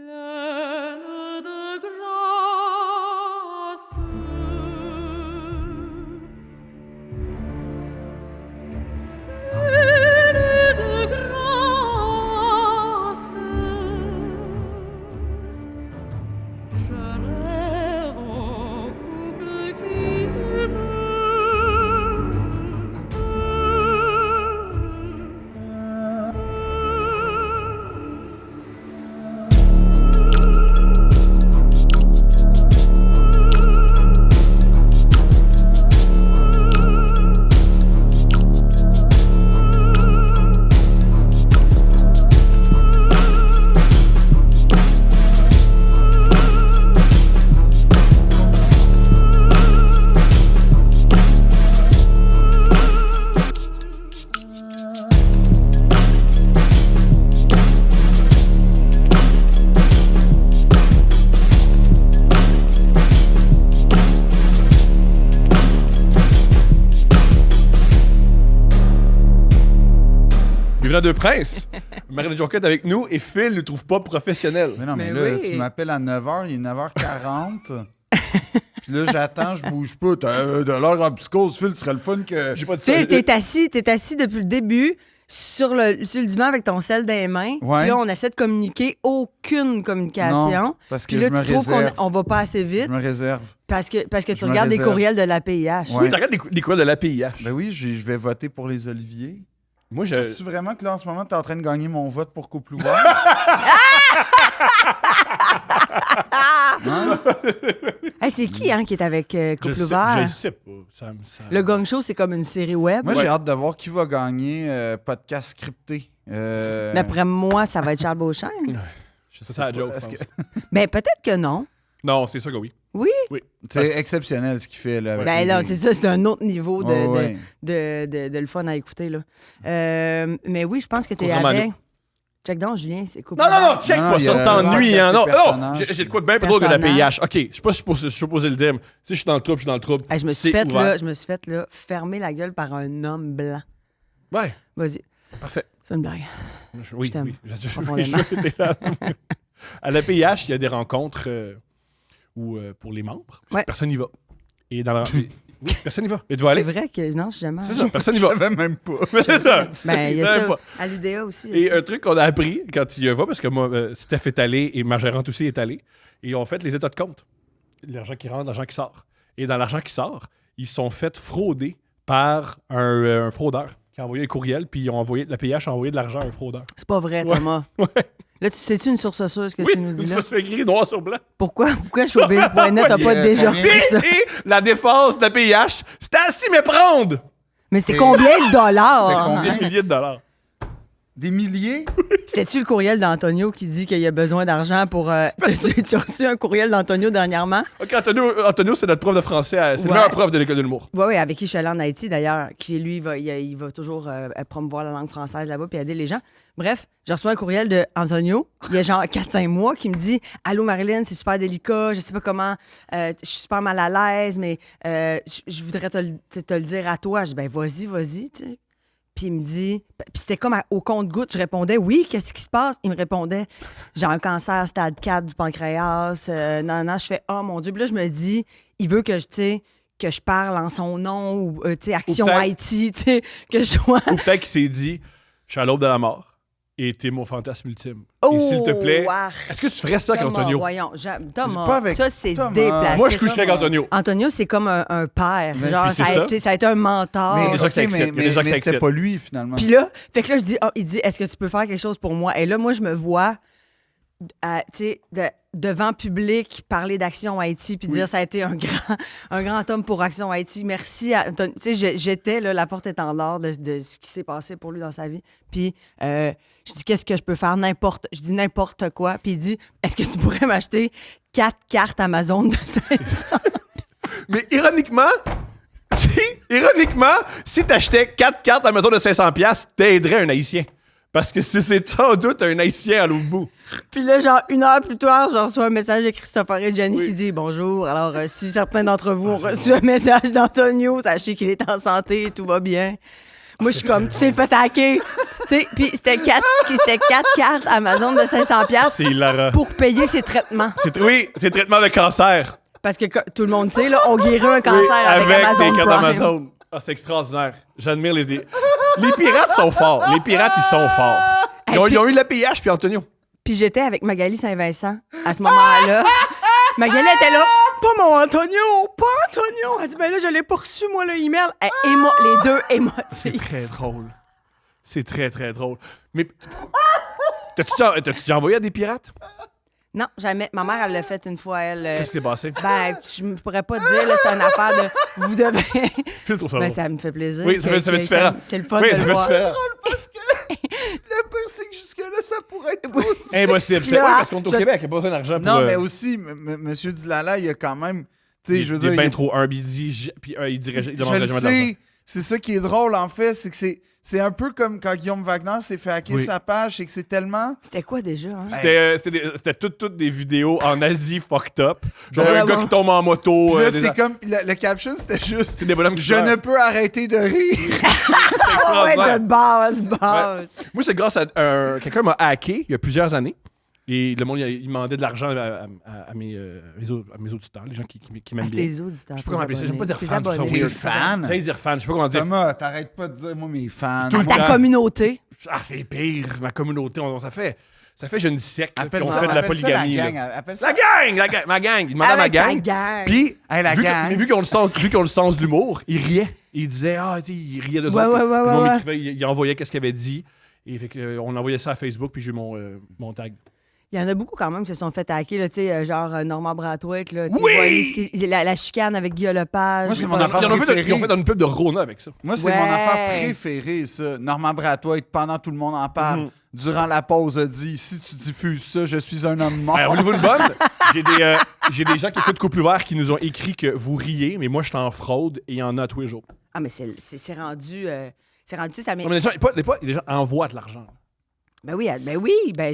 Pleine de grâce. Pleine de grâce. Je rêve au couple qui t'aime. Bienvenue à Deux Princes. Marine Jonquette avec nous et Phil ne trouve pas professionnel. Mais non, mais Mais là, oui. tu m'appelles à 9h, il est 9h40. Puis là, j'attends, je bouge pas. T'as de l'heure en psychose, Phil, ce serait le fun que... J'ai pas de Phil, t'es assis depuis le début sur le divan avec ton sel dans les mains. Ouais. Puis là, on essaie de communiquer. Aucune communication. Non, parce que Puis là, je me tu trouves réserve. qu'on va pas assez vite Je me réserve. parce que tu je me regardes les réserve. courriels de l'APIH. Ouais. Oui, t'arrêtes des courriels de l'APIH. Ben oui, je vais voter pour les Oliviers. Moi, Penses-tu vraiment que là, en ce moment, t'es en train de gagner mon vote pour Couple ouvert? Hein? Hey, c'est qui qui est avec Couple je Ouvert? sais pas. Le Gang Show, c'est comme une série web. Moi, Ouais. j'ai hâte de voir qui va gagner podcast scripté. D'après moi, ça va être Charles Beauchamp. je C'est sais ça la pas. joke, Est-ce je que- pense. Ben, peut-être que non. Non, c'est sûr que oui. Oui? C'est exceptionnel ce qu'il fait. Là, avec Ben les- là, c'est ça, c'est un autre niveau de, Ouais, ouais. de le fun à écouter. Là. Mais oui, je pense que t'es Contrairement à avec... Check donc, Julien, c'est Couple Non, Ouvert. check Non, pas il y ça, a c'est t'ennuie, hein. assez Non, de non, personnages. j'ai de quoi de bien plus drôle que Personnage. l'APIH. OK, je suis supposé le dire, mais si je suis dans le trouble, je suis dans le trouble. Hey, je me suis C'est fait ouvert. là, fermer la gueule par un homme blanc. Ouais, Vas-y, parfait. c'est une blague. Oui, Je t'aime oui. profondément. T'es là. À l'APIH, il y a des rencontres pour les membres. Ouais. Personne n'y va. Et dans la... Oui, personne n'y va. Et tu vas C'est aller. vrai que non, je suis jamais C'est allée. ça, personne n'y va. Je savais même pas. Mais c'est ça. Ben, il y a Même ça pas. à l'UDA aussi. Et un truc qu'on a appris quand tu y vas, parce que moi, Steph est allé et ma gérante aussi est allée, et ils ont fait les états de compte. L'argent qui rentre, l'argent qui sort. Et dans l'argent qui sort, ils sont fait frauder par un fraudeur qui a envoyé un courriel, puis la PH a envoyé de l'argent à un fraudeur. C'est pas vrai, Ouais. Thomas. Ouais. Là, sais-tu une source sûre, ce que Oui, tu nous dis là? ça c'est écrit noir sur blanc. Pourquoi Showbiz.net n'a pas déjà combien- repris ça? Et la défense de la PH, c'était à s'y méprendre! Mais c'est combien de dollars? C'était combien? Des milliers de dollars. Des milliers? C'était-tu le courriel d'Antonio qui dit qu'il y a besoin d'argent pour... Tu as reçu un courriel d'Antonio dernièrement? OK, Antonio c'est notre prof de français, c'est le Ouais. meilleur prof de l'école de l'humour. Oui, avec qui je suis allée en Haïti, d'ailleurs, qui, lui, il va toujours promouvoir la langue française là-bas puis aider les gens. Bref, j'ai reçu un courriel d'Antonio, il y a genre 4-5 mois, qui me dit « Allô, Marilyn, c'est super délicat, je sais pas comment, je suis super mal à l'aise, mais je voudrais te le dire à toi. » Je dis « Ben, vas-y, tu sais. » Puis il me dit, puis c'était comme au compte-gouttes, je répondais « Oui, qu'est-ce qui se passe? » Il me répondait « J'ai un cancer stade 4 du pancréas. Non, je fais « Oh mon Dieu. » Puis là, je me dis, il veut que que je parle en son nom ou, tu sais, Action peut-être- Haïti, tu sais, que je sois... Ou peut-être qu'il s'est dit, je suis à l'aube de la mort et t'es mon fantasme ultime. Oh, et s'il te plaît, wark. est-ce que tu ferais ça avec Thomas, Antonio? voyons, pas Thomas, avec ça, c'est Thomas. déplacé. Moi, je coucherais avec Antonio. Antonio, c'est comme un père. Mais Genre, c'est ça ça. a été un mentor. Mais, déjà que ça ok, excite. Il y a mais déjà que ça c'était excite. pas lui, finalement. Puis là, fait que là, je dis, il dit, est-ce que tu peux faire quelque chose pour moi? Et là, moi, je me vois, tu sais, devant public, parler d'Action Haïti, puis dire, ça a été un grand homme pour Action Haïti. Merci. Tu sais, j'étais, là, la porte est en l'or de ce qui s'est passé pour lui dans sa vie. Puis, je dis, qu'est-ce que je peux faire? Je dis n'importe quoi. Puis il dit, est-ce que tu pourrais m'acheter 4 cartes Amazon de 500? Mais ironiquement, si t'achetais 4 cartes Amazon de 500$, t'aiderais un Haïtien. Parce que c'est sans doute un Haïtien à l'autre bout. Puis là, genre, 1 heure plus tard, je reçois un message de Christopher et Jenny Oui. qui dit « Bonjour, alors si certains d'entre vous ont reçu un message d'Antonio, sachez qu'il est en santé, tout va bien. » Moi, je suis comme, tu t'es fait hacker. Tu sais, puis c'était 4 cartes Amazon de 500$ C'est hilarant. pour payer ses traitements. Oui, c'est traitement de cancer. Parce que tout le monde sait, là, on guérit un cancer Oui, avec Amazon des cartes Prime. Amazon. Ah, c'est extraordinaire. J'admire les... Les pirates sont forts. Les pirates, ils sont forts. Ils ont eu l'APH puis Antonio. Puis j'étais avec Magali Saint-Vincent à ce moment-là. Magali était là. Pas mon Antonio! Pas Antonio! Elle dit, ben là, je l'ai pas reçu, moi, le email. Les deux C'est émotifs. très drôle. C'est très, très drôle. Mais... T'as-tu déjà envoyé à des pirates? Non, jamais. Ma mère, elle l'a fait une fois, elle. Qu'est-ce qui s'est passé? Ben, je ne pourrais pas te dire, là, c'est une affaire de. Vous devez. Phil trouve ça Ben, drôle. ça me fait plaisir. Oui, ça fait différent. C'est le fun Oui, de ça le fait voir. différent. Parce que le pire, c'est que jusque-là, ça pourrait être possible. Impossible. Puis C'est là, ouais, parce qu'on est au Québec, il n'y a pas besoin d'argent pour... Non, mais aussi, Monsieur Dilala, il y a quand même... Tu sais, je veux dire... Il est bien il- trop humble, il dit... Puis il je demande le jamais d'argent. sais. C'est ça qui est drôle, en fait. C'est que c'est un peu comme quand Guillaume Wagner s'est fait hacker Oui. sa page. C'est que c'est tellement... C'était quoi déjà? Hein? C'était toutes des vidéos en Asie fucked up. Genre un Vraiment. gars qui tombe en moto. Puis là, des- c'est comme... Le caption, c'était juste... c'est des bonhommes qui Je pleurent. ne peux arrêter de rire. C'est Ah ouais, extraordinaire. de base. Moi, c'est grâce à quelqu'un m'a hacké il y a plusieurs années. Et le monde, il demandait de l'argent à mes auditeurs, les gens qui m'aiment bien. Tes auditeurs. Je sais pas comment appeler ça. J'aime pas dire tes fan. abonnés. Tes Tes fans. J'allais dire fan. Je sais pas comment dire. Thomas, t'arrêtes pas de dire, moi, mes fans. Tout le Ta temps. communauté. Ah, c'est pire. Ma communauté, ça fait jeune siècle Appelle qu'on ça- fait de la appelle ça polygamie. la là. gang. Appelle ça... La gang! Ma gang! Il demandait à ma Avec ta gang. gang. Puis, Hey, la vu, gang. mais vu qu'ils ont le sens de l'humour, ils riaient. Ils disaient, tu sais, ils riaient de ça. Ouais, Puis ouais, ouais, le monde ouais, m'écrivait, il envoyait qu'est-ce qu'il avait dit. Et fait que, on envoyait ça à Facebook, puis j'ai eu mon tag. Il y en a beaucoup quand même qui se sont fait hacker, là, tu sais, genre Normand Brathwaite, là. tu sais, Oui! voyez la chicane avec Guy Lepage. Moi, c'est Je mon sais pas. affaire Ils ont fait une pub de Rona avec ça. Moi, c'est Ouais. mon affaire préférée, ça. Normand Brathwaite, pendant tout le monde en parle, Mhm. durant la pause, a dit « Si tu diffuses ça, je suis un homme mort. Alors, voulez-vous une bonne? J'ai des gens qui écoutent Couple ouvert qui nous ont écrit que vous riez, mais moi, je suis en fraude et il y en a tous les jours. Ah, mais c'est rendu... c'est rendu, ça Non, mais les gens envoient de l'argent. Ben oui,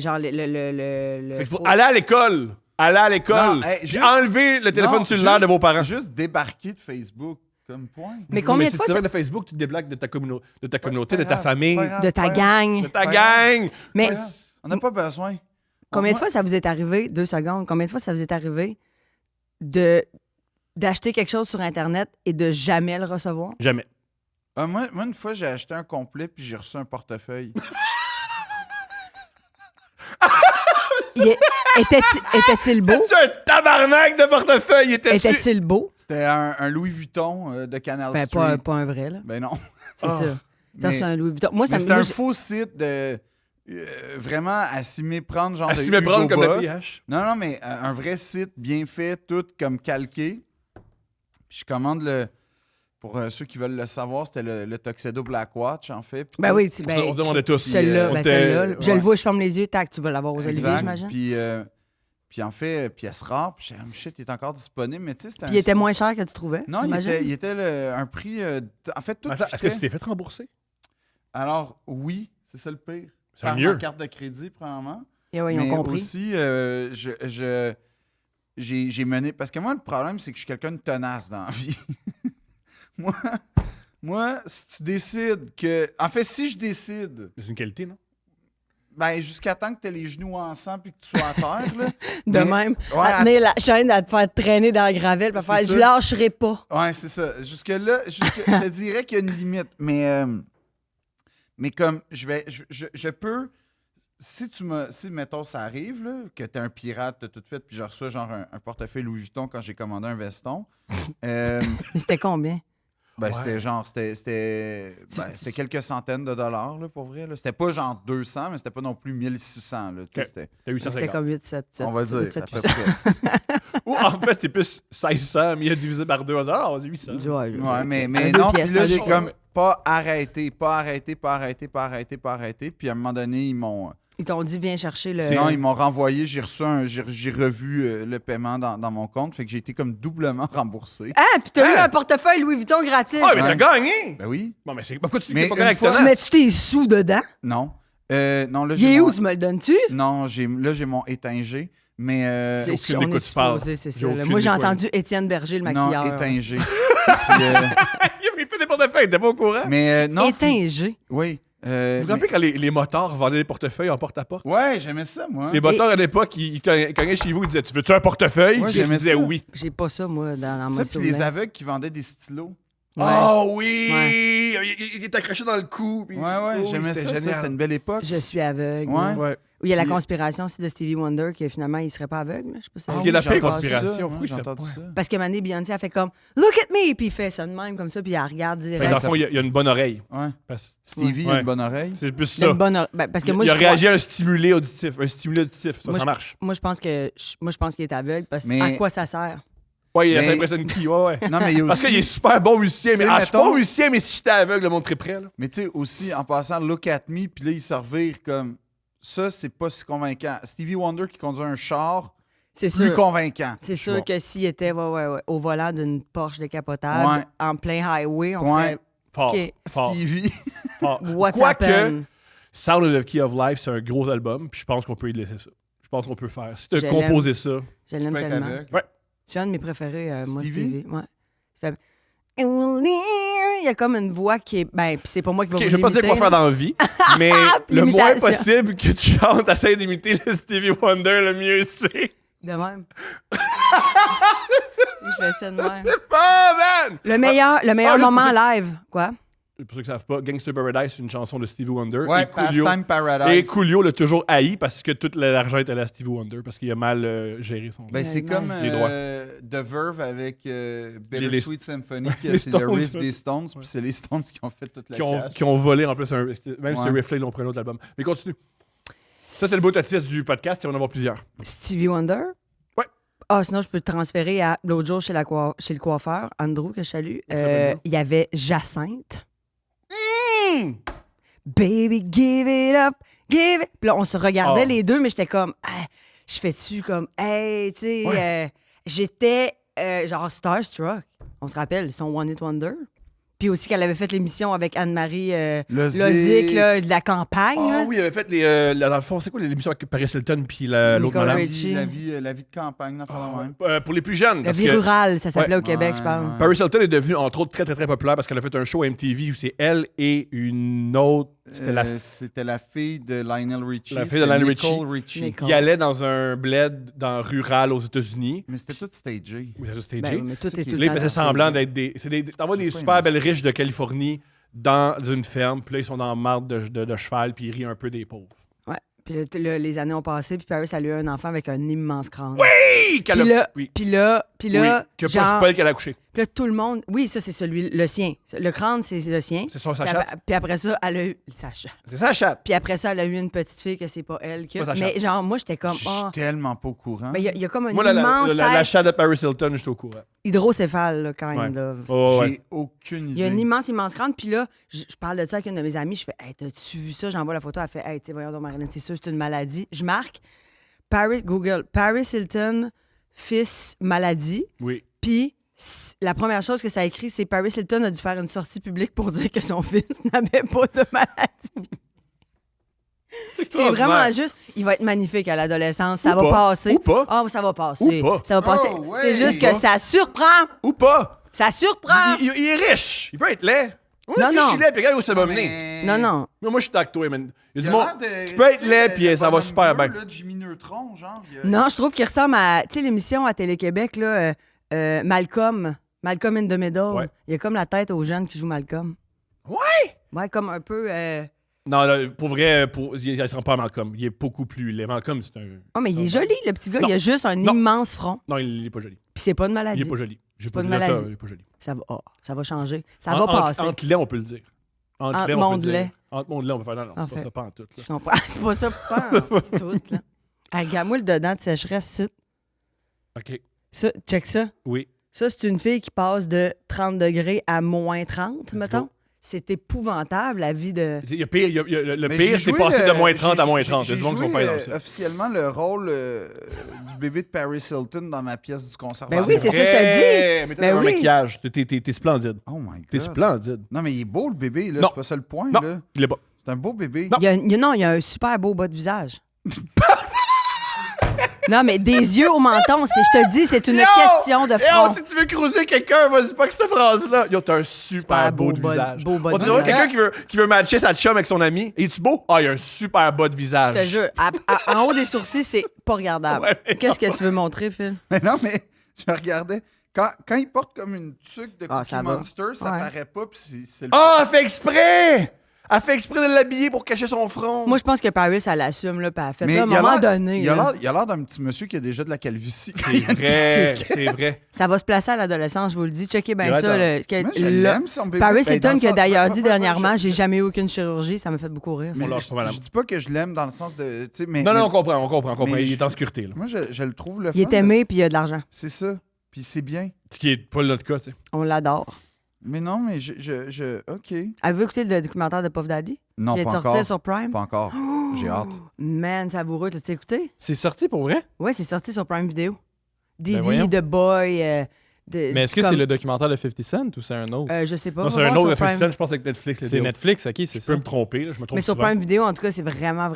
genre le Fait qu'il faut aller à l'école. Aller à l'école. Non, hey, Puis juste- enlever le téléphone Non, cellulaire de juste- vos parents. Juste débarquer de Facebook, comme point. Mais combien de si fois tu ça- de Facebook, tu te débloques de ta communauté, de ta Pas grave, famille, pas grave, de ta pas grave. gang. de ta Ouais. gang. Mais Pas grave. On n'a pas besoin. combien de Moi- fois ça vous est arrivé, 2 secondes, combien de fois ça vous est arrivé d'acheter quelque chose sur Internet et de jamais le recevoir? Jamais. Moi, une fois, j'ai acheté un complet puis j'ai reçu un portefeuille. Était-il beau? C'est un tabarnak de portefeuille. Était-il beau? C'était un Louis Vuitton de Canal Ben, Street. pas un vrai, là. Ben non. C'est Ah. ça. Ça, Mais- c'est un Louis Vuitton. Moi, ça Mais me c'était un moi, faux site de... vraiment à s'y méprendre, genre À de s'y méprendre Hugo comme la Boss. PH. Non, mais un vrai site bien fait, tout comme calqué. Puis je commande le... Pour ceux qui veulent le savoir, c'était le Tuxedo Blackwatch, en fait. Puis Ben tout. oui, c'est On se demandait tous. celle-là. on Ben, était- celle-là. Je ouais. le vois, je ferme les yeux, tac, tu vas l'avoir aux Oliviers, Exact. j'imagine. Puis en fait, pièce rare. Puis shit, il est encore disponible. Mais tu sais, c'était Puis il était moins cher que tu trouvais. Non, j'imagine. il était un prix... en fait, tout Attends, est-ce que fitait. tu t'es fait rembourser? Alors, oui, c'est ça le pire. C'est Par mieux. ma carte de crédit, premièrement. Et ouais, ils ont Mais compris. aussi, j'ai mené... Parce que moi, le problème, c'est que je suis quelqu'un de tenace dans la vie. moi, si tu décides que... En fait, si je décide, C'est une qualité, non? ben, jusqu'à temps que tu aies les genoux ensemble et que tu sois à terre, là... De mais- même, Ouais, à tenir la chaîne, à te faire traîner dans la gravelle, puis à C'est faire ça. je lâcherai pas. Ouais, c'est ça. Jusque-là, je te dirais qu'il y a une limite. Mais comme je peux. Si mettons, ça arrive, là, que t'es un pirate, t'as tout fait, puis je reçois genre un portefeuille Louis Vuitton quand j'ai commandé un veston. Mais c'était combien? Ben, Ouais. c'était genre, c'était quelques centaines de dollars, là, pour vrai. Là. C'était pas genre 200, mais c'était pas non plus 1600. Là, tu sais, Ok. c'était- T'as C'était 850. comme 8-7. on va dire, 8-7 à peu près. Ou en fait, c'est plus 1600, mais il a divisé par 2. Ah, on a 800. Ouais, mais Un deux non, pièces, puis là, un j'ai deux- comme pas arrêté. Puis à un moment donné, ils m'ont... Ils t'ont dit, viens chercher le. Sinon, ils m'ont renvoyé, j'ai revu le paiement dans mon compte, fait que j'ai été comme doublement remboursé. Ah, puis t'as eu Hein? un portefeuille Louis Vuitton gratis. Ah, mais Ouais. t'as gagné! Ben oui. Bon, mais c'est pourquoi tu dis que Mais c'est pas une correct, fois- Thomas? Tu mets-tu tes sous dedans? Non. Non, là, Il est mon- où, tu me le donnes-tu? Non, j'ai mon étingé, mais... aucune on écoute, est tu parles. supposé, c'est J'ai ça. là. aucune Moi, j'ai écoute. entendu Étienne Berger, le non, maquilleur. étingé. Il fait des portefeuilles, t'es pas au courant? Mais non. Étingé. Oui. Vous vous rappelez quand les motards vendaient des portefeuilles en porte-à-porte? Ouais, j'aimais ça, moi. Les motards à l'époque, ils cognaient chez vous, ils disaient « Tu veux-tu un portefeuille? Ouais, Puis tu j'aimais disais ça. oui. J'ai pas ça, moi, dans Ça, mon puis les souvenir. aveugles qui vendaient des stylos. Ouais. Oh oui! Ouais. Il est accroché dans le cou. Puis... Ouais, Oh, j'aimais c'était ça. Ça, génial. c'était une belle époque. Je suis aveugle. Ouais. Ouais. Oui, il y a la Puis- conspiration aussi de Stevie Wonder que finalement, il serait pas aveugle. là. Je sais pas si Parce ça- qu'il y a la j'ai fille entendu conspiration. ça, Oui, j'ai c'est- entendu ouais. ça. Parce que Mané Beyoncé a fait comme Look at me! Puis il fait ça de même, comme ça, puis il la regarde Ben, direct. dans le fond, il y a une bonne oreille. Ouais. Parce- Stevie Ouais. a une bonne oreille. C'est plus Il a ça. une bonne ben, parce que moi, il a je crois- réagi à un stimulé auditif. Un stimulé auditif. Ça, Moi, ça marche. moi, je pense qu'il est aveugle parce que Mais- à quoi ça sert? Ouais, il a Mais- fait impressionner qui? Ouais, ouais. Non, mais il y a Parce aussi... qu'il est super bon musicien. Mais Tu sais, je suis pas mettons- musicien, mais si j'étais aveugle, le monde très près. Là. Mais tu sais, aussi, en passant Look at me, puis là, il se revire comme... Ça, c'est pas si convaincant. Stevie Wonder qui conduit un char, C'est plus sûr. convaincant. C'est Je suis sûr bon. que s'il était ouais, au volant d'une Porsche décapotable, Ouais. en plein highway, on Ouais. ferait Fort. OK. Fort. Stevie. fort. What's Quoique, happened? Sound of the Key of Life, c'est un gros album. Puis je pense qu'on peut y laisser ça. Je pense qu'on peut faire. Si tu Je as composé ça. Je l'aime peut être tellement. aveugle. Ouais. C'est un de mes préférés, moi, Stevie? Stevie. Ouais. Il fait... Il y a comme une voix qui est... Ben, puis c'est pas moi qui va Ok, vous je vais pas dire quoi l'imiter, faire là. dans la vie, mais le moins L'imitation. possible que tu chantes, essaye d'imiter le Stevie Wonder, le mieux c'est. De même. Il fait ça de même. Oh man! Le meilleur juste moment pour live. Quoi? Pour ceux qui ne savent pas, Gangster Paradise, c'est une chanson de Stevie Wonder. Ouais, et Coolio, Pastime Paradise. et Coolio l'a toujours haï parce que tout l'argent est allé à Stevie Wonder parce qu'il a mal géré son. Ben, c'est Ouais, comme les droits. The Verve avec Better Les- Sweet Symphony, que les c'est le Stones, riff ouais. des Stones, puis c'est les Stones qui ont fait toute la cash. qui ont volé en plus un. Même Ouais. ce riff-là, ils l'ont pris un autre album. Mais continue. Ça, c'est le beau totis du podcast, il va en avoir plusieurs. Stevie Wonder? Ouais. Ah, sinon, je peux te transférer à l'autre jour chez le coiffeur, Andrew, que je salue. Andrew. Il y avait Jacinthe. Hmm. Baby, give it up, give it. Puis là, on se regardait Oh. les deux, mais j'étais comme, ah, je fais-tu comme, hey, tu sais, Ouais. j'étais genre starstruck. On se rappelle, son One Hit Wonder. Puis aussi qu'elle avait fait l'émission avec Anne-Marie Lozic, là, de la campagne. Ah là. oui, il avait fait les. Dans le fond, c'est quoi l'émission avec Paris Hilton puis l'autre Nicole madame? Richie. La vie de campagne, dans le même. Pour les plus jeunes. La parce vie que rurale, ça s'appelait Ouais. au Québec, Ouais, je parle. ouais. Paris Hilton est devenue, entre autres, très, très, très populaire parce qu'elle a fait un show à MTV où c'est elle et une autre. C'était la fille de Lionel Richie. La fille de Lionel Nicole Richie. Nicole. Ils allaient dans un bled dans rural aux États-Unis. Mais c'était tout stagé. Oui, c'était Ben, Jay. mais tout c'est est qui- tout Là, le ils temps faisaient dans- semblant d'être des. T'envoies des Pourquoi super ils belles aiment ça? riches de Californie dans une ferme, puis là, ils sont dans la marde de cheval, puis ils rient un peu des pauvres. Ouais. Puis là, les années ont passé, puis Paris a eu un enfant avec un immense crâne. Hey! Puis là, Oui. puis là, Oui, que genre, c'est pas elle qui a accouché. puis là, tout le monde... Oui, ça, c'est celui, le sien. Le crâne, c'est le sien. C'est ça, sa Puis chatte. puis après ça, elle a eu... Sa chatte. C'est sa chatte. Puis après ça, elle a eu une petite fille que c'est pas elle qui a. Pas sa Mais chatte. genre, moi, j'étais comme... Je Ah, suis tellement pas au courant. mais il y a comme une Moi, immense la tête chatte de Paris Hilton, je suis au courant. hydrocéphale, là, kind Ouais. of. Oh, ouais. J'ai aucune idée. Il y a une immense crâne. Puis là, je parle de ça avec une de mes amies. Je fais, hey, t'as-tu vu ça? J'envoie la photo. Elle fait, hey, tu sais, voyons donc, Marilyn, c'est sûr, c'est une maladie. Je marque Google, Paris Hilton, fils maladie. Oui. Puis la première chose que ça a écrit, c'est Paris Hilton a dû faire une sortie publique pour dire que son fils n'avait pas de maladie. C'est vraiment juste, il va être magnifique à l'adolescence. Ça Ou va pas. passer. Ou pas. Ah, ça va passer. Ou pas. Ça va passer. Oh, ouais. C'est juste Ou que pas. ça surprend. Ou pas. Ça surprend. Il est riche. Il peut être laid. Moi, Non, si non. je suis laid, puis regarde où ça va mener. Non, non. Moi, je suis tacto, man. Il y a Il du a monde. l'air de- Tu peux être tu sais, laid, puis le ça va bonhomme super bleu, bien. là, de Jimmy Neutron, genre. Non, je trouve qu'il ressemble à, tu sais, l'émission à Télé-Québec, là, Malcolm in the Middle. Ouais. Il y a comme la tête aux jeunes qui jouent Malcolm. Ouais! Ouais, comme un peu... Non, là, pour vrai, il ne sera pas Malcolm. Il est beaucoup plus laid. Malcolm, c'est un. Oh, mais il est joli, le petit gars. Non. Il a juste un Non. immense front. Non, il est pas joli. Puis c'est pas une Il maladie. est pas joli. J'ai pas de dit là, maladie. Il est pas joli. Ça va changer. Ça va passer. Entre laid, on peut le dire. Entre laid, on peut monde le dire. laid. Entre monde laid, on peut faire. Non, En c'est pas fait. ça, pas en tout. Je comprends. C'est pas ça, pas en tout, là. Hey, regarde-moi le dedans de sécheresse, ici. OK. Ça, check ça. Oui. Ça, c'est une fille qui passe de 30 degrés à moins 30, Let's mettons. go. C'est épouvantable, la vie de... Il y a pire, le Mais pire, j'ai c'est joué passer le- de moins 30 à moins j'ai- 30. Il y a j'ai du monde qui sont joué, pas dans ça. officiellement le rôle du bébé de Paris Hilton dans ma pièce du conservatoire. Ben oui, c'est ça que je te dis. Mais Ben t'as un oui. maquillage. T'es splendide. Oh my God. T'es splendide. Non, mais il est beau, le bébé, là. Non. C'est pas ça le point, Non. là. Il est pas. C'est un beau bébé. Non. Il y a un super beau bas de visage. Non, mais des yeux au menton, je te dis, c'est une Yo! question de front. Si tu veux cruiser quelqu'un, vas-y pas que cette phrase-là. Yo, t'as un super beau de visage. beau bas On de dirait visage. quelqu'un qui veut matcher sa chum avec son ami. Es-tu beau? Ah, il a un super bas de visage. Je te jure, en haut des sourcils, c'est pas regardable. Ouais, mais Qu'est-ce que tu veux montrer, Phil? Mais non, mais je regardais. Quand il porte comme une tuque de Cookie ça va. Monster, ça Ouais. paraît pas, puis c'est le... Ah, elle fait exprès! Elle fait exprès de l'habiller pour cacher son front. Moi, je pense que Paris, elle l'assume, là, puis elle a fait Mais là, à un il a moment l'air- donné. Il a là, l'air d'un petit monsieur qui a déjà de la calvitie. C'est vrai, c'est vrai. ça va se placer à l'adolescence, je vous le dis. Checkez bien Ouais, ça. attends. le- que- Moi, je là. l'aime, son bébé. Paris Ben, dans Hilton le qui a sens- d'ailleurs moi, dit moi, dernièrement, je- j'ai jamais eu aucune chirurgie, ça m'a fait beaucoup rire. ça. On lâche pas, madame. Je dis pas que je l'aime dans le sens de... tu sais, mais, Non, mais- on comprend. mais Il est je- en sécurité, là. Moi, je le trouve le Il fun. est aimé, puis il a de l'argent. C'est ça. Puis c'est bien. Ce qui est pas notre cas, tu sais. On l'adore. Mais non, mais OK. Avez-vous écouté le documentaire de Puff Daddy? Non, Qui est pas sorti encore. sur Prime? Pas encore. J'ai hâte. Man, savoureux, l'as-tu écouté? C'est sorti pour vrai? Ouais, c'est sorti sur Prime Video. Diddy, voyons. The Boy. Mais est-ce que c'est le documentaire de 50 Cent ou c'est un autre? Je sais pas. Non, va c'est un voir autre sur de 50 Prime. Cent, je pense, avec Netflix. les C'est vidéos. Netflix, ok, c'est Je ça. peux me tromper, là, je me trompe Mais sur souvent. Prime Video, en tout cas, c'est vraiment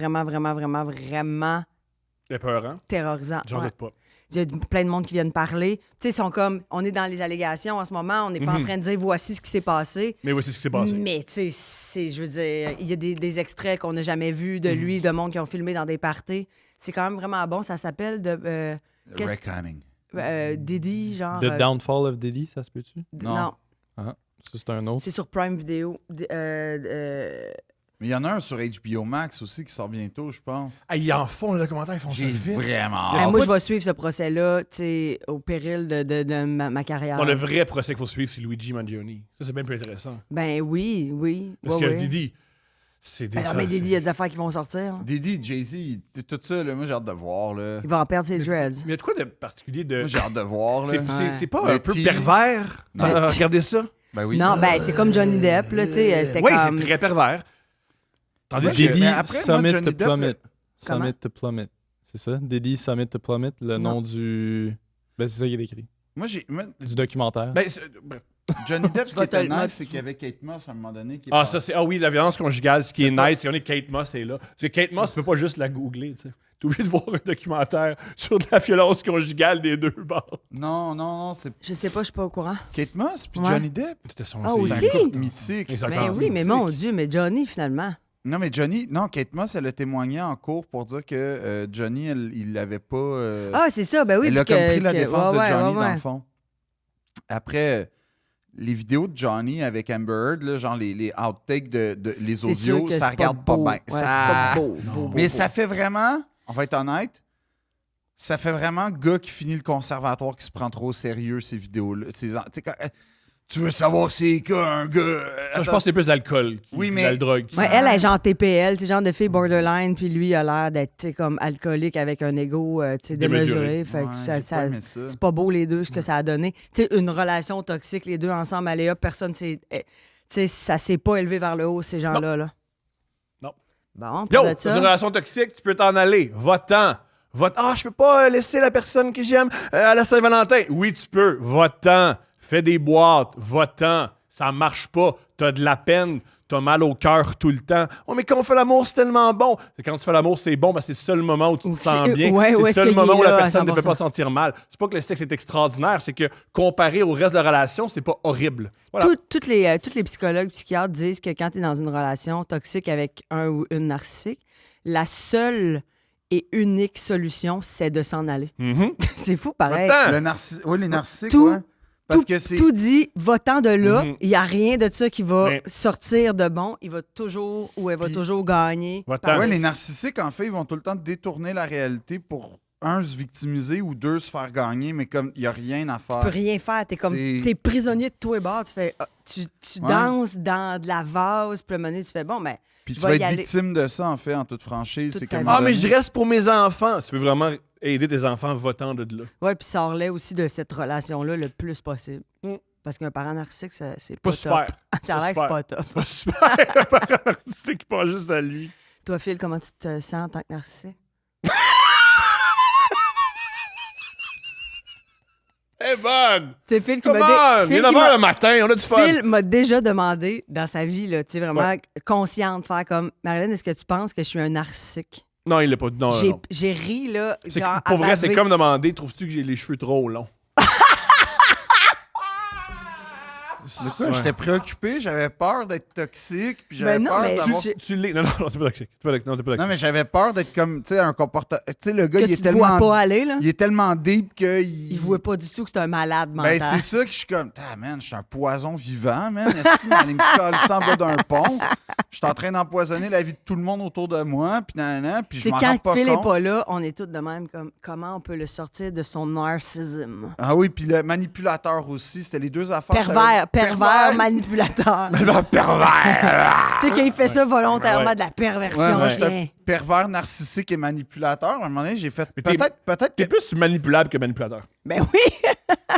Épeurant. terrorisant. J'en Ouais. doute pas. Il y a plein de monde qui viennent parler. Tu sais, ils sont comme, on est dans les allégations en ce moment, on n'est pas en train de dire voici ce qui s'est passé. Mais voici ce qui s'est passé. Mais tu sais, je veux dire, il y a des extraits qu'on n'a jamais vus de lui, de monde qui ont filmé dans des parties. C'est quand même vraiment bon. Ça s'appelle qu'est-ce- Reckoning. Diddy, genre. The Downfall of Diddy, ça se peut-tu? Non. Non, Ça, c'est un autre. c'est sur Prime Video. Mais il y en a un sur HBO Max aussi qui sort bientôt, je pense. Ah, ils en font, le documentaire, ils font ça J'ai vite. vraiment Ah, hâte. moi, je vais suivre ce procès-là, tu sais, au péril de ma carrière. Non, le vrai procès qu'il faut suivre, c'est Luigi Mangione. Ça, c'est bien plus intéressant. Ben oui. Parce ouais, que ouais. Didi, c'est des... Ben non, mais Diddy, il y a des affaires qui vont sortir. hein. Diddy, Jay-Z, tout ça, là, moi j'ai hâte de voir. Là. Il va en perdre ses dreads. Mais il y a de quoi de particulier de... Moi j'ai hâte de voir. Là. C'est pas Le un peu T. pervers? Non. Regardez ça. Ben oui. Non, ben c'est comme Johnny Depp, là, tu sais, c'était Oui, comme... c'est très pervers. Tandis Ouais, que... Diddy mais après, moi, Summit Johnny to Depp, Plummet. Comment? Summit to Plummet. C'est ça? Diddy Summit to Plummet, le Non. nom du... Ben, c'est ça qui est écrit. Moi, Du documentaire. Ben, bref. Johnny Depp, ce qui Va te était le mettre. nice, c'est qu'il y avait Kate Moss à un moment donné. Qui est Ah, passée. ça, c'est... Ah oui, la violence conjugale, ce qui est nice, c'est qu'on est Kate Moss est là. Parce que Kate Moss, tu peux pas juste la googler, tu sais. T'es obligé de voir un documentaire sur de la violence conjugale des deux bords. Non, c'est Je sais pas, je suis pas au courant. Kate Moss puis Ouais. Johnny Depp. C'était son... Ah, c'est- aussi? C'est un couple mythique. Exactement. Ben oui, mais mon Dieu, mais Johnny, finalement. Non, mais Johnny, non, Kate Moss, elle a témoigné en cours pour dire que Johnny, il l'avait pas. Ah, c'est ça, ben oui. elle a puis comme pris la que- défense ouais, de ouais, Johnny, ouais, dans ouais. le fond. Après, les vidéos de Johnny avec Amber Heard, là, genre les outtakes les C'est sûr audios, que ça c'est regarde pas beau. bien. Ouais, Ça- c'est pas beau, beau, Mais beau, ça beau. fait vraiment, on va être honnête, ça fait vraiment gars qui finit le conservatoire qui se prend trop au sérieux, ces vidéos-là. Tu sais, tu veux savoir c'est quoi un gars? Ça, je pense que c'est plus d'alcool. Oui, mais- De la drogue. Ouais, elle est genre TPL, tu sais, genre de fille borderline, puis lui, il a l'air d'être, tu sais, comme alcoolique avec un ego, tu sais, démesuré. Démesuré. Fait que Ouais, ça- j'ai ça- pas aimé ça. c'est pas beau, les deux, ce que ça a donné. Tu sais, une relation toxique, les deux ensemble, allez hop, personne s'est... Tu sais, ça s'est pas élevé vers le haut, ces gens-là. Là. Non. Bon, on Yo, parle de c'est une ça. relation toxique, tu peux t'en aller. Va-t'en. Ah, je peux pas laisser la personne que j'aime à la Saint-Valentin. Oui, tu peux. Va-t'en. Fais des boîtes. Va-t'en. Ça marche pas. T'as de la peine. T'as mal au cœur tout le temps. Oh, mais quand on fait l'amour, c'est tellement bon. C'est quand tu fais l'amour, c'est bon parce que c'est le seul moment où tu te sens bien. Ouais, où c'est est-ce le seul qu'il est moment où la là à personne ne te fait 100%. pas sentir mal. C'est pas que le sexe est extraordinaire, c'est que comparé au reste de la relation, c'est pas horrible. Voilà. Toutes les psychologues, psychiatres disent que quand tu es dans une relation toxique avec un ou une narcissique, la seule et unique solution, c'est de s'en aller. Mhm. C'est fou, pareil. Va-t'en. Oui, les narcissiques, Tout- ouais. Parce que c'est. Tout dit, va-t'en de là, il Mhm. n'y a rien de ça qui va Mais- sortir de bon. Il va toujours, ou elle va Puis- toujours gagner. Va-t'en. par- Ouais, les narcissiques, en fait, ils vont tout le temps détourner la réalité pour, un, se victimiser ou deux, se faire gagner, mais comme il n'y a rien à faire. Tu peux rien faire. T'es comme, C'est- t'es prisonnier de tous les bords. Tu fais, tu Ouais. danses dans de la vase, puis à un moment donné, tu fais, bon, ben, Puis tu vas vas y être aller. victime de ça, en fait, en toute franchise. Toute C'est ta comme. vie. Ah, mais je reste pour mes enfants. Si tu veux vraiment aider tes enfants, va-t'en de là. ouais, puis sors-les aussi de cette relation-là le plus possible. Mm. Parce qu'un parent narcissique, c'est Pas pas super. top. Ça a l'air que c'est pas top. Pas super. Un parent narcissique qui pense juste à lui. Toi, Phil, comment tu te sens en tant que narcissique? Eh bonne! C'est Phil qui Come m'a on! Phil Il est qui 9 m'a- h le matin, on a du fun. Phil m'a déjà demandé dans sa vie, là, tu sais, vraiment consciente, faire comme Marilyn, est-ce que tu penses que je suis un narcissique? Non, il l'a pas. Non, non. J'ai ri, là. C'est genre, pour vrai, c'est abavé. comme demander trouves-tu que j'ai les cheveux trop longs? De quoi? J'étais préoccupé, j'avais peur d'être toxique, puis j'avais Ben non, peur mais d'avoir... Tu l'es. Non, t'es pas toxique. Non, t'es pas toxique. Non, mais j'avais peur d'être comme, tu sais, un comportement... Tu sais, le gars, Que il est tu te vois tellement... pas aller, là. Il est tellement deep qu'il... Il voit pas du tout que c'est un malade mental. Ben, c'est ça que je suis comme, ah, man, je suis un poison vivant, man. Est-ce que tu m'allais me coller ça en bas d'un pont? Je suis en train d'empoisonner la vie de tout le monde autour de moi, puis nanana, puis je C'est m'en rends quand pas Phil est compte. pas là, on est tous de même comme comment on peut le sortir de son narcissisme. Ah oui, puis le manipulateur aussi, c'était les deux affaires. Pervers, manipulateur. Le pervers! Tu sais, qu'il fait ça volontairement Ouais. de la perversion, Ouais, chien. pervers narcissique et manipulateur. À un moment donné, j'ai fait Mais t'es- peut-être T'es que... plus manipulable que manipulateur. Ben oui,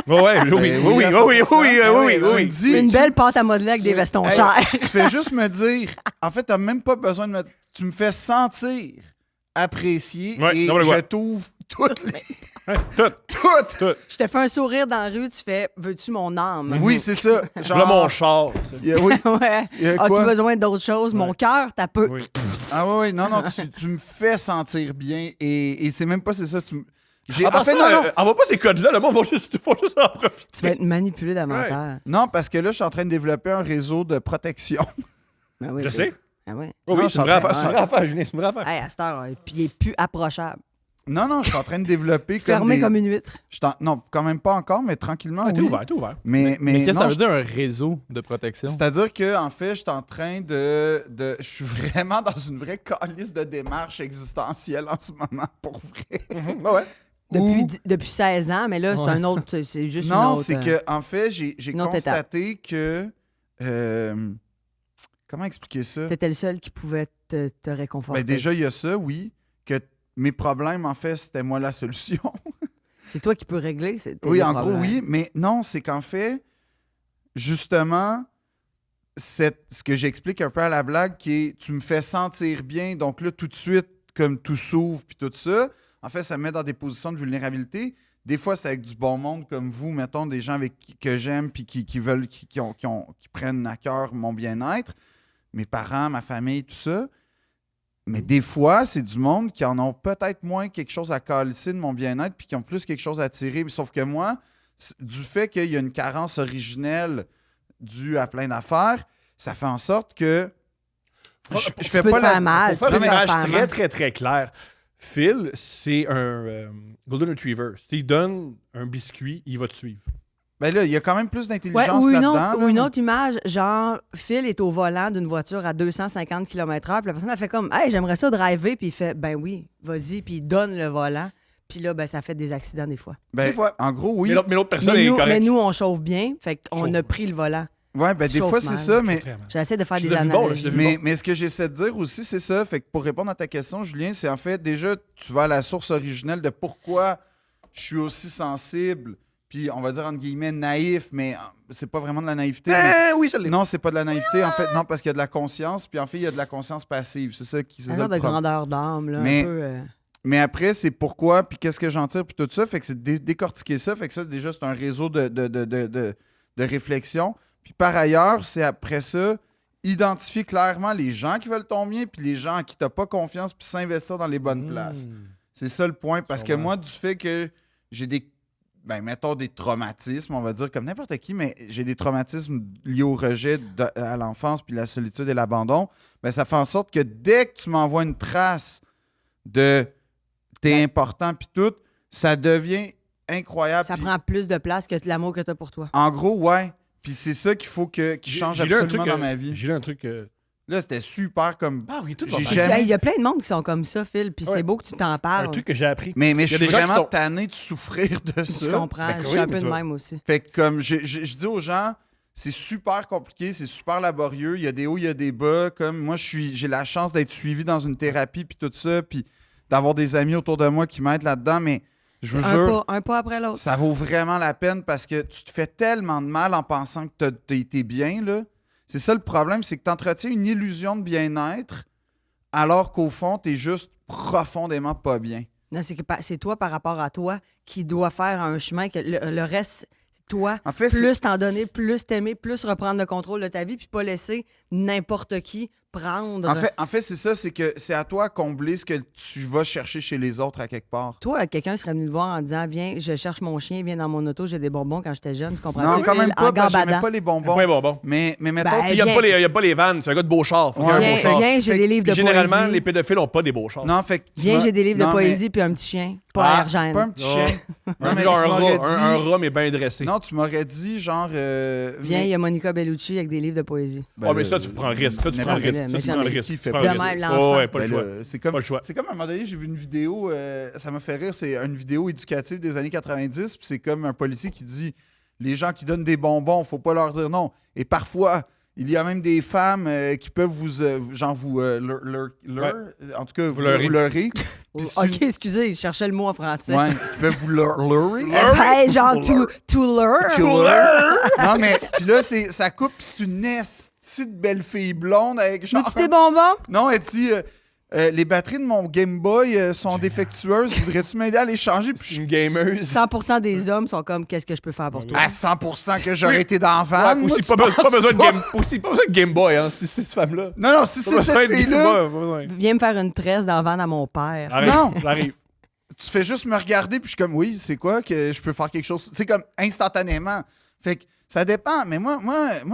Ouais, oui, Ben oui, à oui, 100%. oui. Tu me dis, une tu- belle pâte à modeler avec des vestons Hey, chers. Tu fais juste me dire, en fait, t'as même pas besoin de me... Tu me fais sentir apprécié Ouais, et n'importe quoi. je t'ouvre toutes les... Tout. Toutes! Je te fais un sourire dans la rue, tu fais veux-tu mon âme? Oui, c'est ça. Voilà mon char. tu sais. Oui. Ouais. Il y a As-tu quoi? besoin d'autre chose? Mon cœur, t'as peu. Oui. Ah oui, non, tu me fais sentir bien et c'est même pas c'est ça. J'ai... En fait, non. envoie pas ces codes-là. Le monde va juste en Tu vas profiter. être manipulé davantage. Non, parce que là, je suis en train de développer un réseau de protection. Ben oui, Je oui. sais. Ah oui. Oh, Non, oui, c'est une vraie je suis en affaire. C'est une vraie affaire, Julien. C'est une vraie affaire. Hey, à cette heure, puis il est plus approchable. Non, je suis en train de développer Fermé des... comme une huître. Non, quand même pas encore, mais tranquillement, Ah, t'es oui. ouvert, t'es ouvert. Mais Mais qu'est-ce que non, ça veut dire un réseau de protection? c'est-à-dire que en fait, je suis en train de... Je suis vraiment dans une vraie calice de démarche existentielle en ce moment, pour vrai. Ouais. Depuis, Ou- depuis 16 ans, mais là, c'est Ouais. un autre. C'est juste une Non, autre. c'est que en fait, j'ai une autre étape. constaté que... comment expliquer ça? T'étais le seul qui pouvait te réconforter. Ben déjà, il y a ça, oui. Que mes problèmes, en fait, c'était moi la solution. C'est toi qui peux régler. Oui, tes en gros, problèmes. oui. Mais non, c'est qu'en fait, justement, ce que j'explique un peu à la blague, qui est tu me fais sentir bien, donc là, tout de suite, comme tout s'ouvre, puis tout ça, en fait, ça me met dans des positions de vulnérabilité. Des fois, c'est avec du bon monde comme vous, mettons, des gens que j'aime, puis qui veulent, qui prennent à cœur mon bien-être, mes parents, ma famille, tout ça. Mais des fois, c'est du monde qui en ont peut-être moins quelque chose à calisser de mon bien-être puis qui ont plus quelque chose à tirer. Sauf que moi, du fait qu'il y a une carence originelle due à plein d'affaires, ça fait en sorte que je Tu fais peux pas te faire la... mal. Pour tu faire peux une te image faire très, mal. très, très claire, Phil, c'est un Golden Retriever. Il donne un biscuit, il va te suivre. Ben là, il y a quand même plus Ouais, d'intelligence ou là-dedans. ou là. une autre image, genre, Phil est au volant d'une voiture à 250 km/h, puis la personne, elle fait comme, hey, j'aimerais ça driver, puis il fait, ben oui, vas-y, puis il donne le volant, puis là, ben, ça fait des accidents des fois. Ben, Des fois. en gros, oui. Mais l'autre personne Mais est nous, correcte. on chauffe bien, fait qu'on Chauffe. a pris le volant. Ouais, ben des Chauffe fois, c'est mal. ça, mais... J'essaie de faire Je suis des devenu bon, là, analogies. je suis devenu Mais ce que j'essaie de dire aussi, c'est ça. Fait que pour répondre à ta question, Julien, c'est en fait, déjà, tu vas à la source originelle de pourquoi je suis aussi sensible, puis on va dire entre guillemets naïf, mais c'est pas vraiment de la naïveté. mais- Oui, je l'ai. Non, c'est pas de la naïveté, en fait. Non, parce qu'il y a de la conscience, puis en fait, il y a de la conscience passive. C'est ça qui... c'est Un ça genre le de problème. grandeur d'âme, là, Mais- un peu... Mais après, c'est pourquoi, puis qu'est-ce que j'en tire, puis tout ça. Fait que c'est décortiquer ça. Fait que ça, déjà, c'est un réseau de réflexion. Puis par ailleurs, c'est après ça, identifier clairement les gens qui veulent ton bien, puis les gens à qui tu n'as pas confiance, puis s'investir dans les bonnes places. C'est ça le point. Parce que Sûrement. moi, du fait que j'ai mettons des traumatismes, on va dire comme n'importe qui, mais j'ai des traumatismes liés au rejet à l'enfance, puis la solitude et l'abandon, ben ça fait en sorte que dès que tu m'envoies une trace de t'es important, puis tout, ça devient incroyable. Ça Puis, prend plus de place que l'amour que tu as pour toi. en gros, ouais. Puis c'est ça qu'il faut qu'il change J'ai lu un absolument truc, dans ma vie. J'ai lu un truc. Là, c'était super comme... Ah oui, tout J'ai va bien. jamais- Il y a plein de monde qui sont comme ça, Phil, puis Ouais. c'est beau que tu t'en Un parles. truc que j'ai appris. Mais Il y je a suis des gens qui vraiment sont- tanné de souffrir de Je ça. comprends, Ben je oui, suis un mais peu tu de vas- même aussi. Fait que comme je dis aux gens, c'est super compliqué, c'est super laborieux, il y a des hauts, il y a des bas. Comme moi, j'ai la chance d'être suivi dans une thérapie puis tout ça, puis d'avoir des amis autour de moi qui m'aident là-dedans, mais je vous jure, Un pas après l'autre. ça vaut vraiment la peine parce que tu te fais tellement de mal en pensant que t'es bien, là. C'est ça le problème, c'est que tu entretiens une illusion de bien-être alors qu'au fond, tu es juste profondément pas bien. Non, c'est toi par rapport à toi qui dois faire un chemin que le reste, toi, En fait, plus t'en donner, plus t'aimer, plus reprendre le contrôle de ta vie, puis pas laisser n'importe qui prendre. En fait, c'est ça, c'est que c'est à toi de combler ce que tu vas chercher chez les autres à quelque part. Toi, quelqu'un serait venu te voir en disant viens, je cherche mon chien, viens dans mon auto, j'ai des bonbons quand j'étais jeune, tu comprends? Non, quand même En pas, parce que j'aimais gambadant. pas les bonbons. Ouais, bon. Mais mettons... Ben, Il n'y a, pas les vannes, c'est un gars de Beauchard. Faut qu'il y ait un Ouais. Beauchard. Viens, j'ai des livres de Généralement, poésie. les pédophiles n'ont pas des beaux chars. non, fait que tu Viens, m'as- j'ai des livres de non, mais- poésie puis un petit chien. Pas Pas allergène. un petit Non. chien. Non, mais Genre tu un m'aurais rat, dit... un rat, mais bien dressé. Non, tu m'aurais dit, genre... Viens, il y a Monica Bellucci avec des livres de poésie. Ah, mais ça, tu prends le risque. Ça, tu prends le risque. Ça, tu prends le risque. Qui Tu fait prends pas le ça? risque. De même, Oh, l'enfant. ouais, pas le choix. C'est Pas comme, le choix. c'est comme à un moment donné, j'ai vu une vidéo, ça m'a fait rire, c'est une vidéo éducative des années 90, puis c'est comme un policier qui dit les gens qui donnent des bonbons, faut pas leur dire non. Et parfois, il y a même des femmes qui peuvent vous, en tout cas, vous leurrer. leurrer. Puis c'est OK, excusez, je cherchais le mot en français. Ouais, qui peuvent vous leurrer. Hey, genre, to lure. Tu leurres. Non, mais puis là, ça coupe, puis c'est une petite belle fille blonde avec genre... Veux-tu des bonbons? Non, elle dit les batteries de mon Game Boy sont défectueuses. Voudrais-tu m'aider à les changer? Puis je suis Une gameuse. 100% des hommes sont comme qu'est-ce que je peux faire pour toi? à 100% que j'aurais été dans la van. Ouais, Moi, aussi, tu pas penses besoin de pas? Game, aussi, pas besoin de Game Boy, hein, si c'est cette femme-là. Non, non, si Pas c'est besoin cette de Game fille-là, Boy, pas besoin. Viens me faire une tresse dans le ventre à mon père. J'arrive, Non. j'arrive. tu fais juste me regarder, puis je suis comme, oui, c'est quoi que je peux faire quelque chose? C'est comme instantanément. Fait que ça dépend. Mais moi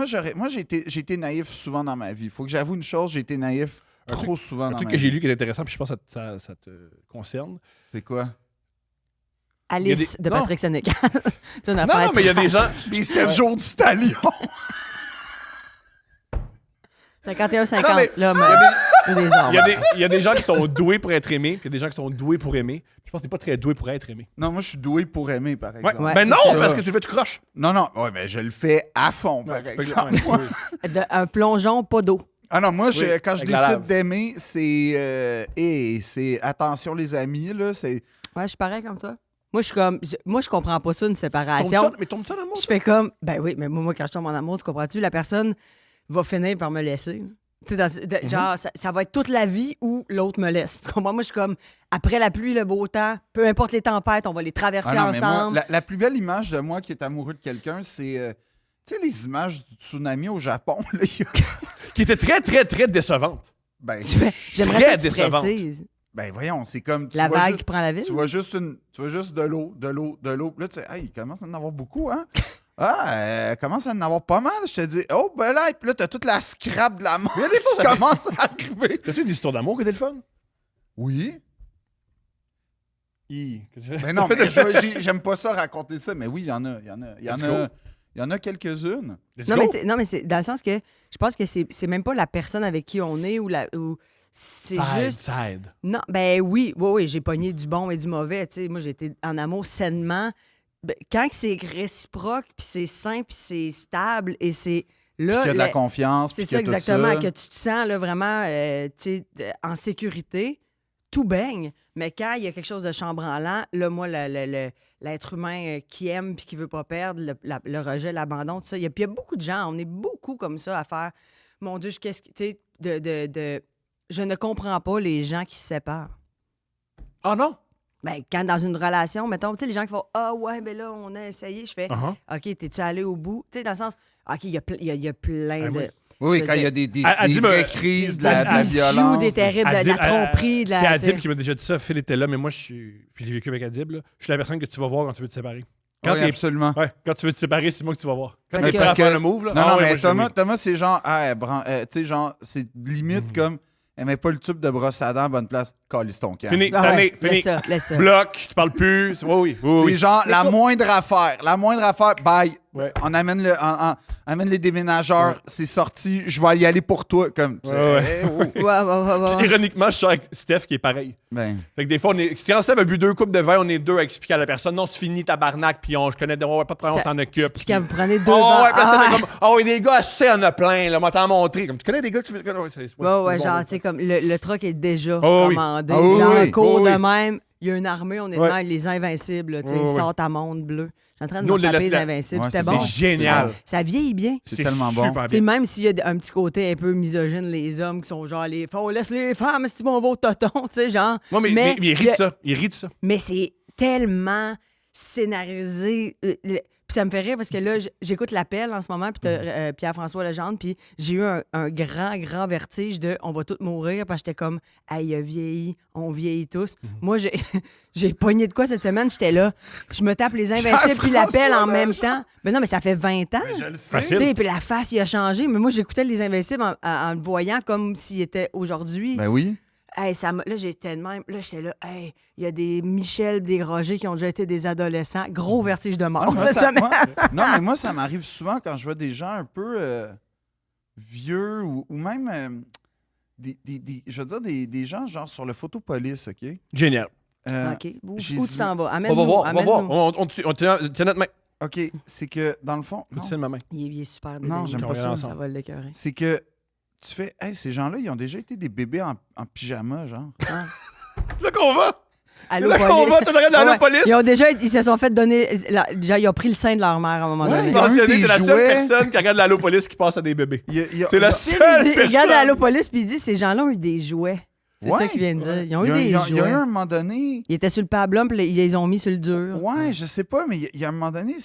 j'ai été naïf souvent dans ma vie. Faut que j'avoue une chose, j'ai été naïf trop souvent Un dans truc ma que j'ai vie. lu qui est intéressant, puis je pense que ça te concerne. C'est quoi? Il y a Alice des- de non. Patrick Sénécal. C'est une Non, affaire. non, mais il y a des gens. Les 7 jours du talion. 51-50, Non, mais- l'homme ou des hommes. Il y a des gens qui sont doués pour être aimés, puis il y a des gens qui sont doués pour aimer. Je pense que t'es pas très doué pour être aimé. Non, moi, je suis doué pour aimer, par Ouais. exemple. Ouais, Ben c'est non, ça. parce que tu le fais, tu croches. Non, non. Ouais, mais je le fais à fond, par Ouais, exemple. ouais. Un plongeon, pas d'eau. Ah non, moi, Oui, quand je avec la décide lave. d'aimer, c'est attention les amis, là, c'est... Ouais, je suis pareil comme toi. Moi, je comprends pas ça, une séparation. Tombe-tu en amour? Je fais comme, ben oui, mais moi, quand je tombe en amour, tu comprends-tu? La personne va finir par me laisser. Tu sais, genre, ça va être toute la vie où l'autre me laisse. Tu comprends? Moi, je suis comme, après la pluie, le beau temps, peu importe les tempêtes, on va les traverser Ah non, mais moi, ensemble. la plus belle image de moi qui est amoureux de quelqu'un, c'est... tu sais, les images du tsunami au Japon, là, il y a- Qui était très, très, très décevante. ben, J'aimerais très ça que tu décevante. précises. ben voyons, c'est comme... tu La vois vague juste- qui prend la ville. Tu vois juste de l'eau. Puis là, tu sais, hey, il commence à en avoir beaucoup, hein? Ah, il commence à en avoir pas mal. Je te dis, oh, ben là, puis là, t'as toute la scrap de la mort. Il y a des fois, qui ça fait- commence à arriver. T'as-tu une histoire d'amour qui était le fun? Oui. Qu'est-ce que tu fais? Mais non, mais j'aime pas ça raconter ça, mais oui, il y en a. Let's go. Il y en a quelques-unes. Let's Non, go. mais c'est dans le sens que je pense que c'est même pas la personne avec qui on est ou c'est Ça aide, juste. ça aide. Non, ben oui, j'ai pogné du bon et du mauvais. Tu sais, moi, j'ai été en amour sainement. Ben, quand que c'est réciproque, puis c'est sain, puis c'est stable, et c'est Puis là. qu'il y a de la confiance. C'est puis ça qu'il y a tout exactement, ça. que tu te sens là, vraiment tu sais, en sécurité, tout baigne. Mais quand il y a quelque chose de chambranlant, là, moi, l'être humain qui aime puis qui veut pas perdre, le rejet, l'abandon, tout ça. Puis il y a beaucoup de gens, on est beaucoup comme ça à faire. Mon Dieu, qu'est-ce que. Tu sais, je ne comprends pas les gens qui se séparent. Ah non? Ben, quand dans une relation, mettons, tu sais, les gens qui font ah ouais, ben là, on a essayé, je fais Uh-huh. OK, t'es-tu allé au bout? Tu sais, dans le sens, OK, il y a plein Ah de. oui. Oui, Je quand il y a faisais- des Elle dit, vraies mais- crises, de Des la issues, violence. des terribles, de la Adib, tromperie, de la. C'est tu Adib sais. qui m'a déjà dit ça. Phil était là, mais moi, puis j'ai vécu avec Adib. Là. Je suis la personne que tu vas voir quand tu veux te séparer. Quand, Oui, absolument. ouais, quand tu veux te séparer, c'est moi que tu vas voir. Quand Parce tu es que- prêt à parce faire que- le move, là. Non, ah non, ouais, mais moi, je l'ai Thomas, c'est genre, tu sais, genre, c'est limite comme, elle met pas le tube de brosse à dents à bonne place, calisse ton camp. Fini, Ah tanné, ouais, fini. laisse ça, laisse ça. Bloc, tu parles plus. Oui, oui. C'est genre Mais la quoi- moindre affaire, bye. Ouais. On amène amène les déménageurs, Ouais. c'est sorti, je vais y aller pour toi. Comme, Ouais, ouais. hey, oh. Ouais. Ironiquement, je suis avec Steph qui est pareil. Ben, Fait que des fois, quand Steph a bu 2 coupes de vin, on est 2 à expliquer à la personne non, c'est fini, tabarnak, puis je connais, ouais, pas de problème, on Ça- s'en occupe. Puis quand vous prenez 2 Oh, verres. ouais, puis là, ah, c'était comme, oh, et des gars, je sais, on a plein, là, m'a t'en montré. Comme, tu connais des gars qui ouais, c'est ouais, bon, genre, tu sais, comme le truck est déjà Oh oui. commandé. Ah oui, Dans oui. le cours Oh oui. de même, il y a une armée, on est Ouais. dedans, les Invincibles, là, tu sais, Oh ils oui. sortent à monde bleu. Je suis en train de Nous, me taper les les Invincibles, Ouais, c'était c'est bon. génial. Ça vieillit bien. c'est tellement bon. super Tu sais, bien. même s'il y a un petit côté un peu misogyne, les hommes qui sont genre, on laisse les femmes, si on va au toton, tu sais, genre. Ouais, mais il rit y a- de ça. Il rit de ça. Mais c'est tellement scénarisé. Puis ça me fait rire parce que là, j'écoute l'appel en ce moment, puis t'as Pierre-François Legendre, puis j'ai eu un grand, grand vertige de on va tous mourir, parce que j'étais comme, hey, il a vieilli, on vieillit tous. Moi, j'ai pogné de quoi cette semaine, j'étais là. Je me tape les Invincibles, puis l'appel en même temps. Ben non, mais ça fait 20 ans. Mais je le sais. Facile. Tu sais, puis la face, il a changé. Mais moi, j'écoutais les Invincibles en le voyant comme s'il était aujourd'hui. Ben oui. Hey, là, j'étais de même. Là, j'étais là. Hey, il y a des Michel, des Roger qui ont déjà été des adolescents. Gros vertige de mort Moi, cette ça- semaine. non, mais moi, ça m'arrive souvent quand je vois des gens un peu vieux ou même je veux dire des gens genre sur le photopolice, OK? Génial. OK. Où j'ai tu dit- t'en vas? On Amène-nous. va voir, on va voir. amène-nous. On tient notre main. OK, c'est que dans le fond, Tu non, tiens ma main. Il est super Non, dédaigné. j'aime On pas va y ça. aller Ça ensemble. va l'écœurer. C'est que tu fais, hey, ces gens-là, ils ont déjà été des bébés en pyjama, genre. C'est là qu'on va. Allô, C'est là qu'on police. va. Tu regardes Ouais, Allô ouais. Police. Ils se sont fait donner. Déjà, ils ont pris le sein de leur mère à un moment Ouais, donné. ils ont eu Mentionné, des t'es la seule jouets. personne qui regarde l'Allo Police qui passe à des bébés. C'est la Tu sais, seule il regarde personne. Allô Police puis il dit ces gens-là ont eu des jouets. C'est Ouais. ça qu'il vient de dire. Ils ont eu Il des y a jouets. eu un moment donné. Ils étaient sur le pablum puis ils les ont mis sur le dur. Ouais, je sais pas, mais il y a un moment donné,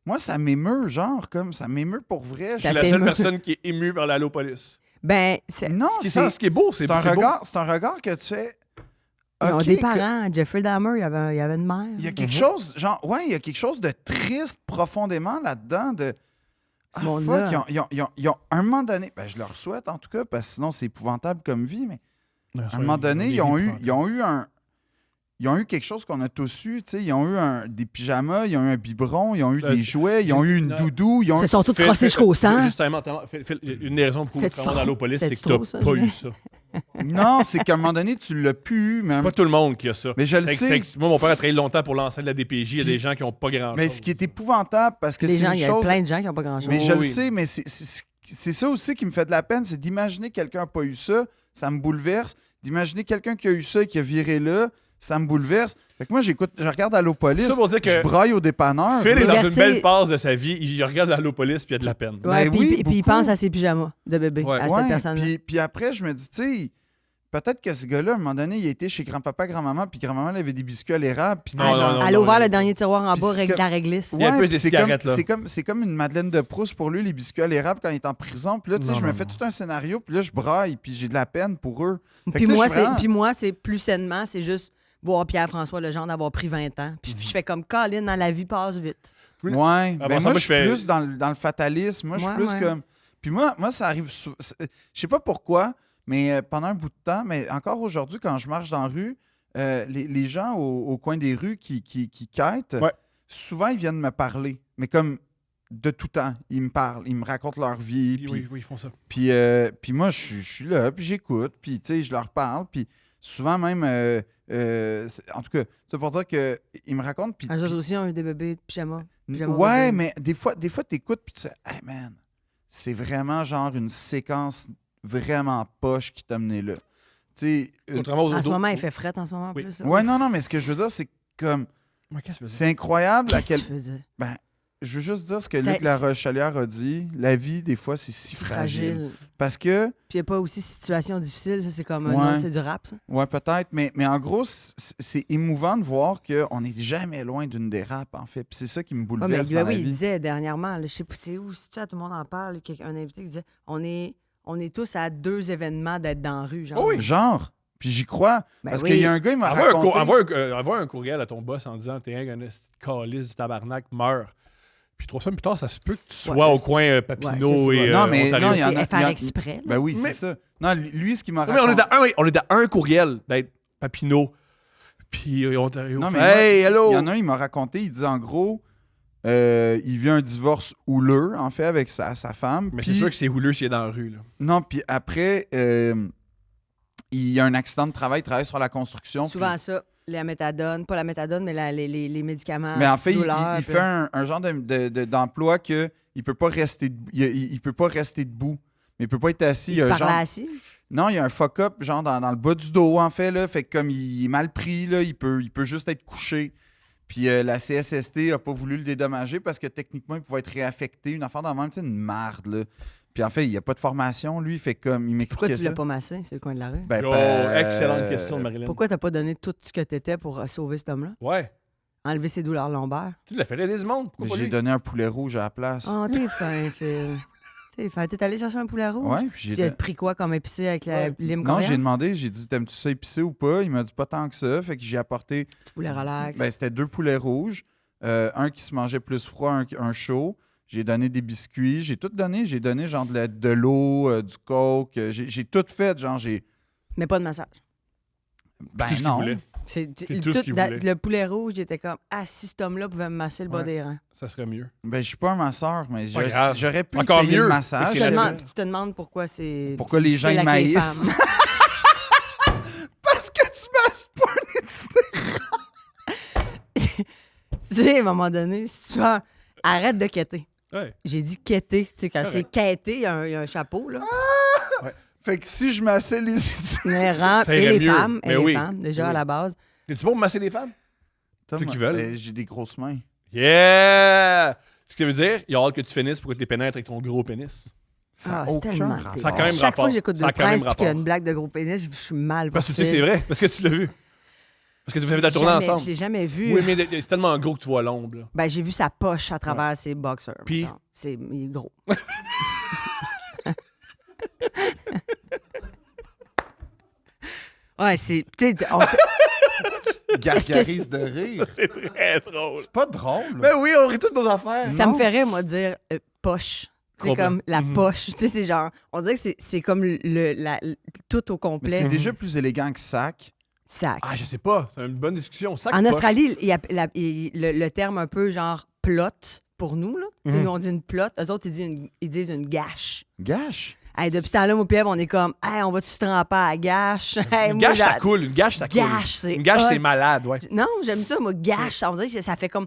moi, ça m'émeut, genre, comme ça m'émeut pour vrai. Je Ça suis la seule t'émeut. personne qui est émue par l'Allo Police. Ben, c'est- Non, Ce qui est beau, c'est c'est un beau. regard que tu fais. ils ont OK, des que- parents. Jeffrey Dahmer, il y avait une mère. Il y a quelque chose, genre, ouais, il y a quelque chose de triste profondément là-dedans. De Ce monde-là. fuck, ils ont un moment donné, ben, je leur souhaite en tout cas, parce que sinon c'est épouvantable comme vie, mais à un moment donné, ils ont eu quelque chose qu'on a tous eu, tu sais, ils ont eu des pyjamas, ils ont eu un biberon, ils ont eu des jouets, ils ont eu une non. doudou, ils ont Ils se eu... sont tous crossés jusqu'au sang. Justement, une des raisons pour C'était tu rentres dans l'Allo Police, trop- c'est que c'était trop, t'as ça, pas Julien. eu ça. Non, c'est qu'à un moment donné, tu l'as plus eu, mais, Pas tout le monde qui a ça. mais je le Fait que- sais. fait que moi, mon père a travaillé longtemps pour l'enceinte de la DPJ. Il y a Puis- des gens qui ont pas grand-chose. Mais ce qui est épouvantable, parce que Les c'est gens, une il y a chose... plein de gens qui n'ont pas grand-chose. Mais je Oh, le oui. sais, mais c'est ça aussi qui me fait de la peine, c'est d'imaginer quelqu'un n'a pas eu ça, ça me bouleverse. D'imaginer quelqu'un qui a eu ça et qui a viré là, ça me bouleverse. Fait que moi, je regarde Allo Police, Ça pour dire que je braille au dépanneur. Phil est là. dans une Liberté- belle passe de sa vie. Il regarde l'Allo Police puis il a de la peine. Ouais, Ben puis, oui, puis il beaucoup. pense à ses pyjamas de bébé, Ouais. à Ouais, cette personne-là. puis après, je me dis, tu sais, peut-être que ce gars-là, à un moment donné, il a été chez grand-papa, grand-maman, puis grand-maman il avait des biscuits à l'érable. Puis tu sais, Non, genre- non, Elle a ouvert non. le dernier tiroir en Puis bas, c'est règle comme- la réglisse. Il y a un peu puis des c'est cigarettes, là. c'est comme une Madeleine de Proust pour lui, les biscuits à l'érable quand il est en prison. Puis là, tu sais, Non, je me non, fais non. tout un scénario, puis là, je braille, puis j'ai de la peine pour eux. Fait que, Puis tu sais, moi, je suis vraiment- puis moi, c'est plus sainement, c'est juste voir Pierre-François Legendre avoir pris 20 ans. Puis je fais comme Colin, dans la vie passe vite. Ouais, Ah, ben bon, ça, moi, moi, je je suis fais- plus dans le fatalisme. Moi, je suis Ouais, plus ouais. comme... Puis moi, ça arrive souvent. Je sais pas pourquoi, mais pendant un bout de temps, mais encore aujourd'hui, quand je marche dans la rue, les gens au coin des rues qui quêtent, Ouais. souvent, ils viennent me parler. Mais comme de tout temps, ils me parlent, ils me racontent leur vie. Oui, Puis, oui, ils font ça. puis moi, je suis là, puis j'écoute, puis tu sais, je leur parle, puis souvent même... en tout cas, c'est pour dire qu'ils me racontent, puis... Eux autres puis- aussi ont eu des bébés de pyjama. Pyjama Ouais, bébé. mais des fois t'écoutes puis tu sais, hey man, c'est vraiment genre une séquence vraiment poche qui t'a mené là. Tu sais, Contrairement aux En ce autres- moment, il fait fret en ce moment en Oui. plus. là. ouais, non, mais ce que je veux dire, c'est comme, Ouais, qu'est-ce que tu veux dire? c'est incroyable à Qu'est-ce quel. que tu faisais? Je veux juste dire ce que C'était- Luc Larochelière a dit. La vie, des fois, c'est si C'est fragile. fragile. Parce que, Puis il n'y a pas aussi situation difficile, ça c'est comme Ouais. non, c'est du rap ça. ouais, peut-être, mais en gros, c'est émouvant de voir qu'on n'est jamais loin d'une dérape, en fait. Puis c'est ça qui me Ouais, bouleverse mais dans oui, la il vie. disait dernièrement, là, je sais pas c'est où, si tu sais, tout le monde en parle, un invité qui disait on est tous à 2 événements d'être dans la rue, genre. Oh oui. Genre, puis j'y crois. Ben parce oui. qu'il y a un gars, il m'a raconté... Envoie un courriel à ton boss en disant t'es un calice du tabarnak, meurs. Puis 3 semaines plus tard, ça se peut que tu sois Ouais, au coin Papineau ouais, c'est et ça. Non, mais Ontario. non, il y en C'est a- faire il y en- exprès. là. Ben oui, Mais- c'est ça. Non, lui, ce qu'il m'a Non, mais on raconté... est à un courriel d'être Papineau puis Ontario. Non, mais Hey, moi, hello! il y en a un, il m'a raconté, il dit en gros, il vit un divorce houleux, en fait, avec sa femme. Mais puis- c'est sûr que c'est houleux s'il est dans la rue. Là. Non, puis après, il y a un accident de travail, il travaille sur la construction. Souvent puis- ça, la méthadone, pas la méthadone, mais les médicaments. Mais en fait, il antidouleurs, puis- fait un genre d'emploi que il peut pas rester il peut pas rester debout. Mais il peut pas être assis. Il y a un Par genre- là assis. Non, il y a un fuck-up, genre dans le bas du dos, en fait, là. Fait que comme il est mal pris, là, il peut juste être couché. Puis la CSST a pas voulu le dédommager parce que techniquement, il pouvait être réaffecté. Une affaire dans le même, tu sais, une marde, là. Puis en fait, il n'y a pas de formation, lui. Fait comme, il Pourquoi m'expliquait tu ça. l'as pas massé? C'est le coin de la rue. Ben, Oh, ben, excellente question de Marilyn. Pourquoi t'as pas donné tout ce que t'étais pour sauver cet homme-là? Ouais. enlever ses douleurs lombaires. Tu l'as fait aider du monde. Mais Pourquoi pas j'ai lui? donné un poulet rouge à la place. Oh, t'es fin, Phil. T'es fin. T'es allé chercher un poulet rouge? Ouais, puis Tu j'ai as pris quoi comme épicé avec la Ouais. lime Non, j'ai coriandre? demandé, j'ai dit, t'aimes-tu ça épicé ou pas? Il m'a dit pas tant que ça. Fait que j'ai apporté. Petit poulet relax. Ben, c'était 2 poulets rouges. Un qui se mangeait plus froid, un chaud. J'ai donné des biscuits. J'ai tout donné. J'ai donné genre de l'eau, du coke. J'ai tout fait. Genre, j'ai. Mais pas de massage. Ben Tout ce qu'il non. voulait. C'est tout ce qu'il voulait. le poulet rouge, j'étais comme, ah, si cet homme-là pouvait me masser le bas Ouais. des reins. Ça serait mieux. Ben, je suis pas un masseur, mais Pas grave. j'aurais pu Encore payer mieux. le massage. C'est Tu te, la demandes, seule. tu te demandes pourquoi c'est. Pourquoi c'est les gens difficile avec les maïssent? femmes. Parce que tu masses pas les Tu sais, à un moment donné, si tu fais arrête de quêter. Ouais. J'ai dit quêter. Tu sais, quand Correct. c'est quêter, il y a un chapeau, là. Fait que si je massais les Inhérent, Ça et irait les mieux. femmes, Mais oui. déjà Oui. à la base. Es-tu bon pour masser les femmes? Ceux qui veulent. Ben, j'ai des grosses mains. Yeah! Ce que ça veut dire, il y a hâte que tu finisses pour que tu les pénètres avec ton gros pénis. Ça a Ah, c'est aucun tellement rapport. Ça a quand même Chaque rapport. fois que j'écoute Ça a de quand même Prince et qu'il y a rapport. une blague de gros pénis, je suis mal. Parce que pour tu sais que c'est Phil. vrai. Parce que tu l'as vu. Parce que vous avez la tournée Jamais- ensemble. Je l'ai jamais vu. Oui, mais c'est tellement gros que tu vois l'ombre. là. Ben, j'ai vu sa poche à travers ses boxers. Puis? mettons. Il est gros. Ouais, c'est. Tu sais, Gargarise de rire. C'est très drôle. C'est pas drôle. Ben oui, on rit toutes nos affaires. ça me ferait, moi, dire poche. C'est Trop comme bien. la Mhm. poche. Tu sais, c'est genre. On dirait que c'est comme tout au Mais complet. c'est déjà plus élégant que sac. Sac. Ah, je sais pas. C'est une bonne discussion. Sac En poche. Australie, le terme un peu genre plot pour nous, là. Tu sais, Mhm. nous, on dit une plot. Eux autres, ils disent une gâche. Gâche. Hey, depuis ce temps-là, mon Pierre, on est comme, hey, on va-tu se tremper à la gâche? Hey, Une moi, gâche, ça j'a- coule. Une gâche, ça coule. Gâche, c'est Une gâche, hot. c'est malade, ouais. Non, j'aime ça, moi, gâche. On dirait que ça fait comme.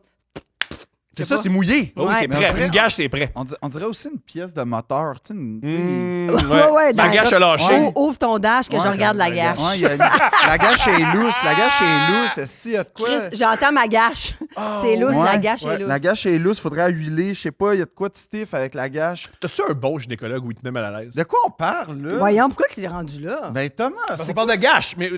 C'est sais ça, pas. c'est mouillé. Oh, oui, Ouais. c'est Mais on prêt. dirait- Une gâche, c'est prêt. On dirait aussi une pièce de moteur. Tu sais, Mmh, Ouais, La dans- gâche a lâché. Ouais. Ouvre ton dash que je Ouais, regarde la la gâche. Ouais, la gâche est lousse. La gâche est lousse. Est-ce qu'il y a de quoi? Chris, j'entends ma gâche. c'est lousse, Ouais, la gâche ouais, est lousse. La gâche est lousse. Faudrait huiler. Je sais pas, il y a de quoi de stiff avec la gâche. T'as-tu un bon gynécologue où il te met mal à l'aise? De quoi on parle, là? Voyons, pourquoi il est rendu là? Ben, Thomas, Parce c'est qu'on parle de gâche, mais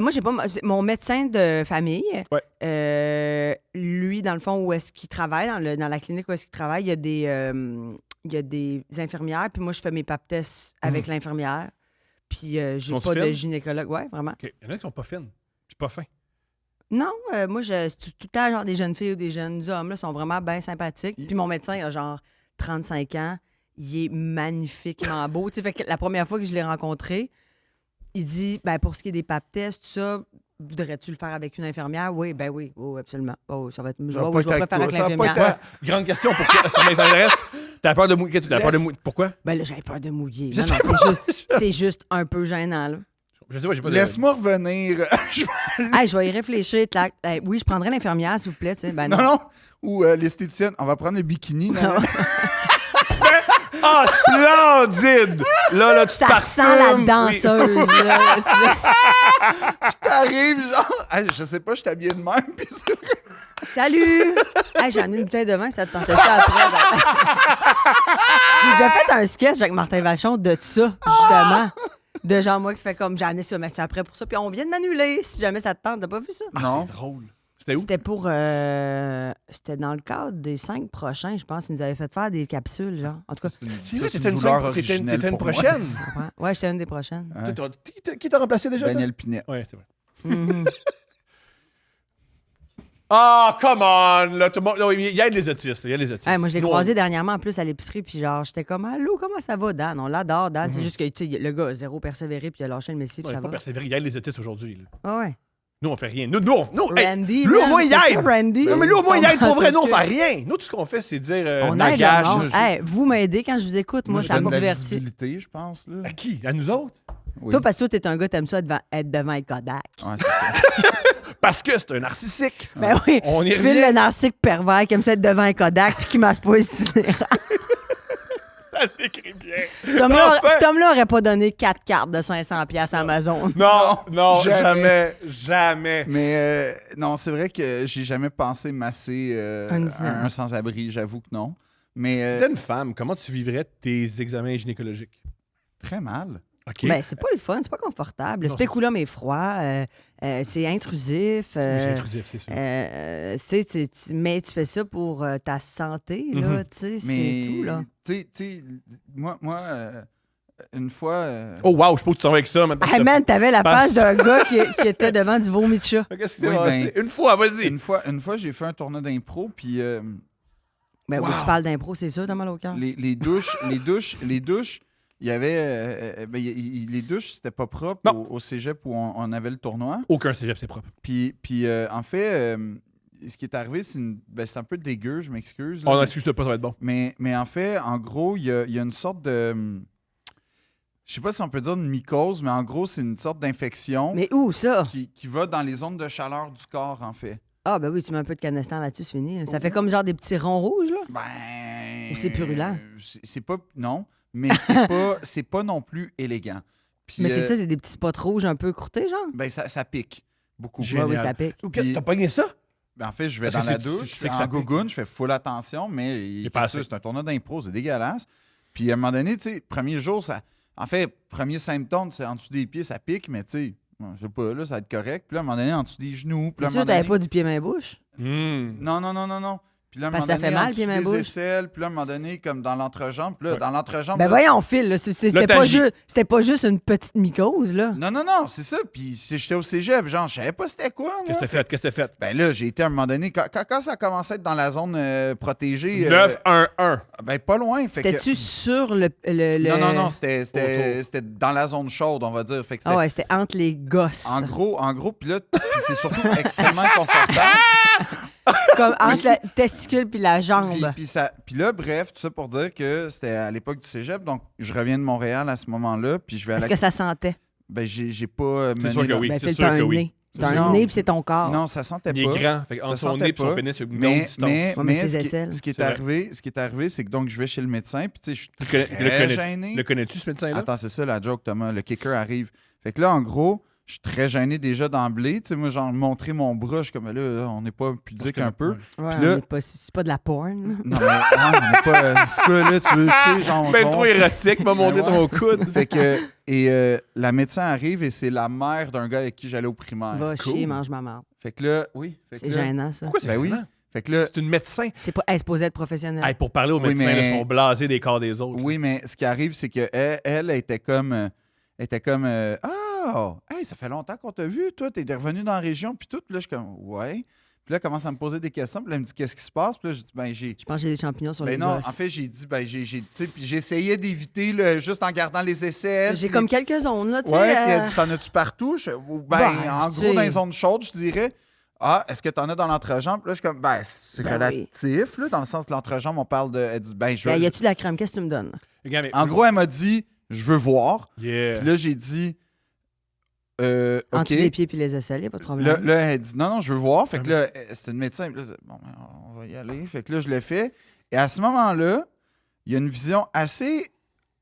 Moi, j'ai pas. C'est mon médecin de famille, Ouais. lui, dans le fond, où est-ce qu'il travaille, dans la clinique où est-ce qu'il travaille, il y a des infirmières, puis moi, je fais mes pap tests avec l'infirmière. Puis j'ai Sont-tu pas de fines? gynécologue. Ouais, vraiment. OK. Il y en a qui sont pas fines. Puis pas fins. Non, moi, c'est tout le temps, genre, des jeunes filles ou des jeunes hommes, là, sont vraiment bien sympathiques. Puis mon médecin, il a genre 35 ans. Il est magnifiquement beau. Tu sais, fait que la première fois que je l'ai rencontré, il dit, ben pour ce qui est des pap tests, tout ça, voudrais-tu le faire avec une infirmière? Oui, ben oui, oh, absolument. Oh, ça va être, je Ça va vais pas je vais être préférer avec toi, ça va pas l'infirmière. être Grande question. Pourquoi ça m'intéresse? T'as peur de mouiller? T'as peur de mouiller? Pourquoi? Ben là, j'avais peur de mouiller. Je Non, sais non, c'est juste un peu gênant, là. Je sais pas, j'ai pas de... Laisse-moi revenir. Hey, je vais y réfléchir. Clac. Hey, oui, je prendrais l'infirmière, s'il vous plaît. Tu sais. Ben non, non. non. Ou l'esthéticienne. On va prendre le bikini. Non? Ah, splendide! Là, tu Ça parfumes. sent la Oui. danseuse, là. Tu sais. T'arrives, genre. Hey, je sais pas, je suis habillé de même. Puis c'est vrai. Salut! Hey, j'ai amené une bouteille de vin, ça te tentait ça après. J'ai déjà fait un sketch avec Martin Vachon de ça, justement. De genre, moi qui fait comme, j'ai amené ça, mais c'est après pour ça. Puis on vient de m'annuler, si jamais ça te tente. T'as pas vu ça? Ah, Non. c'est drôle. C'était où? C'était pour. C'était dans le cadre des 5 prochains, je pense. Ils nous avaient fait faire des capsules, genre. En tout cas, C'est vrai, c'est t'étais une douleur cinq- t'étais originelle une pour moi. prochaine. ouais, j'étais une des prochaines. Ouais. Qui t'a remplacé déjà? toi? Daniel Pinet. Ouais, c'est vrai. Mhm. Ah, come on! Là, tout le monde... non, il y a des autistes. Il y a des autistes. Hey, moi, je l'ai Nous, croisé dernièrement en plus à l'épicerie, puis genre, j'étais comme, allô, comment ça va, Dan? On l'adore, Dan. C'est juste que, tu sais, le gars a zéro persévéré, puis il a lâché le messie, on puis est ça pas va. persévéré. Il y a des autistes aujourd'hui. là. Ah ouais. Nous, on fait rien. Nous, hey, Randy, lui, au man, moins, il c'est aide. ça, Randy. Non, mais lui, au moins, il aide pour vrai. Nous, on fait rien. rien. Nous, tout ce qu'on fait, c'est dire On aide langage. le monde. Hey, vous m'aidez quand je vous écoute, moi, je ça me donne de la divertit. visibilité, je pense. Là. À qui? À nous autres? Oui. Toi, parce que toi, t'es un gars, t'aimes ça être devant un Kodak. Ouais, c'est ça. Parce que c'est un narcissique. Ben oui. On y Phil, revient. le narcissique pervers qui aime ça être devant un Kodak puis qui masse pas les itinérants. Ça l'écrit bien. Cet homme-là aurait pas donné 4 cartes de 500$ à Amazon. Non, non, jamais. jamais. Mais non, c'est vrai que j'ai jamais pensé masser Un itinérant. un sans-abri, j'avoue que non. Mais Si t'étais une femme, comment tu vivrais tes examens gynécologiques? très mal. OK. Ben, c'est pas le fun, c'est pas confortable. Le Non, spéculum est froid. c'est intrusif. Oui, c'est intrusif, c'est sûr. Mais tu fais ça pour ta santé, là, tu sais, Mais, c'est tout, là. tu sais, moi une fois... Oh, wow, je peux que tu t'en vas avec ça. Maintenant, Hey man, t'avais la Passe. face d'un gars qui était devant du vomi de chat. Qu'est-ce qui s'est Oui, passé? ben, Une fois, vas-y. Une fois, j'ai fait un tournoi d'impro, puis Ben, Wow. oui, tu parles d'impro, c'est ça, t'as mal au cœur. les douches, il y avait... les douches, c'était pas propre Non. au cégep où on avait le tournoi. Aucun cégep, c'est propre. Puis en fait, ce qui est arrivé, c'est un peu dégueu, je m'excuse. là, On n'excuse pas, ça va être bon. mais en fait, en gros, il y a une sorte de... Je sais pas si on peut dire une mycose, mais en gros, c'est une sorte d'infection Mais où, ça? qui va dans les zones de chaleur du corps, en fait. Ah, ben oui, tu mets un peu de canestan là-dessus, c'est fini. Là. Ça fait comme genre des petits ronds rouges, là. Ben... Ou c'est purulent? C'est pas... Non, mais c'est pas non plus élégant. Puis, Mais c'est ça, c'est des petits spots rouges un peu croûtés, genre. Ben, ça pique beaucoup. Génial. Ouais, oui, ça pique. Puis- T'as pogné ça? Ben, en fait, je vais Parce dans que la c'est- douche, c'est que en ça pique. gougoune, je fais full attention, mais est pas assez. c'est un tournoi d'impro, c'est dégueulasse. Puis à un moment donné, tu sais, premier jour, ça... En fait, premier symptôme, c'est en dessous des pieds, ça pique, mais tu sais, bon, je sais pas, là, ça va être correct. Puis là, à un moment donné, en dessous des genoux. Puis là, Bien à un sûr, moment t'avais donné... pas du pied-main-bouche. Non. Puis là, à un Parce moment que ça donné, fait mal, en dessous pieds-mains des bouche. aisselles, puis là, à un moment donné, comme dans l'entrejambe. Puis là, Ouais. dans l'entrejambe... Ben là- voyons, Phil, là, c'était Là, pas, t'agis. c'était pas juste une petite mycose, là. Non, c'est ça. Puis j'étais au cégep, genre, je savais pas c'était quoi. moi. Qu'est-ce que t'as fait? Qu'est-ce que t'as fait? Ben là, j'ai été à un moment donné, quand ça a commencé à être dans la zone protégée... 9-1-1. ben pas loin. Fait que... C'était-tu sur le... Non, c'était dans la zone chaude, on va dire. Fait que c'était Ah ouais, c'était entre les gosses. en gros, puis là, puis c'est surtout extrêmement confortable. Comme entre la testicule puis la jambe. Puis là, bref, tout ça pour dire que c'était à l'époque du cégep, donc je reviens de Montréal à ce moment-là, puis je vais à Est-ce la... que ça sentait? Ben, j'ai pas C'est mené sûr que la- oui. Ben, c'est Phil, sûr t'as que un oui. nez. T'as Non. un nez puis c'est ton corps. Non, ça sentait Il est pas. grand. Fait entre Ça son sentait nez et son pas. pénis, il y a une longue distance. Ouais, mais ses ce aisselles. qui est C'est vrai. arrivé, c'est que donc je vais chez le médecin, puis tu sais, je suis Le très connais- gêné. Le connais-tu, ce médecin-là? Attends, c'est ça la joke, Thomas. Le kicker arrive. Fait que là, en gros, je suis très gêné déjà d'emblée. Tu sais, moi, genre, montrer mon bras, je suis comme là, on n'est pas pudique un peu. Ouais, Puis là- on est pas- c'est pas de la porn. Non, mais on n'est pas. C'est quoi, là, tu sais, genre. Ben trop érotique, m'a montré Ben ton coude. Fait que. La médecin arrive et c'est la mère d'un gars avec qui j'allais au primaire. Va cool. chier, mange ma marde. Fait que là, oui. Fait que C'est là- gênant, ça. Pourquoi c'est Ben oui. gênant? Fait que là, C'est une médecin. C'est pas... Elle est supposée être professionnelle. Hey, pour parler aux Oui, médecins, mais- ils sont blasés des corps des autres. oui, mais ce qui arrive, c'est que elle était comme. Ah, hey, ça fait longtemps qu'on t'a vu, toi, t'es revenu dans la région, puis tout. Puis là, je suis comme, ouais. Puis là, elle commence à me poser des questions, puis là, elle me dit, qu'est-ce qui se passe? Puis là, je dis, ben, j'ai. Je pense que j'ai des champignons sur les Ben non, gosses. en fait, j'ai dit, ben, tu sais, puis j'essayais d'éviter, là, juste en gardant les aisselles. J'ai puis comme les- quelques zones, là, tu sais. Ouais, puis elle dit, t'en as-tu partout? Ben, en tu gros, sais. dans les zones chaudes, je dirais. Ah, est-ce que t'en as dans l'entrejambe? Puis là, je suis comme, ben, c'est Ben relatif, là, dans le sens de l'entrejambe, on parle de. Elle dit, ben, je. Y a-tu de la crème? Qu'est-ce que tu me donnes? Regarde, mais- En gros, elle m'a dit, je veux voir. Yeah. Puis là, j'ai dit, En OK. dessous des pieds puis les aisselles, y a pas de problème. Là, elle dit, non, je veux voir. Fait que là, c'est une médecin. Puis là, bon, ben, on va y aller. Fait que là, je le fais. Et à ce moment-là, il y a une vision assez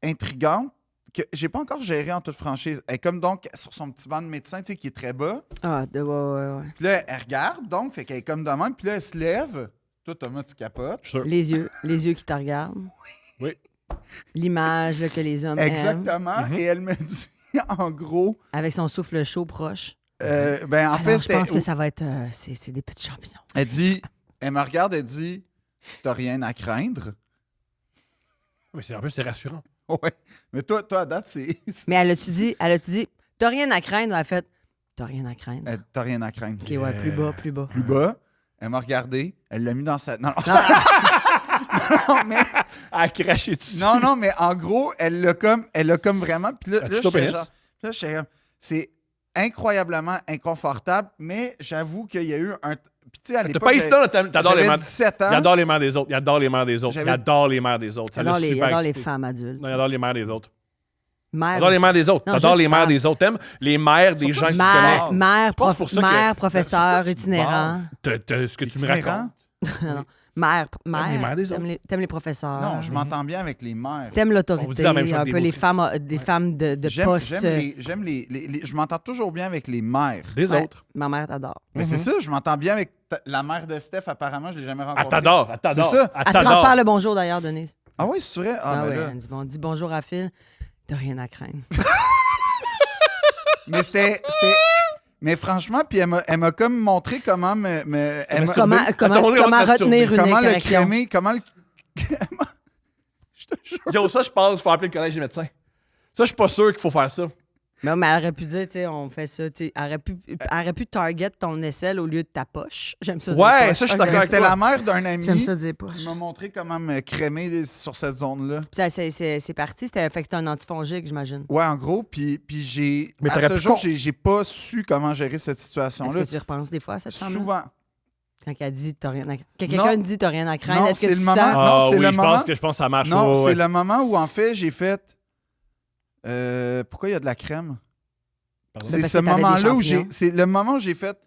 intrigante que j'ai pas encore gérée en toute franchise. Elle est comme donc sur son petit banc de médecin, tu sais, qui est très bas. Ah, ouais. Puis là, elle regarde, donc, fait qu'elle est comme de même. Puis là, elle se lève. Toi, Thomas, tu capotes. Je suis sûr. Les yeux qui te regardent. Oui. L'image là, que les hommes aiment. Exactement. Mhm. Et elle me dit, en gros, Avec son souffle chaud proche. ben, en Alors, fait, je pense que ça va être... c'est des petits champignons. Elle dit, elle me regarde, elle dit, t'as rien à craindre. Mais c'est un peu, c'est rassurant. Ouais. Mais toi, à date, c'est. Mais elle a-tu dit, t'as rien à craindre? Elle a fait, t'as rien à craindre. T'as rien à craindre. OK, ouais, plus bas, plus bas. Plus bas, elle m'a regardé, elle l'a mis dans sa. Non, non, mais, À cracher dessus. non, mais en gros, elle l'a comme vraiment. Puis là, As-tu là, ton j'étais pénis? genre- là, j'étais comme, c'est incroyablement inconfortable, mais j'avoue qu'il y a eu un. Puis tu sais, à T'as l'époque, pas hésité, là, t'adores les j'avais mères. 17 ans. Il adore les mères des autres. Il adore les mères des autres. Il J'avais- adore les mères des autres. Ça l'a J'adore super les excité. femmes adultes. Non, il adore les mères des autres. Mère, T'adores les mères des autres. Non, T'adores juste les mères femme. des autres. T'aimes les mères des gens que tu mère, connais. mère, pense pour ça que- mère, professeur, C'est quoi tu itinérant. bases? T'as ce que tu me Itinérant? racontes. Non, mère, les mères des t'aimes les professeurs. Non, je m'entends bien avec les mères. T'aimes On l'autorité, dit la même chose un des peu les mots-clés. femmes, des femmes de poste. J'aime les. Je m'entends toujours bien avec les mères. Des Ouais, autres. Ma mère t'adore. Mais c'est ça, je m'entends bien avec la mère de Steph, apparemment, je l'ai jamais rencontrée. Elle t'adore. Elle t'adore. C'est ça. Elle Elle t'adore. transfère le bonjour d'ailleurs, Denise. Ah oui, c'est vrai? Ah, Ah ben ouais, là. elle dit, bon, dis bonjour à Phil. T'as rien à craindre. Mais c'était. Mais franchement, puis elle m'a comme montré comment elle m'a- Comment retenir une comment le érection. crémer, comment le... Yo, ça, je pense qu'il faut appeler le collège des médecins. Ça, je suis pas sûr qu'il faut faire ça. Mais elle aurait pu dire, tu sais, on fait ça, tu sais, elle aurait pu target ton aisselle au lieu de ta poche. J'aime ça dire Ouais, poche. ça, je suis Ah, d'accord j'aime avec C'était toi. la mère d'un ami J'aime ça dire poche. qui m'a montré comment me crémer sur cette zone-là. Puis ça, c'est parti, c'était fait que t'as un antifongique, j'imagine. Ouais, en gros, puis j'ai... Mais à t'aurais ce pu jour, con- j'ai pas su comment gérer cette Est-ce situation-là. que tu repenses des fois à cette femme-là? Souvent. Quand elle dit t'as rien à... Quand quelqu'un Non. dit t'as rien à craindre, Non, est-ce que c'est tu le sens... moment- Ah non, c'est oui, le je moment- pense que ça marche. Non, ouais, c'est ouais. le moment où, en fait, j'ai fait... pourquoi il y a de la crème? Pardon. C'est parce ce que t'avais des moment-là où champignons. c'est le moment où j'ai fait...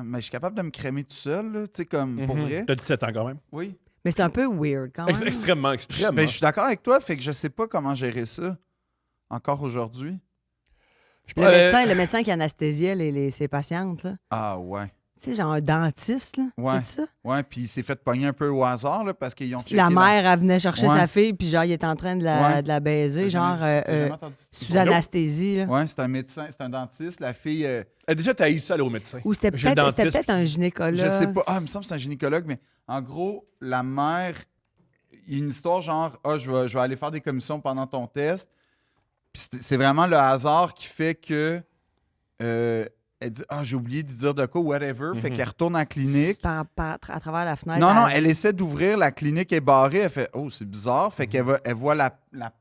mais je suis capable de me crémer tout seul, là, tu sais, comme, pour Mhm. vrai. T'as 17 ans quand même. Oui. Mais c'est un peu weird quand même. Extrêmement, extrêmement. Ben, je suis d'accord avec toi, fait que je sais pas comment gérer ça, encore aujourd'hui. Le médecin qui anesthésiait ses patientes, là. Ah ouais. Tu sais, genre un dentiste, là. Ouais. C'est ça? Ouais, puis il s'est fait pogner un peu au hasard, là, parce qu'ils ont checké La mère, elle venait chercher Ouais. sa fille, puis genre, il était en train de Ouais. la baiser, genre, T'as jamais entendu ça? sous anesthésie, là. Ouais, c'est un médecin, c'est un dentiste. La fille, Déjà, t'as eu ça aller au médecin. Ou c'était J'ai le peut-être dentiste. un gynécologue. je sais pas. Ah, il me semble que c'est un gynécologue, mais en gros, la mère, il y a une histoire genre, je vais aller faire des commissions pendant ton test. Puis c'est vraiment le hasard qui fait que elle dit, j'ai oublié de dire de quoi, whatever. Fait Mhm. qu'elle retourne en clinique. À travers la fenêtre. Non, elle essaie d'ouvrir, la clinique est barrée. Elle fait, c'est bizarre. Fait qu'elle elle voit la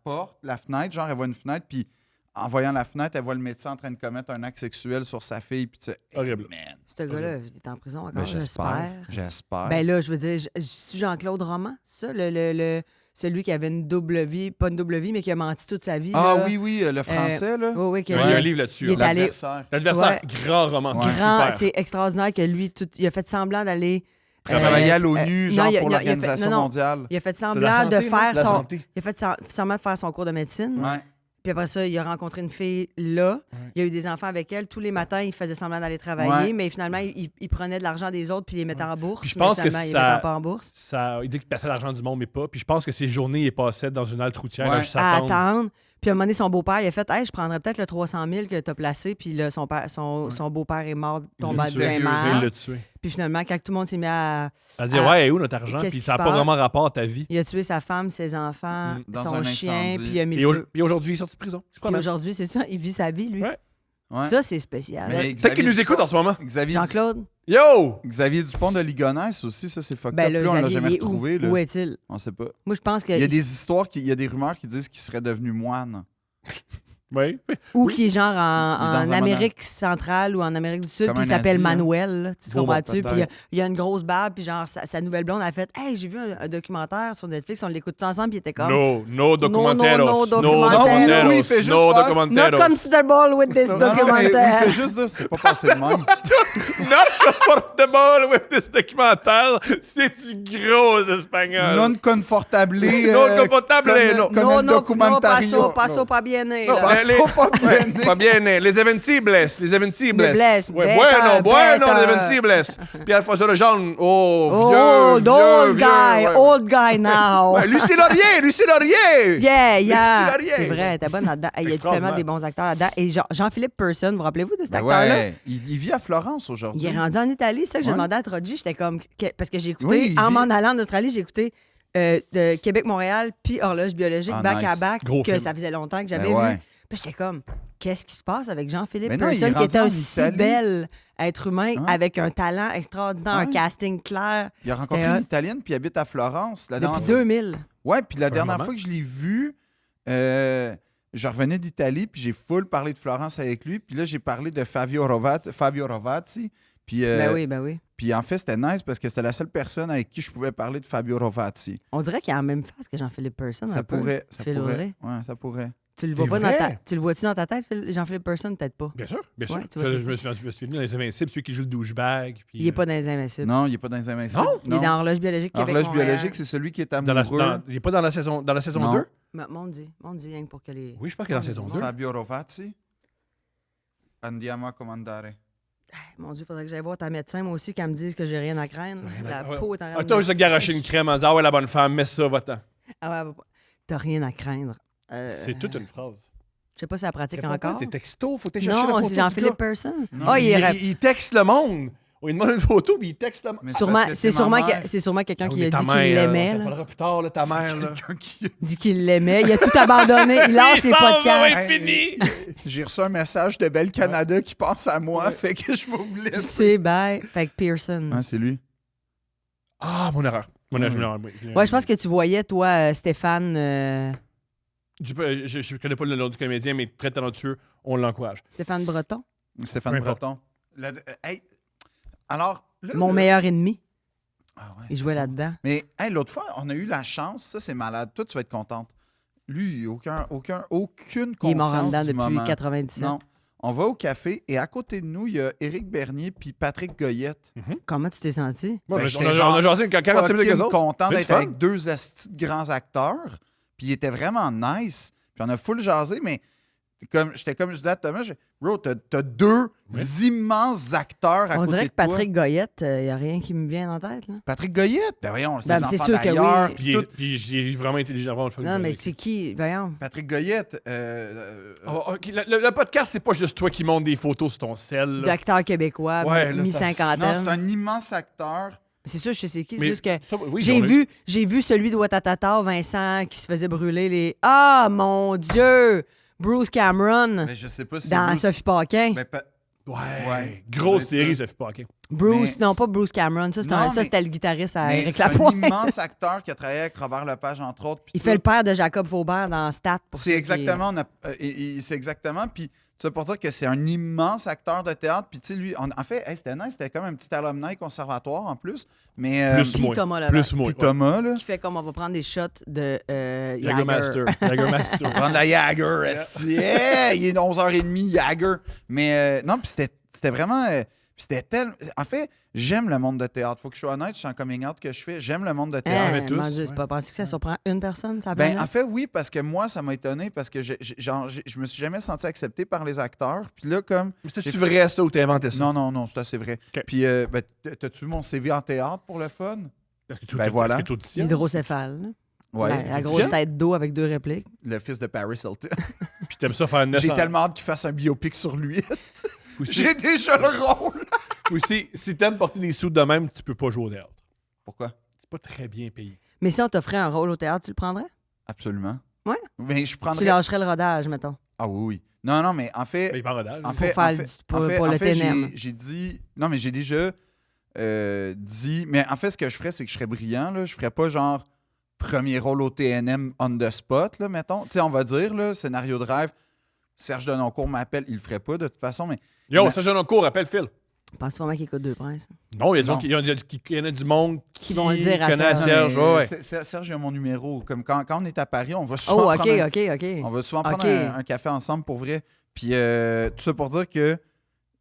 porte, la fenêtre, genre, elle voit une fenêtre, puis en voyant la fenêtre, elle voit le médecin en train de commettre un acte sexuel sur sa fille, puis tu sais, Horrible. man. Ce gars-là, il est en prison encore, Ben, j'espère. J'espère. Ben là, je veux dire, c'est Jean-Claude Roman, ça, celui qui avait une double vie, pas une double vie, mais qui a menti toute sa vie. Ah là. oui, le français, là. Oui, oui, que Il y a lui, un livre là-dessus. il est là. allé- L'adversaire. L'adversaire, grand roman. Ouais. c'est grand, super. c'est extraordinaire que lui, il a fait semblant d'aller. Travailler à l'ONU, genre non, pour il a l'Organisation non. mondiale. Il a fait C'est de la semblant santé, de non? faire De la son. santé. Il a fait semblant de faire son cours de médecine. Ouais. Puis après ça, il a rencontré une fille là. Il a eu des enfants avec elle. Tous les matins, il faisait semblant d'aller travailler, Ouais. mais finalement, il prenait de l'argent des autres puis il les mettait en bourse. Puis je mais pense que finalement, il les ça- mettait pas en bourse. Il dit qu'il passait l'argent du monde, mais pas. Puis je pense que ses journées, il passait dans une halte routière Ouais. à juste À attendre. attendre. Puis à un moment donné, son beau-père, il a fait, hey, je prendrais peut-être le 300 000 que tu as placé. Puis là, son beau-père est mort, tombé Il à l'a tué. bien Il mal. l'a tué. Puis finalement, quand tout le monde s'est mis à. Elle dit, ouais, où notre argent? Qu'est-ce Puis qui ça n'a se pas passe? vraiment rapport à ta vie. Il a tué sa femme, ses enfants, Dans son un chien, incendie. puis il a mis Et le feu. aujourd'hui, il est sorti de prison. Je crois Puis même. aujourd'hui, c'est ça, il vit sa vie, lui. Ouais. Ouais. Ça, c'est spécial. Mais C'est qui nous écoute en ce moment? Jean-Claude, Yo! Dupont de Ligonnès aussi, ça c'est fucked ben up. là, Lui, on l'a Xavier, jamais il est retrouvé. où? Là. Où est-il? On sait pas. Moi, je pense que. Il y a des histoires, il y a des rumeurs qui disent qu'il serait devenu moine. Oui. Ou Oui. qui est genre Il est en dans un Amérique centrale ou en Amérique du Sud, Comme puis il un s'appelle nazi, hein. Manuel, là, tu Bon, comprends-tu? peut-être. Puis il a une grosse barbe, puis genre sa nouvelle blonde a fait, hey, j'ai vu un documentaire sur Netflix, on l'écoute tous ensemble, puis il était comme. No documenteros. no No documentaire. documenteros. Oui, il fait juste No faire- Not documenteros. comfortable with this Non, mais il documentaire. fait juste dire, c'est pas passé de même. Not comfortable with this documentaire. C'est du gros espagnol. Non confortable. Non confortable, non. No, no, documentario. paso pas bien né. Non, là. Paso pas bien Ouais, né. pas bien, les Invincibles. Les Invincibles. Les blesses, Ouais, better, bueno, better. les Invincibles. Puis Alfonso de Jean. Oh, Oh, vieux, old vieux, guy, ouais. old guy now. Ouais, Lucie Laurier. Yeah, Lucie Laurier. C'est vrai, t'es bonne là-dedans. Il y a Extraordinaire. tellement des bons acteurs là-dedans. Et Jean-Philippe Persson, vous vous rappelez-vous de cet Ben acteur-là? ouais, il vit à Florence aujourd'hui. Il est rendu en Italie. C'est ça que j'ai Ouais. demandé à Troji. J'étais comme. Parce que j'ai écouté, Oui, il en vit- m'en allant en Australie, j'ai écouté de Québec-Montréal puis Horloge biologique Ah, back nice. à back, Gros que film. ça faisait longtemps que Ben j'avais ouais. vu. Puis j'étais comme, qu'est-ce qui se passe avec Jean-Philippe Ben non, il est Persson, qui rendu était en un si Italie. bel être humain Ouais. avec un talent extraordinaire, un Ouais. casting clair Il a rencontré C'était une hot. Italienne puis il habite à Florence. La depuis dernière fois- 2000. Ouais, puis la Un dernière moment. fois que je l'ai vu, je revenais d'Italie, puis j'ai full parlé de Florence avec lui. Puis là, j'ai parlé de Fabio Rovazzi. Puis, Ben oui. puis en fait, c'était nice parce que c'était la seule personne avec qui je pouvais parler de Fabio Rovazzi. On dirait qu'il a la même face que Jean-Philippe Persson. Ça un peu. pourrait. Ça Phil pourrait. Audrey. Ouais, ça pourrait. Tu le vois C'est pas dans vrai? ta. Tu le vois-tu dans ta tête, Jean-Philippe Persson? Peut-être pas. Bien sûr, bien sûr. Ouais, tu vois, c'est je me suis mis dans les Invincibles, celui qui joue le douchebag. Puis, Il est pas dans les Invincibles. Non, il n'est pas dans les Invincibles. Non? Il est dans Horloge biologique Québec. Horloge Montréal. biologique, c'est celui qui est dans amoureux. il est pas dans la saison Non. 2? Mondi, rien que pour que les. Oui, je pense qu'il est dans la saison 2. Fabio Rovazzi. Andiamo a comandare. Mon Dieu, faudrait que j'aille voir ta médecin, moi aussi, qu'elle me dise que j'ai rien à craindre. La Ouais. peau est en train Ah, de toi, me- juste de garocher une crème en disant, ah ouais, la bonne femme, mets ça, va-t'en. Ah ouais, t'as rien à craindre. C'est toute une phrase. Je sais pas si elle pratique Réponds pas, encore. T'es texto, faut t'es chercher la Non, photo c'est du Jean-Philippe gars. Person. Non, Ah, Il texte le monde. On lui demande une photo, puis il texte le monde. Mais Sûrement, parce que c'est ma sûrement, mère. c'est sûrement quelqu'un Ah oui, qui mais a ta dit qu'il mère, l'aimait. On là. parlera plus tard, là, ta mère. Là. Quelqu'un qui... Dit qu'il l'aimait. Il a tout abandonné. Il lâche les podcasts. Ouais, fini. J'ai reçu un message de Belle Canada qui pense à moi, fait que je vais vous laisser. C'est bye. Fait que Pearson. Ah, c'est lui. Ah, mon erreur. Mon erreur, oui. Ouais, je pense que tu voyais, toi, Stéphane. Je connais pas le nom du comédien, mais très talentueux, on l'encourage. Stéphane Breton. Stéphane Peu importe. Breton. Hey, alors, là, Mon là- meilleur ennemi. Ah ouais, Il c'est jouait bon. là-dedans. Mais hey, l'autre fois, on a eu la chance, ça c'est malade. Toi, tu vas être contente. Lui, aucune Il est mort en conscience dedans du depuis moment. 97. Non. On va au café et à côté de nous, il y a Éric Bernier puis Patrick Goyette. Comment tu t'es senti? Bon, Ben, on j'étais a genre jasé 40 minutes avec eux fucking autres. content C'est d'être du fun. avec deux astis de grands acteurs. Puis il était vraiment nice. Puis on a full jasé, mais j'étais comme je disais à Thomas, bro, t'as deux immenses acteurs à On côté dirait de que toi. Patrick Goyette, il n'y a rien qui me vient en tête. Là. Patrick Goyette? Ben voyons, ses Ben, c'est enfants sûr que d'ailleurs, oui. puis Puis, tout. il est vraiment intelligent. Vraiment le fun de Non, parler mais avec c'est lui. qui? Voyons. Patrick Goyette, Oh, ok, le podcast, c'est pas juste toi qui montes des photos sur ton sel. là. D'acteur québécois, Ouais, là, non, mi-cinquantaine. c'est un immense acteur. C'est sûr, je sais qui. C'est Mais juste que ça, oui, j'ai vu celui de Ouattatata, Vincent, qui se faisait brûler les... Ah, mon Dieu! Bruce Cameron Mais je sais pas si dans Bruce- Sophie Paquin. Ben, Ouais. Ouais, Grosse ça. série, ça fait pas. OK. Bruce, mais- non, pas Bruce Cameron. Ça, Non, mais- c'était le guitariste à mais Éric c'est un Lapointe. immense acteur qui a travaillé avec Robert Lepage, entre autres. puis Il tout. fait le père de Jacob Faubert dans Stat. pour C'est ceux qui- exactement, c'est exactement. Puis, tu sais, pour dire que c'est un immense acteur de théâtre. Puis, tu sais, lui, en fait, hey, c'était nice. C'était comme un petit alumni conservatoire en plus. Mais, Plus Puis moins. Thomas Levac. Plus moins. puis Thomas, là. Qui fait comme on va prendre des shots de Jagger Jagger. Master. Jagger Master. Prendre la Jagger, esti. Yeah, il est 11h30, Jagger. Mais non, puis c'était vraiment. Puis c'était tellement. En fait, j'aime le monde de théâtre. Faut que je sois honnête, c'est un coming out que je fais. J'aime le monde de théâtre. mais tous, Mon Dieu, c'est ouais. pas pensé que ça surprend une personne, ça Ben, en fait, oui, parce que moi, ça m'a étonné parce que je me suis jamais senti accepté par les acteurs. Puis là, comme. Mais c'est-tu vrai, ça, ou t'as inventé ça? Non, c'est assez vrai. OK. Puis, ben, t'as-tu vu mon CV en théâtre pour le fun? Parce que tu Ben voilà. auditionnes. L'hydrocéphale. là. Ouais. La grosse tête d'eau avec 2 répliques. Le fils de Paris Hilton. Puis t'aimes ça faire 900. J'ai tellement hâte qu'il fasse un biopic sur lui. Aussi, J'ai déjà le rôle. aussi, si t'aimes porter des sous de même, tu peux pas jouer au théâtre. Pourquoi? C'est pas très bien payé. Mais si on t'offrait un rôle au théâtre, tu le prendrais? Absolument. Ouais. Mais je Tu prendrais. lâcherais le rodage, mettons. Ah oui, oui. Non, mais en fait. Ben, il part en rodage. En là. fait, faire en le- fait- pour- en fait- pour en le fait, TNM. j'ai dit. Non, mais j'ai déjà dit. Mais en fait, ce que je ferais, c'est que je serais brillant. Là. Je ferais pas genre premier rôle au TNM on the spot, là, mettons. Tu sais, on va dire, là, scénario de rêve. Serge Denoncourt m'appelle. Il le ferait pas de toute façon, mais. Yo, Mais- ça, j'ai un cours, appelle Phil. Pense vraiment qu'il écoute Deux Princes. Non, il y a du Non. monde qui connaît du monde qui vont le dire à connaît Serge. Serge. Non, mais, ouais. Serge, il a mon numéro. Comme quand on est à Paris, on va souvent Oh, OK, prendre un- OK. On va souvent prendre OK. un café ensemble pour vrai. Puis tout ça pour dire que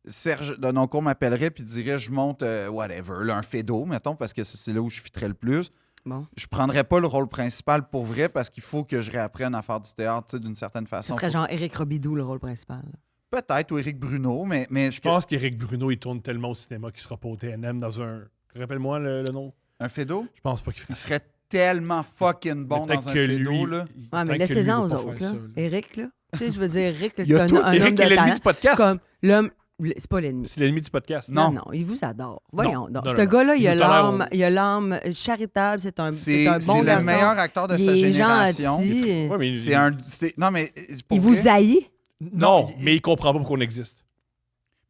Serge Denoncourt m'appellerait puis dirait je monte whatever, là, un fédo, mettons, parce que c'est là où je fitterais le plus. Bon. Je prendrais pas le rôle principal pour vrai parce qu'il faut que je réapprenne à faire du théâtre tu sais, d'une certaine Ce façon. serait genre Éric Robidoux, le rôle principal. Peut-être, ou Éric Bruno, mais Je pense qu'Éric Bruno, il tourne tellement au cinéma qu'il sera pas au TNM dans un. Rappelle-moi le nom. un fédo, Je pense pas qu'il ferait il serait tellement fucking bon Peut-être dans un que fédo. lui- Là. il- Ouais, tant mais que lui, laissez-en il aux va pas autres, faire là. ça, là. Éric, là. Tu sais, je veux dire, Éric, là, Il y a c'est tout. un homme Éric de est l'ennemi talent. du podcast. Comme l'homme... C'est pas l'ennemi. C'est l'ennemi du podcast. Non. Non, il vous adore. Voyons donc. non, Ce non. gars-là, il a nous tolère, l'âme, il a l'âme charitable, c'est un C'est bon c'est le garçon. meilleur acteur de Il sa est génération. gentil. Ouais, mais C'est un. Non, mais. pour Il vous vrai- haït. Non, Non, mais il comprend pas pourquoi on existe.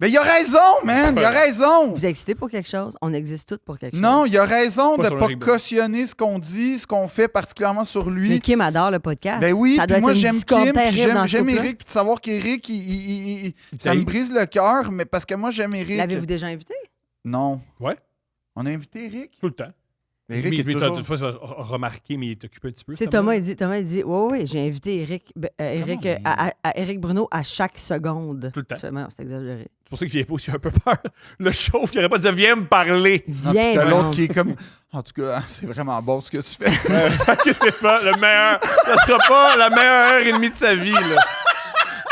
Mais il a raison, man! Il a raison! Vous excitez pour quelque chose? On existe tous pour quelque chose. Non, il a raison Pas de sur ne pas Eric Bruno. cautionner ce qu'on dit, ce qu'on fait, particulièrement sur lui. Mais Kim adore le podcast. Ben oui, ça doit puis moi être une j'aime discorde Kim, puis terrible dans ce j'aime couple-là. Eric, puis de savoir qu'Eric, ça t'haït. me brise le cœur, mais parce que moi j'aime Eric. L'avez-vous déjà invité? Non. Ouais. On a invité Eric? Tout le temps. Mais Eric Mais est t'as toujours... toutefois remarqué, mais il est occupé un petit peu. C'est ce Thomas, temps-là. il dit, oui, j'ai invité Eric, à Éric Bruno à chaque seconde. Tout le temps. C'est exagéré. C'est pour ça que j'ai pas aussi un peu peur. Le chauve, il aurait pas dit viens me parler. Ah, puis Viens, t'as l'autre Brown. qui est comme... En tout cas, c'est vraiment bon ce que tu fais. C'est pas le meilleur. Ça sera pas la meilleure heure et demie de sa vie, là.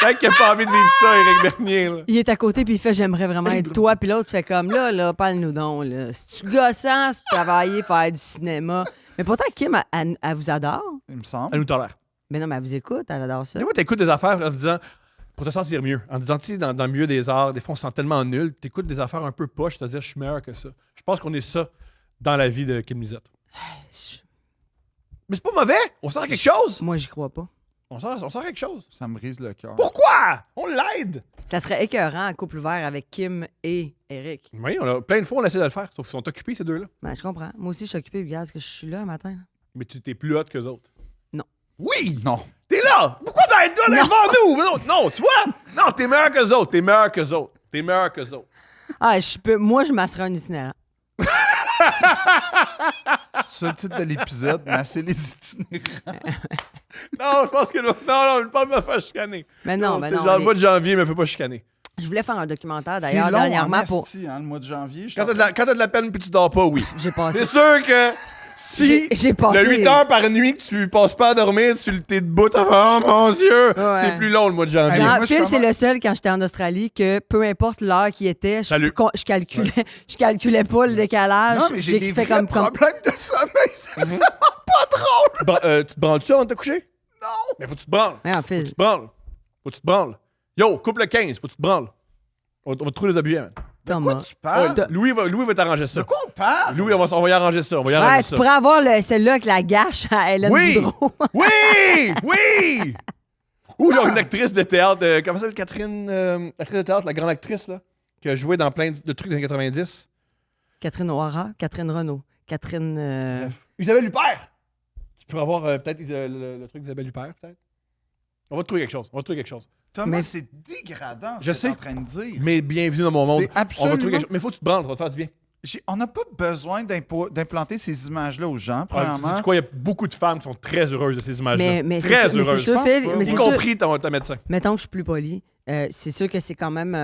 Tant qu'il a pas envie de vivre ça, Éric Bernier, là. Il est à côté, puis il fait « J'aimerais vraiment être toi ». Puis l'autre fait comme « Là, parle-nous donc. Là. C'est-tu gossant, c'est travailler, faire du cinéma? » Mais pourtant, Kim, elle vous adore. Il me semble. Elle nous tolère. Mais non, mais elle vous écoute, elle adore ça. Des fois, t'écoutes des affaires en disant, pour te sentir mieux, en disant, tu sais, dans le milieu des arts, des fois, on se sent tellement nul, t'écoutes des affaires un peu poches, c'est-à-dire, je suis meilleur que ça. Je pense qu'on est ça dans la vie de Kim Lizotte. Mais c'est pas mauvais! On sort quelque chose! Moi, j'y crois pas. On sort quelque chose. Ça me brise le cœur. Pourquoi? On l'aide! Ça serait écœurant, un couple ouvert avec Kim et Eric. Oui, plein de fois, on essaie de le faire, sauf qu'ils sont occupés, ces deux-là. Ben, je comprends. Moi aussi, je suis occupée. Regarde, est-ce que je suis là un matin? Là? Mais tu t'es plus hot qu'eux autres. Non. Oui! Non. T'es là! Pourquoi t'es là devant nous? Non, tu vois? Non, t'es meilleur qu'eux autres. T'es meilleur qu'eux autres. T'es meilleur qu'eux autres. Ah, moi, je masserais un itinérant. C'est ça le titre de l'épisode, masser les itinérants. Non, je pense que non, je ne pas me faire chicaner. Mais non, mais c'est non. genre mais le mois de janvier, mais fais pas chicaner. Je voulais faire un documentaire, C'est d'ailleurs, long dernièrement, en pour... esti, hein, le mois de janvier. Quand t'as de la peine puis tu dors pas, oui. J'ai passé... C'est sûr que si J'ai passé... le 8 heures par nuit que tu passes pas à dormir, t'es debout, t'as fait « Oh mon Dieu! Ouais. C'est plus long le mois de janvier. Allez, Genre, moi, je Phil, commence- c'est le seul, quand j'étais en Australie, que peu importe l'heure qui était, Salut. je calculais pas le décalage. Non, mais j'ai des vrais problèmes de sommeil. C'est vraiment pas drôle. Tu te branles-tu avant de te coucher? Non. Mais faut que tu te branles. Ouais, Faut que Phil, tu te branles. Faut que tu te branles. Yo, coupe le 15, faut que tu te branles. On va te trouver les objets, man. De quoi Thomas. tu parles? Louis va t'arranger ça. De quoi on parle? Louis, on va y arranger ça. On va y Ouais, arranger tu ça. pourrais avoir celle-là avec la gâche à Hélène Oui! Boudreau. Oui! Ou genre une actrice de théâtre, comment ça s'appelle, Catherine, actrice de théâtre, la grande actrice, là, qui a joué dans plein de trucs des années 90. Catherine O'Hara, Catherine Renaud, Catherine... Bref. Isabelle Huppert! Tu pourrais avoir peut-être le truc d'Isabelle Huppert, peut-être? On va te trouver quelque chose. Thomas, Mais- c'est dégradant ce Je que sais. t'es en train de dire. Mais bienvenue dans mon monde. C'est On va te absolument- trouver quelque chose. Mais faut que tu te branles, ça va te faire du bien. On n'a pas besoin d'implanter ces images-là aux gens, premièrement. Tu crois, il y a beaucoup de femmes qui sont très heureuses de ces images-là. Mais c'est Très sûr, mais c'est heureuses. sûr, pense Phil, pas. mais Y c'est sûr, compris ta médecin. mettons que je suis plus poli, c'est sûr que c'est quand même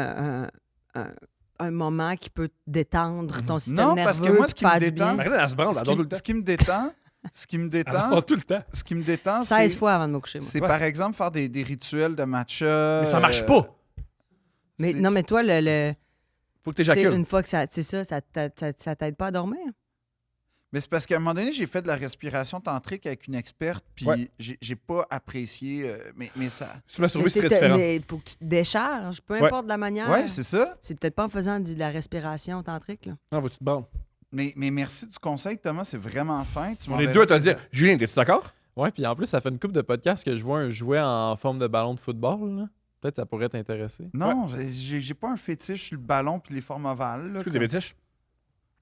un moment qui peut détendre ton système Non, nerveux parce que moi, puis ce qui me faire du détend- bien. Marine, elle se branle, elle dort tout le temps. Ce qui me détend, Elle dort tout le temps. ce qui me détend, 16 c'est fois avant de me coucher, moi. c'est Ouais. par exemple faire des rituels de matcha. Mais ça marche pas. Mais c'est- non, mais toi, Faut que tu sais, t'éjacules. une fois que ça t'aide pas à dormir. Mais c'est parce qu'à un moment donné, j'ai fait de la respiration tantrique avec une experte, puis Ouais. j'ai pas apprécié. Mais ça. Sur la survie, Mais c'est très différent. il faut que tu te décharges, peu Ouais. importe la manière. Ouais, c'est ça. C'est peut-être pas en faisant de la respiration tantrique, là. Non, faut que tu te branles. Mais merci du conseil, Thomas, c'est vraiment fin. Tu On est m'enverras deux à te des- dire, Julien, t'es-tu d'accord? Ouais, puis en plus, ça fait une couple de podcasts que je vois un jouet en forme de ballon de football. Là. Peut-être que ça pourrait t'intéresser. Non, j'ai pas un fétiche sur le ballon puis les formes ovales. là, Est-ce que comme- t'es fétiche?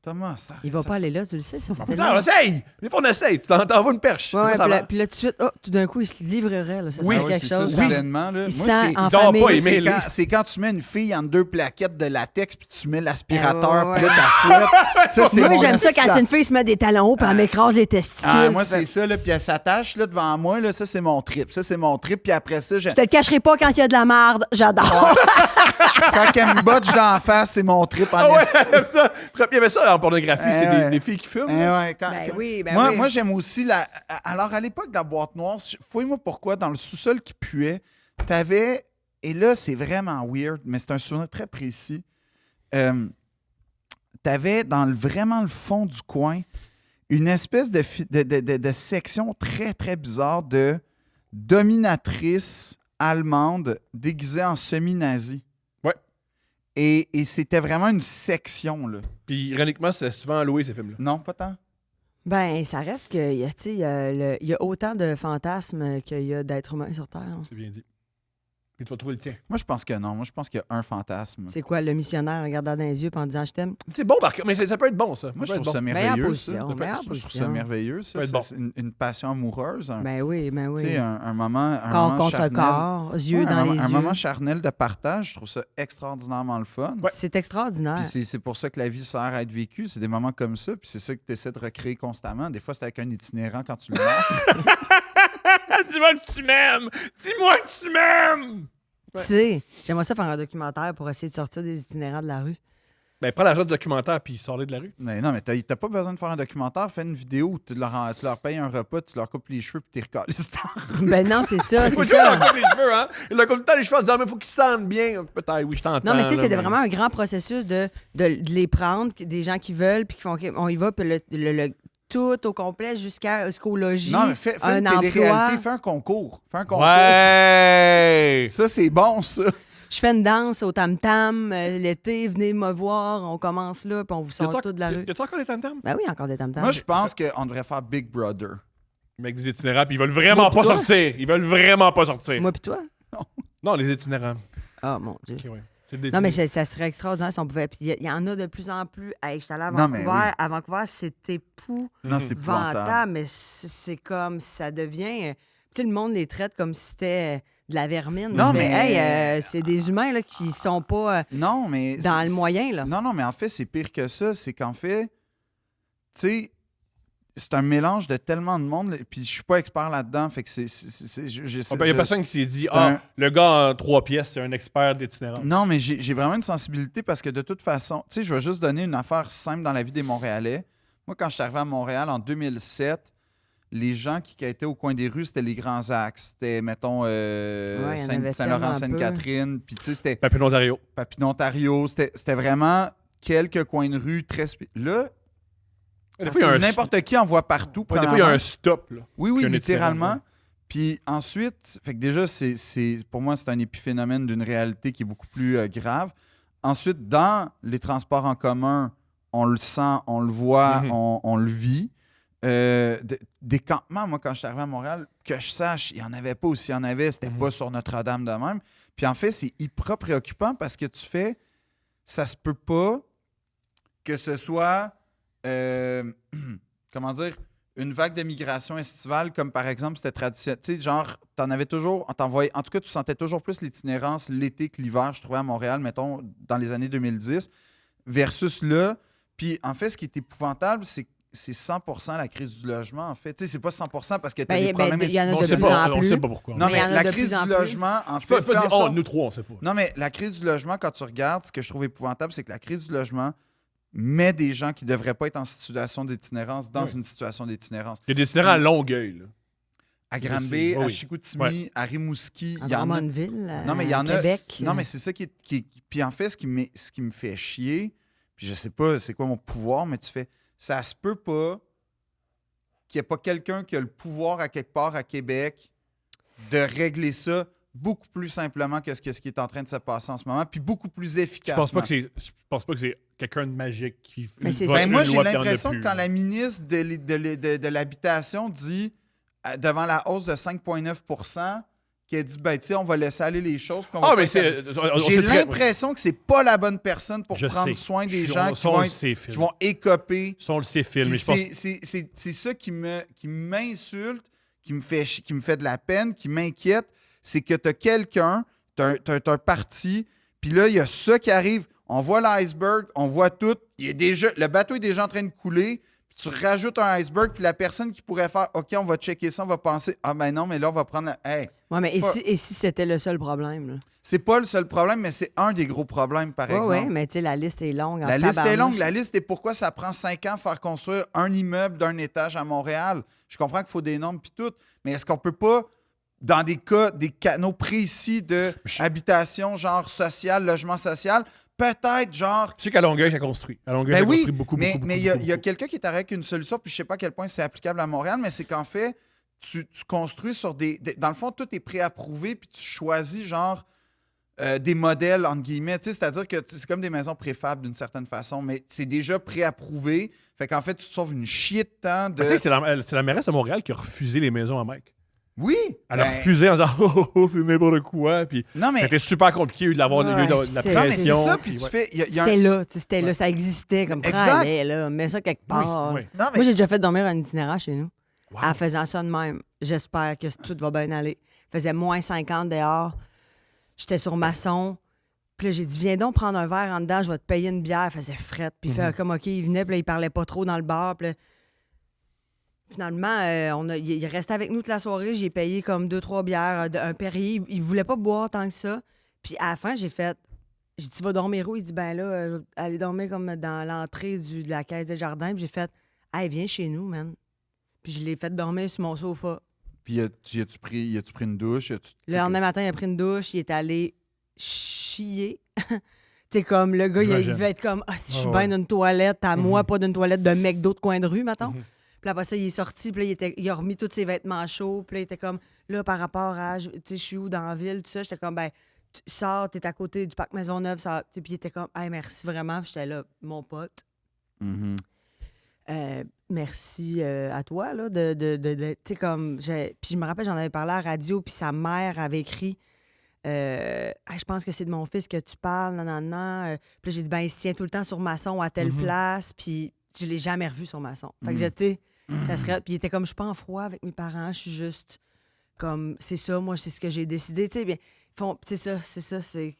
Thomas, ça. Il va ça- pas aller là, tu le sais, ça fait Putain, on essaye! Des fois, on essaye. Tu t'envoies une perche. Ouais, Moi, ouais, ça puis, va. là, puis là, tout de suite, tout d'un coup, il se livrerait. Là. Ça Oui, serait oui, quelque c'est ça, chose. soudainement. Là. Il Moi, sent c'est- en il dort famille. pas, il c'est mêlé. c'est quand tu mets une fille entre deux plaquettes de latex puis tu mets l'aspirateur Ah, ouais, puis là, ta fouette. Ça, c'est Moi, mon j'aime ça assistant. quand une fille se met des talons hauts puis elle m'écrase les testicules. Ah, moi, Ça fait- c'est ça, là, puis elle s'attache là, devant moi, là, ça, c'est mon trip. Ça, c'est mon trip, puis après ça, Je te le cacherai pas quand il y a de la marde. J'adore. quand elle me botte d'en face, c'est mon trip en Ah ouais, esti. j'aime ça. Il y avait ça en pornographie, Eh c'est ouais. des filles qui fument. Eh ouais, quand- Ben quand- oui, ben moi, oui. moi, j'aime aussi la. Alors, à l'époque de la boîte noire, fouille-moi pourquoi, dans le sous-sol qui puait, t'avais. Et là, c'est vraiment weird, mais c'est un souvenir très précis. T'avais vraiment le fond du coin une espèce de section très, très bizarre de dominatrice allemande déguisée en semi-nazi. Ouais. Et c'était vraiment une section, là. Puis, ironiquement, c'est souvent à louer, ces films-là. Non, pas tant. Ben, ça reste que, tu sais, il y a autant de fantasmes qu'il y a d'êtres humains sur Terre. C'est bien dit. Puis, tu vas trouver le tien. Moi, je pense que non. Moi, je pense qu'il y a un fantasme. C'est quoi, le missionnaire en regardant dans les yeux et en disant « je t'aime C'est bon, par contre, mais ça peut être bon, ça. Moi, je peut être trouve ça bon. merveilleux. Meilleure ça. position, meilleure Je trouve ça position. merveilleux, ça. Ça peut être bon. C'est une passion amoureuse. » Ben oui, ben Tu oui. sais, un moment. Un Corps moment contre charnel. corps, yeux Ouais, dans les un yeux. moment charnel de partage. Je trouve ça extraordinairement le fun. Ouais. C'est extraordinaire. Puis c'est pour ça que la vie sert à être vécue. C'est des moments comme ça. Puis c'est ça que tu essaies de recréer constamment. Des fois, c'est avec un itinérant quand tu le marques. Dis-moi que tu m'aimes! Dis-moi que tu m'aimes! Tu sais, j'aimerais ça faire un documentaire pour essayer de sortir des itinérants de la rue. Ben, prends l'argent de documentaire puis sors-les de la rue. Mais non, mais t'as pas besoin de faire un documentaire. Fais une vidéo où tu leur payes un repas, tu leur coupes les cheveux puis tu les recales. Ben non, c'est ça, Faut c'est que tu leur ça. coupes les cheveux, hein? Il leur coupe tout le temps les cheveux en disant, mais faut qu'ils se sentent bien. Peut-être, oui, je t'entends. Non, mais tu sais, là, c'est vraiment un grand processus de les prendre, des gens qui veulent, puis qui font OK, on y va, puis tout au complet jusqu'au logis. Non, mais fais un une emploi. télé-réalité, fais un concours. Fais un concours. Ouais! Ça, c'est bon, ça. Je fais une danse au tam-tam l'été, venez me voir, on commence là, puis on vous sort tout de la rue. Y a-tu encore les tam-tams? Ben oui, encore des tam-tams. Moi, je pense qu'on devrait faire Big Brother. Avec des itinérants, puis ils veulent vraiment Moi, pas pis toi? sortir. Ils veulent vraiment pas sortir. Moi puis toi? Non, les itinérants. Ah, mon Dieu. Ok, ouais. C'est des- Non, mais ça serait extraordinaire si on pouvait. Puis il y en a de plus en plus. Hey, j'étais allée à Non, mais Vancouver. oui. À Vancouver, c'était épouvantable, Non, c'est épouvantable. mais c'est comme ça devient. Tu sais, le monde les traite comme si c'était de la vermine. Non, Tu fais, mais- hey, c'est des humains là, qui sont pas. Non, mais... Dans le moyen, là. Non, mais en fait, c'est pire que ça. C'est qu'en fait, tu sais, c'est un mélange de tellement de monde. Puis je suis pas expert là-dedans, fait que Il y a personne qui s'est dit c'est un- le gars en 3 pièces, c'est un expert d'itinérants. Non, mais j'ai vraiment une sensibilité parce que de toute façon, tu sais, je vais juste donner une affaire simple dans la vie des Montréalais. Moi, quand je suis arrivé à Montréal en 2007, les gens qui étaient au coin des rues, c'était les grands axes. C'était, mettons, il y en avait tellement Saint-Laurent, Sainte-Catherine. Puis, tu sais, c'était Papier Ontario. Papineau, Ontario. C'était vraiment quelques coins de rue très... Là, Des fois, il y a un n'importe qui en voit partout. Ouais, des fois, il y a premièrement. un stop. Là. Oui, Puis un littéralement. itinérant, ouais. Puis ensuite, fait que déjà, pour moi, c'est un épiphénomène d'une réalité qui est beaucoup plus grave. Ensuite, dans les transports en commun, on le sent, on le voit, Mhm. on le vit. Des campements, moi, quand je suis arrivé à Montréal, que je sache, il n'y en avait pas, ou s'il y en avait, c'était pas sur Notre-Dame de même. Puis en fait, c'est hyper préoccupant parce que tu fais, ça se peut pas que ce soit, comment dire, une vague de migration estivale, comme par exemple, c'était traditionnel. Tu sais, genre, t'en avais toujours, en tout cas, tu sentais toujours plus l'itinérance l'été que l'hiver, je trouvais à Montréal, mettons, dans les années 2010, versus là. Puis en fait, ce qui est épouvantable, c'est 100% la crise du logement, en fait. Tu sais, c'est pas 100% parce que tu as des problèmes il y en a On de sait plus pas, en on plus. sait pas pourquoi. Non, Mais il y mais en a la de crise plus en du plus. logement, en Je peux fait, pas fait en dire, sorte- nous trois, on sait pas. Non, mais la crise du logement, quand tu regardes, ce que je trouve épouvantable, c'est que la crise du logement met des gens qui ne devraient pas être en situation d'itinérance dans Oui. une situation d'itinérance. Il y a des itinérants à Longueuil. Là. À Je Granby, sais, à oui. Chicoutimi, Ouais. à Rimouski, À il y en a. Drummondville, Non, mais il y en à a- Québec. Non, mais c'est ça qui. Puis en fait, ce qui me fait chier, puis je sais pas c'est quoi mon pouvoir, mais tu fais. Ça se peut pas qu'il n'y ait pas quelqu'un qui a le pouvoir à quelque part à Québec de régler ça beaucoup plus simplement que ce qui est en train de se passer en ce moment, puis beaucoup plus Je efficacement. pense pas que c'est quelqu'un de magique qui Mais c'est vote ça. Ben, moi, une j'ai loi, puis il y en a l'impression plus. que quand la ministre de l'Habitation dit, devant la hausse de 5,9 qu'elle dit, ben, tu sais, on va laisser aller les choses. Puis on va Ah, pas mais être- c'est. J'ai l'impression que c'est pas la bonne personne pour Je prendre sais. soin des Je- gens ça, on le qui sait, Phil. vont écoper. Ça, on le sait, Phil. Puis Mais je pense. c'est ça qui m'insulte, qui me fait de la peine, qui m'inquiète, c'est que tu as quelqu'un, tu as un parti, puis là, il y a ça qui arrive. On voit l'iceberg, on voit tout. Le bateau est déjà en train de couler. Puis tu rajoutes un iceberg, puis la personne qui pourrait faire OK, on va checker ça, on va penser ah ben non, mais là, on va prendre. Hey, Ouais, mais pas- et si c'était le seul problème? Là? c'est pas le seul problème, mais c'est un des gros problèmes, par Oui, exemple. mais tu sais, la liste est longue. en La liste est tabarnouche. longue. La liste est pourquoi ça prend 5 ans faire construire un immeuble d'un étage à Montréal. Je comprends qu'il faut des normes puis tout, mais est-ce qu'on peut pas, dans des cas, des canaux précis de habitation, genre social, logement social, peut-être genre. Je sais qu'à Longueuil, ça construit. À Longueuil, Ben ça oui, construit beaucoup, mais beaucoup, il beaucoup, y a beaucoup. quelqu'un qui est avec une solution, puis je sais pas à quel point c'est applicable à Montréal, mais c'est qu'en fait, tu construis sur dans le fond, tout est préapprouvé, puis tu choisis genre des modèles, entre guillemets. Tu sais, c'est-à-dire que c'est comme des maisons préfables d'une certaine façon, mais c'est déjà préapprouvé. Fait qu'en fait, tu te sauves une chier de temps de. Tu sais que c'est la mairesse de Montréal qui a refusé les maisons à Mike. Oui! Elle a ben, refusé en disant oh, c'est n'importe quoi. Puis Non, mais. c'était super compliqué, il y a eu de l'avoir Ouais, de la c'est- Non, mais c'est pression. ça, puis tu ouais. fais. il y a un- C'était là, tu sais, c'était là, Ouais. ça existait comme Exact. prends, allez, là, mets ça quelque Oui, part. oui. Non, mais. Moi, j'ai déjà fait dormir un itinérant chez nous. Wow. En faisant ça de même. J'espère que tout va bien aller. Il faisait moins 50 dehors. J'étais sur maçon. Puis là, j'ai dit, viens donc prendre un verre en dedans, je vais te payer une bière. Il faisait frette. Puis il fait comme, OK, il venait, puis là, il parlait pas trop dans le bar. Puis là, finalement, il restait avec nous toute la soirée. J'ai payé comme 2-3 bières, un Perrier. Il voulait pas boire tant que ça. Puis à la fin, j'ai dit, tu vas dormir où? Il dit, ben là, je vais aller dormir comme dans l'entrée de la caisse des jardins. Puis j'ai fait, hey, viens chez nous, man. Puis je l'ai fait dormir sur mon sofa. Puis as-tu pris une douche? Le lendemain matin, il a pris une douche, il est allé chier. T'sais, comme le gars, il J'imagine. devait être comme, ah, si je suis Ah bien ouais. d'une toilette à moi, pas d'une toilette de McDo de coin de rue, mettons. Puis après ça, il est sorti, puis là, il a remis tous ses vêtements chauds, puis là, il était comme, là, par rapport à, tu sais, je suis où dans la ville, tout ça, j'étais comme, ben, tu sors, t'es à côté du parc Maisonneuve, ça, tu sais, puis il était comme, hey, merci vraiment, puis j'étais là, mon pote. Mhm. Merci à toi, là, tu sais, comme, puis je me rappelle, j'en avais parlé à la radio, puis sa mère avait écrit, ah, je pense que c'est de mon fils que tu parles, nanana. Puis là, j'ai dit, ben, il se tient tout le temps sur Masson à telle place, puis je l'ai jamais revu sur Masson. Fait que, tu sais, ça serait. Puis il était comme, je suis pas en froid avec mes parents, je suis juste comme, c'est ça, moi, c'est ce que j'ai décidé. Tu sais, bien, c'est ça.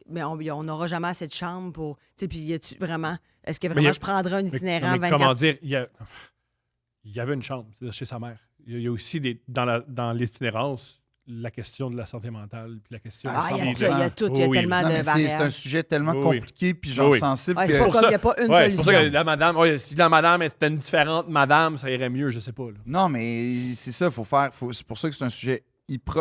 Mais on n'aura jamais assez de chambre pour. Tu sais, puis est-ce que vraiment je prendrais un itinérant 24 comment dire, il y avait une chambre chez sa mère. Il y a aussi dans l'itinérance la question de la santé mentale, puis la question Ah, il y a aussi tout, il y a tout, il y a Oui, tellement Non, de mais c'est un variables. sujet tellement Oui. compliqué puis genre Oui. sensible Ouais, que... c'est pas comme il n'y a pas une c'est pour ça que solution. la madame, si la madame était une différente madame, ça irait mieux, je sais pas. Là. Non, mais c'est ça, c'est pour ça que c'est un sujet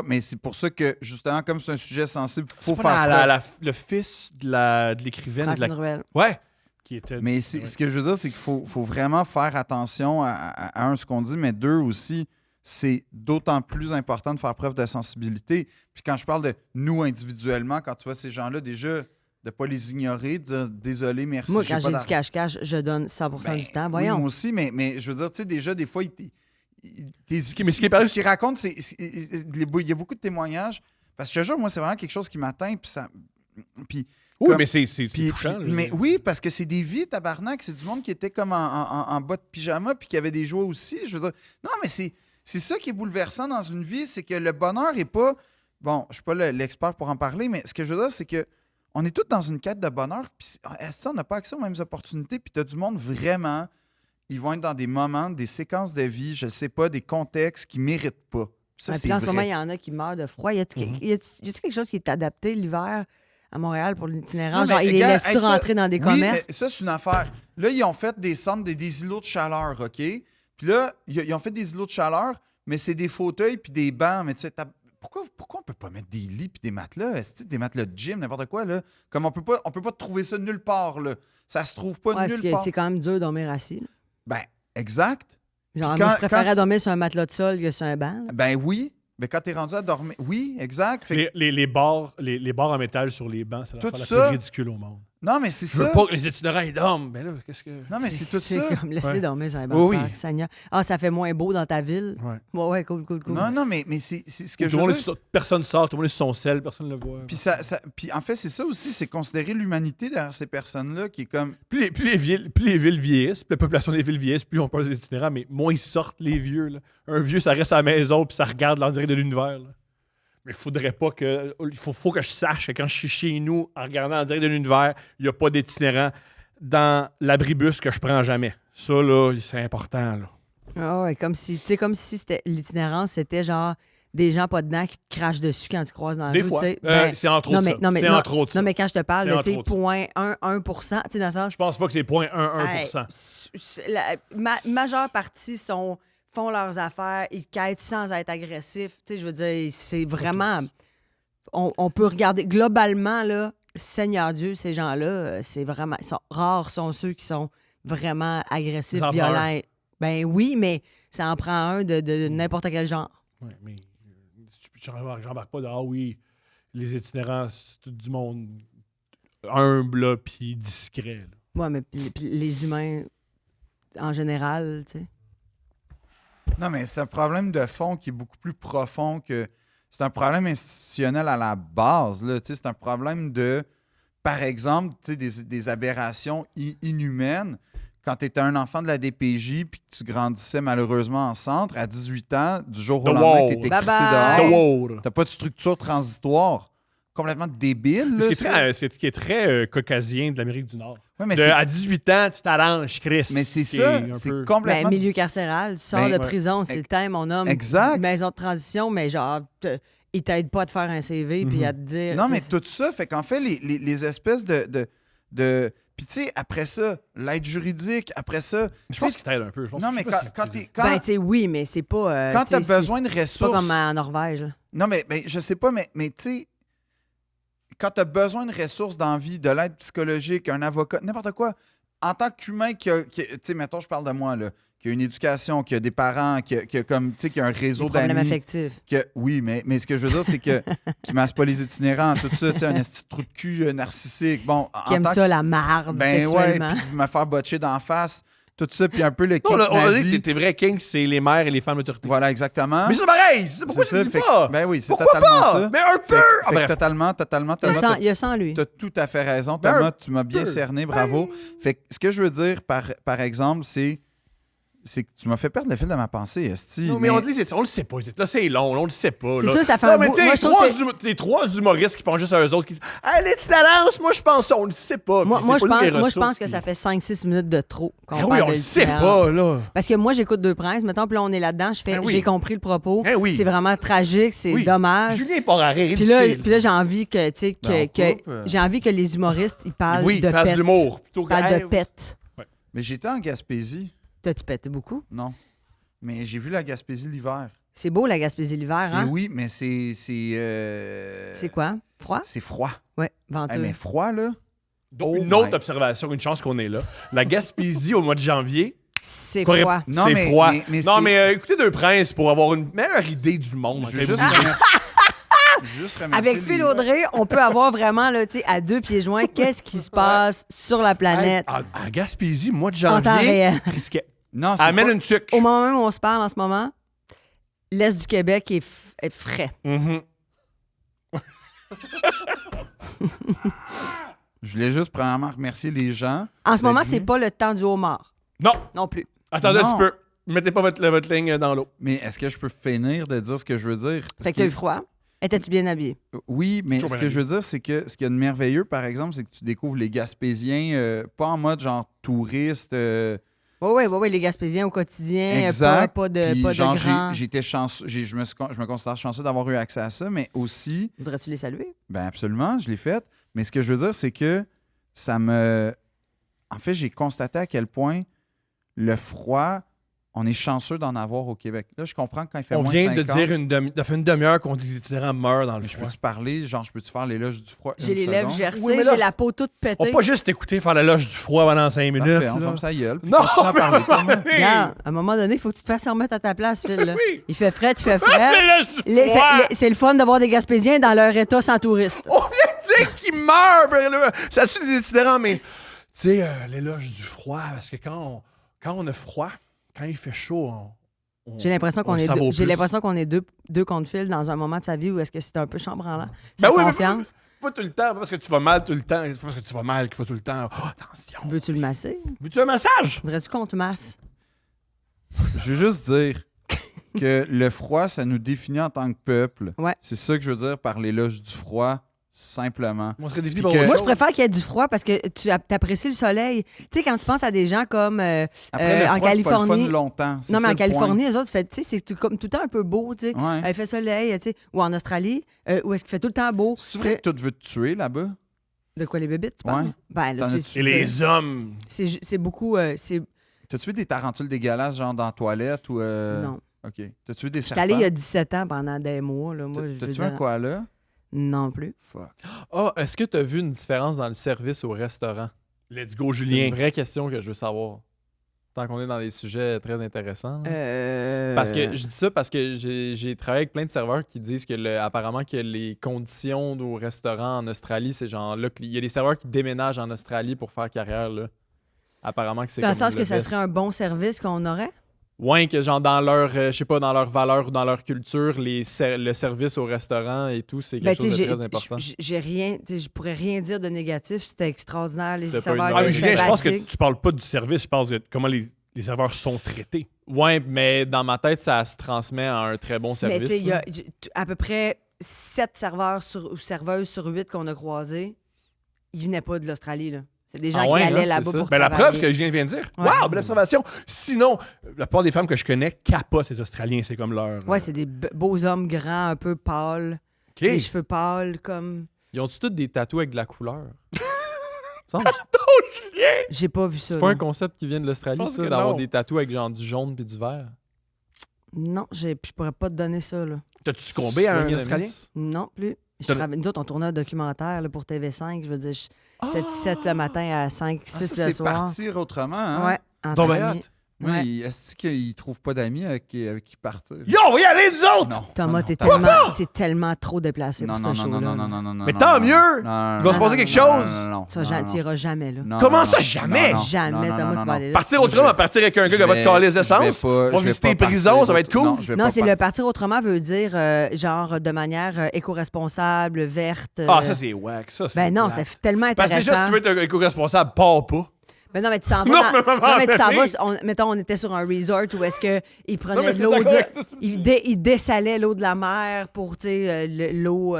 mais c'est pour ça que, justement, comme c'est un sujet sensible, il faut C'est faire pas preuve. le fils de l'écrivaine. Francine Ruel. Ouais. Qui était. Mais ouais. ce que je veux dire, c'est qu'il faut vraiment faire attention à ce qu'on dit, mais deux aussi, c'est d'autant plus important de faire preuve de sensibilité. Puis quand je parle de nous individuellement, quand tu vois ces gens-là, déjà, de ne pas les ignorer, de dire désolé, merci. Moi, quand pas j'ai du d'argent. cache-cache, je donne 100 Ben, du temps. oui, Voyons. moi aussi, mais je veux dire, tu sais, déjà, des fois, Ce qu'il raconte, il y a beaucoup de témoignages. Parce que je te jure, moi, c'est vraiment quelque chose qui m'atteint. Puis Oui, comme- mais c'est puis- touchant. puis- là. mais oui, parce que c'est des vies, tabarnak. C'est du monde qui était comme en bas de pyjama puis qui avait des joies aussi. Je veux dire, non, mais c'est ça qui est bouleversant dans une vie, c'est que le bonheur est pas... Bon, je suis pas l'expert pour en parler, mais ce que je veux dire, c'est que on est tous dans une quête de bonheur, puis est-ce qu'on n'a pas accès aux mêmes opportunités, puis tu as du monde vraiment... Ils vont être dans des moments, des séquences de vie, je ne sais pas, des contextes qu'ils ne méritent pas. Ça, Ouais, c'est puis en ce vrai. moment, il y en a qui meurent de froid. Y a-tu quelque chose qui est adapté l'hiver à Montréal pour l'itinérant? Non, mais Genre, ils les regarde, laissent-tu ça- rentrer dans des oui, commerces? mais ça, c'est une affaire. Là, ils ont fait des centres, des îlots de chaleur, OK? Puis là, ils ont fait des îlots de chaleur, mais c'est des fauteuils puis des bancs. Mais tu sais, pourquoi on peut pas mettre des lits puis des matelas? Est-ce que des matelas de gym, n'importe quoi, là? Comme on peut pas trouver ça nulle part, là. Ça se trouve pas Ouais, nulle part. c'est quand même dur de dormir assis. Là. Ben, exact. Genre, Puis moi, quand- je préférais quand- dormir sur un matelas de sol que sur un banc. là. Ben oui. Mais quand t'es rendu à dormir... Oui, exact. Fait que- Les barres en métal sur les bancs, c'est Tout la ça- plus ridicule au monde. Non, mais c'est Je veux ça. pas que les itinérants ils dorment. Ben là, qu'est-ce que. Non, mais c'est tout ça. comme laisser Ouais. dormir sur un banc Oui, de oui. parc, Seigneur. Ah, ça fait moins beau dans ta ville. Ouais. Ouais, cool. Non, mais c'est ce que Tout je le veux monde dire. personne sort, tout le monde est sur son sel, personne ne le voit. Puis, puis en fait, c'est ça aussi, c'est considérer l'humanité derrière ces personnes-là qui est comme... Plus les villes vieillissent, plus la population des villes vieillissent, plus on parle des itinérants, mais moins ils sortent les vieux. Là. Un vieux, ça reste à la maison puis ça regarde l'endirect de l'univers. Là. Mais il faudrait pas que. Il faut que je sache que quand je suis chez nous, en regardant en direct de l'univers, il n'y a pas d'itinérants dans l'abribus que je prends jamais. Ça, là, c'est important. Là. Ah ouais, comme si c'était l'itinérance, c'était genre des gens pas dedans qui te crachent dessus quand tu croises dans la Des rue. fois. tu sais. Ben, C'est entre non, autres mais, ça. non, mais, C'est non, entre autres ça. non, mais quand je te parle, C'est de, tu sais, entre autres 0.1%, tu sais, dans le sens. Je pense pas que c'est 0.11%. Hey, la majeure partie font leurs affaires, ils quittent sans être agressifs. Tu sais, je veux dire, c'est vraiment. On peut regarder globalement, là, Seigneur Dieu, ces gens-là, c'est vraiment. Rares sont ceux qui sont vraiment agressifs, Ça en prend violents. Ben oui, mais ça en prend un de n'importe quel genre. Ouais, mais j'embarque pas de ah oui, les itinérants, c'est tout du monde humble là, puis discret. Là. Ouais, mais puis les humains, en général, tu sais. Non, mais c'est un problème de fond qui est beaucoup plus profond que... C'est un problème institutionnel à la base. Là. C'est un problème de, par exemple, des aberrations inhumaines. Quand tu étais un enfant de la DPJ puis que tu grandissais malheureusement en centre, à 18 ans, du jour au The lendemain, Wall. tu étais Bye crissé bye. The dehors. Wall. T'as pas de structure transitoire. Complètement débile. Là, Ce qui est très caucasien de l'Amérique du Nord. Ouais, mais À 18 ans, tu t'arranges, Chris. mais c'est Qui ça. est un C'est peu- complètement... Ben, milieu carcéral, tu sors Ben, de ouais. prison, c'est le temps, mon homme. Exact. Maison de transition, mais genre, ils t'aident pas à te faire un CV puis à te dire. Non, tu mais sais, tout ça fait qu'en fait, les espèces de... Puis tu sais, après ça, l'aide juridique, après ça... Je tu pense sais, qu'il t'aide un peu. Je pense non, que- mais je sais pas quand si- t'es... Quand, Ben, tu sais, oui, mais c'est pas. quand tu sais, t'as besoin de c'est pas ressources... comme en Norvège. là. Non, mais je sais pas, mais tu sais, quand tu as besoin de ressources dans la vie, de l'aide psychologique, un avocat, n'importe quoi, en tant qu'humain tu sais, mettons, je parle de moi, là, qui a une éducation, qui a des parents, qui a comme, tu sais, qui a un réseau Des problèmes d'amis. affectifs. Oui, mais ce que je veux dire, c'est que qui masse pas les itinérants, tout ça, tu sais, un esti de trou de cul narcissique. Bon, Qui aime ça, la marde, ben ouais, sexuellement. puis me faire botcher d'en face, tout ça, puis un peu le Non, kick là, on a dit nazi. que tes vrais kings, c'est les mères et les femmes d'autorité. Voilà, exactement. Mais c'est pareil! Pourquoi tu C'est le ça, dis fait pas? que- Ben oui, c'est Pourquoi totalement pas? ça. Mais un peu! Fait Ah, que bref. totalement, Il y a ça en lui. t'as tout à fait raison. Ben, Thomas, tu m'as bien peu. cerné, bravo. Fait que ce que je veux dire, par exemple, c'est que tu m'as fait perdre le fil de ma pensée, esti. Non, mais on le sait pas. Là, c'est long, là, on le sait pas. C'est là. sûr, ça fait Non, un mais bout- tu sais, moi, je trouve les trois humoristes qui pensent juste à eux autres qui disent ah, l'itinérance, moi, je pense ça, on le sait pas. Moi, Puis moi, c'est je pas nous les pense, moi, je pense ressources que qui- ça fait 5-6 minutes de trop. qu'on Ah oui, parle on de le sait l'itinérance. pas, là. Parce que moi, j'écoute Deux Princes. Mettons, puis là, on est là-dedans. Je fais, Ah oui. j'ai compris le propos. Ah oui. C'est vraiment tragique, c'est Oui. dommage. Julien Poiré, Puis là, j'ai envie que, tu sais, Ben, on coupe, j'ai envie que les humoristes, ils parlent oui, de fasse pète. de l'humour. Plutôt Ils que parlent Hey, de pète. Mais j'étais en Gaspésie. T'as-tu pété beaucoup? Non. Mais j'ai vu la Gaspésie l'hiver. C'est beau, la Gaspésie l'hiver, C'est hein? oui, mais c'est. C'est quoi? Froid? C'est froid. Ouais, Hey, venteux. mais froid, là. Donc, Oh une autre my- observation, une chance qu'on est là. La Gaspésie au mois de janvier, C'est correct, froid. Non, c'est mais- froid. mais non, c'est- mais écoutez Deux Princes pour avoir une meilleure idée du monde. Je veux juste Ok, remercier- je veux juste remercier Avec Phil les- Audrey, on peut avoir vraiment, là, tu sais, à 2 pieds joints, qu'est-ce qui se passe sur la Hey, planète à Gaspésie, mois de en temps janvier, réel. Trisquet. Non, c'est Amène pas- une tuque. Au moment même où on se parle en ce moment, l'Est du Québec est frais. Mhm. Je voulais juste premièrement remercier les gens. En ce moment, d'être c'est venus. pas le temps du homard. Non, Non plus. attendez un Non. petit peu. Mettez pas votre ligne dans l'eau. Mais est-ce que je peux finir de dire ce que je veux dire? Fait que t'as eu froid. Étais-tu bien habillé? Oui, mais Toujours ce bien que je veux dire, c'est que ce qu'il y a de merveilleux, par exemple, c'est que tu découvres les Gaspésiens, pas en mode genre touriste. Oui, les Gaspésiens au quotidien. Exact. Pas de Puis genre, grand. j'étais chanceux, je me considère chanceux d'avoir eu accès à ça, mais aussi, Voudrais-tu les saluer? ben absolument, je l'ai fait. Mais ce que je veux dire, c'est que ça me. En fait, j'ai constaté à quel point le froid, on est chanceux d'en avoir au Québec. Là, je comprends que quand il fait On moins vient de 50, dire ça fait une demi-heure qu'on dit les itinérants meurent dans le je froid. peux-tu parler? Genre, je peux-tu faire l'éloge du froid? J'ai une les lèvres seconde? gercées, Oui, mais là, j'ai la peau toute On pétée. va pas juste écouter faire la loge du froid pendant 5 minutes. Parfait, on là. ferme sa gueule. puis Non, continue à parler. Thomas. mais- Regarde, à un moment donné, il faut que tu te fasses remettre à ta place, Phil. là. Oui. Il fait frais, tu fais La frais. loge du froid. C'est le fun de voir des Gaspésiens dans leur état sans touristes. On vient de dire qu'ils meurent. Ben là, ça tue des itinérants, mais tu sais, l'éloge du froid, parce que quand on a froid, quand il fait chaud, J'ai l'impression qu'on on le est savoure deux, j'ai plus. l'impression qu'on est deux contre Phil dans un moment de sa vie où est-ce que c'est un peu chambranlant. Ben Sa oui, mais confiance. pas tout le temps, pas parce que tu vas mal tout le temps, c'est pas parce que tu vas mal qu'il faut tout le temps. Oh, attention. Veux-tu le masser? Veux-tu un massage? Voudrais-tu qu'on te masse? Je veux juste dire que le froid, ça nous définit en tant que peuple. Ouais. C'est ça que je veux dire par l'éloge du froid, simplement. On serait défini Puis par que- autre Moi, je chose. préfère qu'il y ait du froid parce que tu apprécies le soleil. Tu sais, quand tu penses à des gens comme Après, le en froid, c'est pas le Californie. fun longtemps. C'est Non, mais ça en le point. Californie, eux autres, tu sais, c'est comme tout le temps un peu beau, tu sais. Ouais. Il fait soleil, tu sais. Ou en Australie, où est-ce qu'il fait tout le temps beau. C'est vrai que tout veut te tuer là-bas? De quoi, les bébites, tu parles? Ouais. Ben, là, T'en c'est- as-tu- Et les hommes. c'est beaucoup... c'est... T'as-tu vu des tarentules dégueulasses, genre dans la toilette ou. Non. OK. T'as-tu vu des Je suis serpents? allée il y a 17 ans pendant des mois, là. Moi, je veux T'as-tu dire... un koala? Non plus. Fuck. Ah, est-ce que tu as vu une différence dans le service au restaurant? Let's go, C'est Julien. une vraie question que je veux savoir. Tant qu'on est dans des sujets très intéressants. là. Parce que je dis ça parce que j'ai travaillé avec plein de serveurs qui disent que apparemment que les conditions au restaurant en Australie, c'est genre là, il y a des serveurs qui déménagent en Australie pour faire carrière là. Apparemment que c'est Dans le comme sens que ça best. serait un bon service qu'on aurait? Ouais, que genre dans leur je sais pas, dans leur valeur ou dans leur culture, le service au restaurant et tout, c'est Ben, quelque chose tu sais, de très important. j'ai rien, tu sais, je pourrais rien dire de négatif. C'était extraordinaire. Les T'as pas serveurs eu de- Ah, mais étaient Julien, je pense que sympathiques. tu parles pas du service, je pense de comment les serveurs sont traités. Ouais, mais dans ma tête, ça se transmet à un très bon Mais service. tu sais, il y là. a à peu près 7 serveurs ou serveuses sur 8 qu'on a croisés. Ils venaient pas de l'Australie, là. C'est des gens Ah qui ouais, allaient là, là-bas c'est ça. pour Ben, la travailler. preuve que Julien vient de dire. Ouais. Wow, belle observation. Sinon, la plupart des femmes que je connais capotent ces Australiens, c'est comme leur. Ouais, c'est des beaux hommes grands, un peu pâles. OK. Les cheveux pâles, comme... Ils ont-tu tous des tatous avec de la couleur? Me semble- J'ai pas vu ça. C'est pas non. un concept qui vient de l'Australie, Je pense ça, que d'avoir non. des tatous avec genre du jaune puis du vert? Non, je pourrais pas te donner ça, là. T'as-tu succombé à un Swing and a Australien? miss. Non plus. Nous autres, on tournait un documentaire là, pour TV5. Je veux dire, c'était 17 le matin à 5, 6 ça, le c'est soir. partir autrement, hein? Ouais. entre Donc, ben, amis. Oui, Ouais. est-ce qu'ils trouvent pas d'amis avec qui partir? Yo, on va y aller, nous autres! Non. Thomas, non, t'es tellement trop déplacé non, pour non, ce non, show-là. non, là. non, non, non, Mais non, tant non, mieux! non, Il va non, se passer non, quelque non, chose! non, non, Ça, non, tu iras jamais, là. non, Comment non, ça, non, jamais? non, non, Jamais, non, Thomas, non, tu vas non. aller là. Partir autrement, partir avec un gars qui va te caler les essences. On va visiter les prisons, ça va être cool. Non, c'est le partir autrement veut dire, genre, de manière éco-responsable, verte. Ah, ça, c'est wack. Ça, c'est Ben non, plate. c'est tellement Parce que intéressant. déjà, si tu veux être éco-responsable, pars pas. Ben non, mais tu t'en vas. Non, dans- mais maman, non, mais tu t'en mais- vas. Mettons, on était sur un resort où est-ce qu'ils Non, prenaient mais de t'es l'eau. d'accord avec ça? Ils dessalaient l'eau de la mer pour, tu sais, l'eau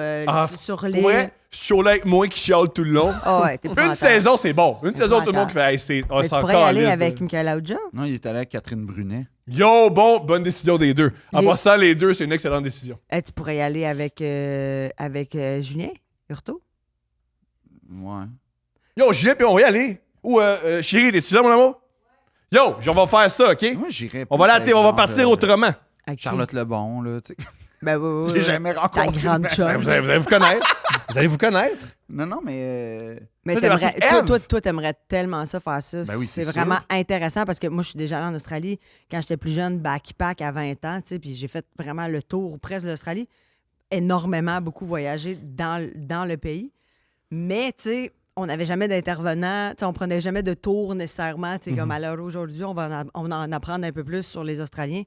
sur l'île. Ouais, chaud-là avec moi qui chiale tout le long. Ah ouais, t'es Une épouvantable. saison, c'est bon. Une saison, tout le monde qui épouvantable. fait, hey, c'est. On Mais tu s'en pourrais y aller calisse, avec là. Michael Aoudja. Non, il est allé avec Catherine Brunet. Yo, bon, bonne décision des deux. En Les- passant, les deux, c'est une excellente décision. Tu pourrais y aller avec Julien Hurtaud. Ouais. Yo, Julien, puis on va y aller. Ou, chérie, t'es-tu là, mon amour? Yo, on va faire ça, OK? Moi, j'irais On va plus aller, avec on va genre, partir autrement. Avec Charlotte Lebon, là, tu sais. Ben oui, J'ai jamais Ta rencontré. grande mais- chum. Ben, vous allez vous connaître. Vous allez vous connaître. Non, non, mais... Mais Toi, t'es t'aimerais- parti Ève. toi, t'aimerais tellement ça, faire ça. Ben oui, c'est c'est vraiment sûr. intéressant parce que moi, je suis déjà allée en Australie quand j'étais plus jeune, backpack à 20 ans, tu sais, puis j'ai fait vraiment le tour presque de l'Australie. Énormément, beaucoup voyagé dans le pays. Mais, tu sais, on n'avait jamais d'intervenants, tu sais, on prenait jamais de tour nécessairement, tu sais, comme à l'heure aujourd'hui, on va en apprendre un peu plus sur les Australiens.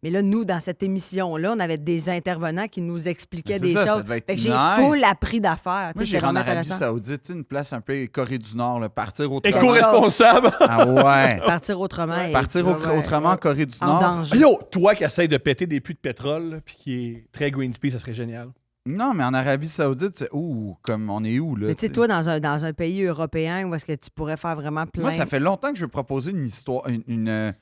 Mais là, nous, dans cette émission-là, on avait des intervenants qui nous expliquaient Mais des c'est ça, ça choses. devait être Fait que j'ai nice. full appris d'affaires. Moi, Tu sais, j'irais c'était en vraiment Arabie intéressant. Saoudite, tu sais, une place un peu Corée du Nord, là, partir autrement. Éco-responsable. Ah ouais. Partir autrement. et- Partir ouais, autrement ouais. en Corée du En Nord. danger. Yo, toi qui essayes de péter des puits de pétrole, là, puis qui est très Greenpeace, ça serait génial. Non, mais en Arabie Saoudite, c'est comme on est où, là? Mais tu sais, toi, dans un pays européen où est-ce que tu pourrais faire vraiment plein... Moi, ça fait longtemps que je veux proposer une histoire, une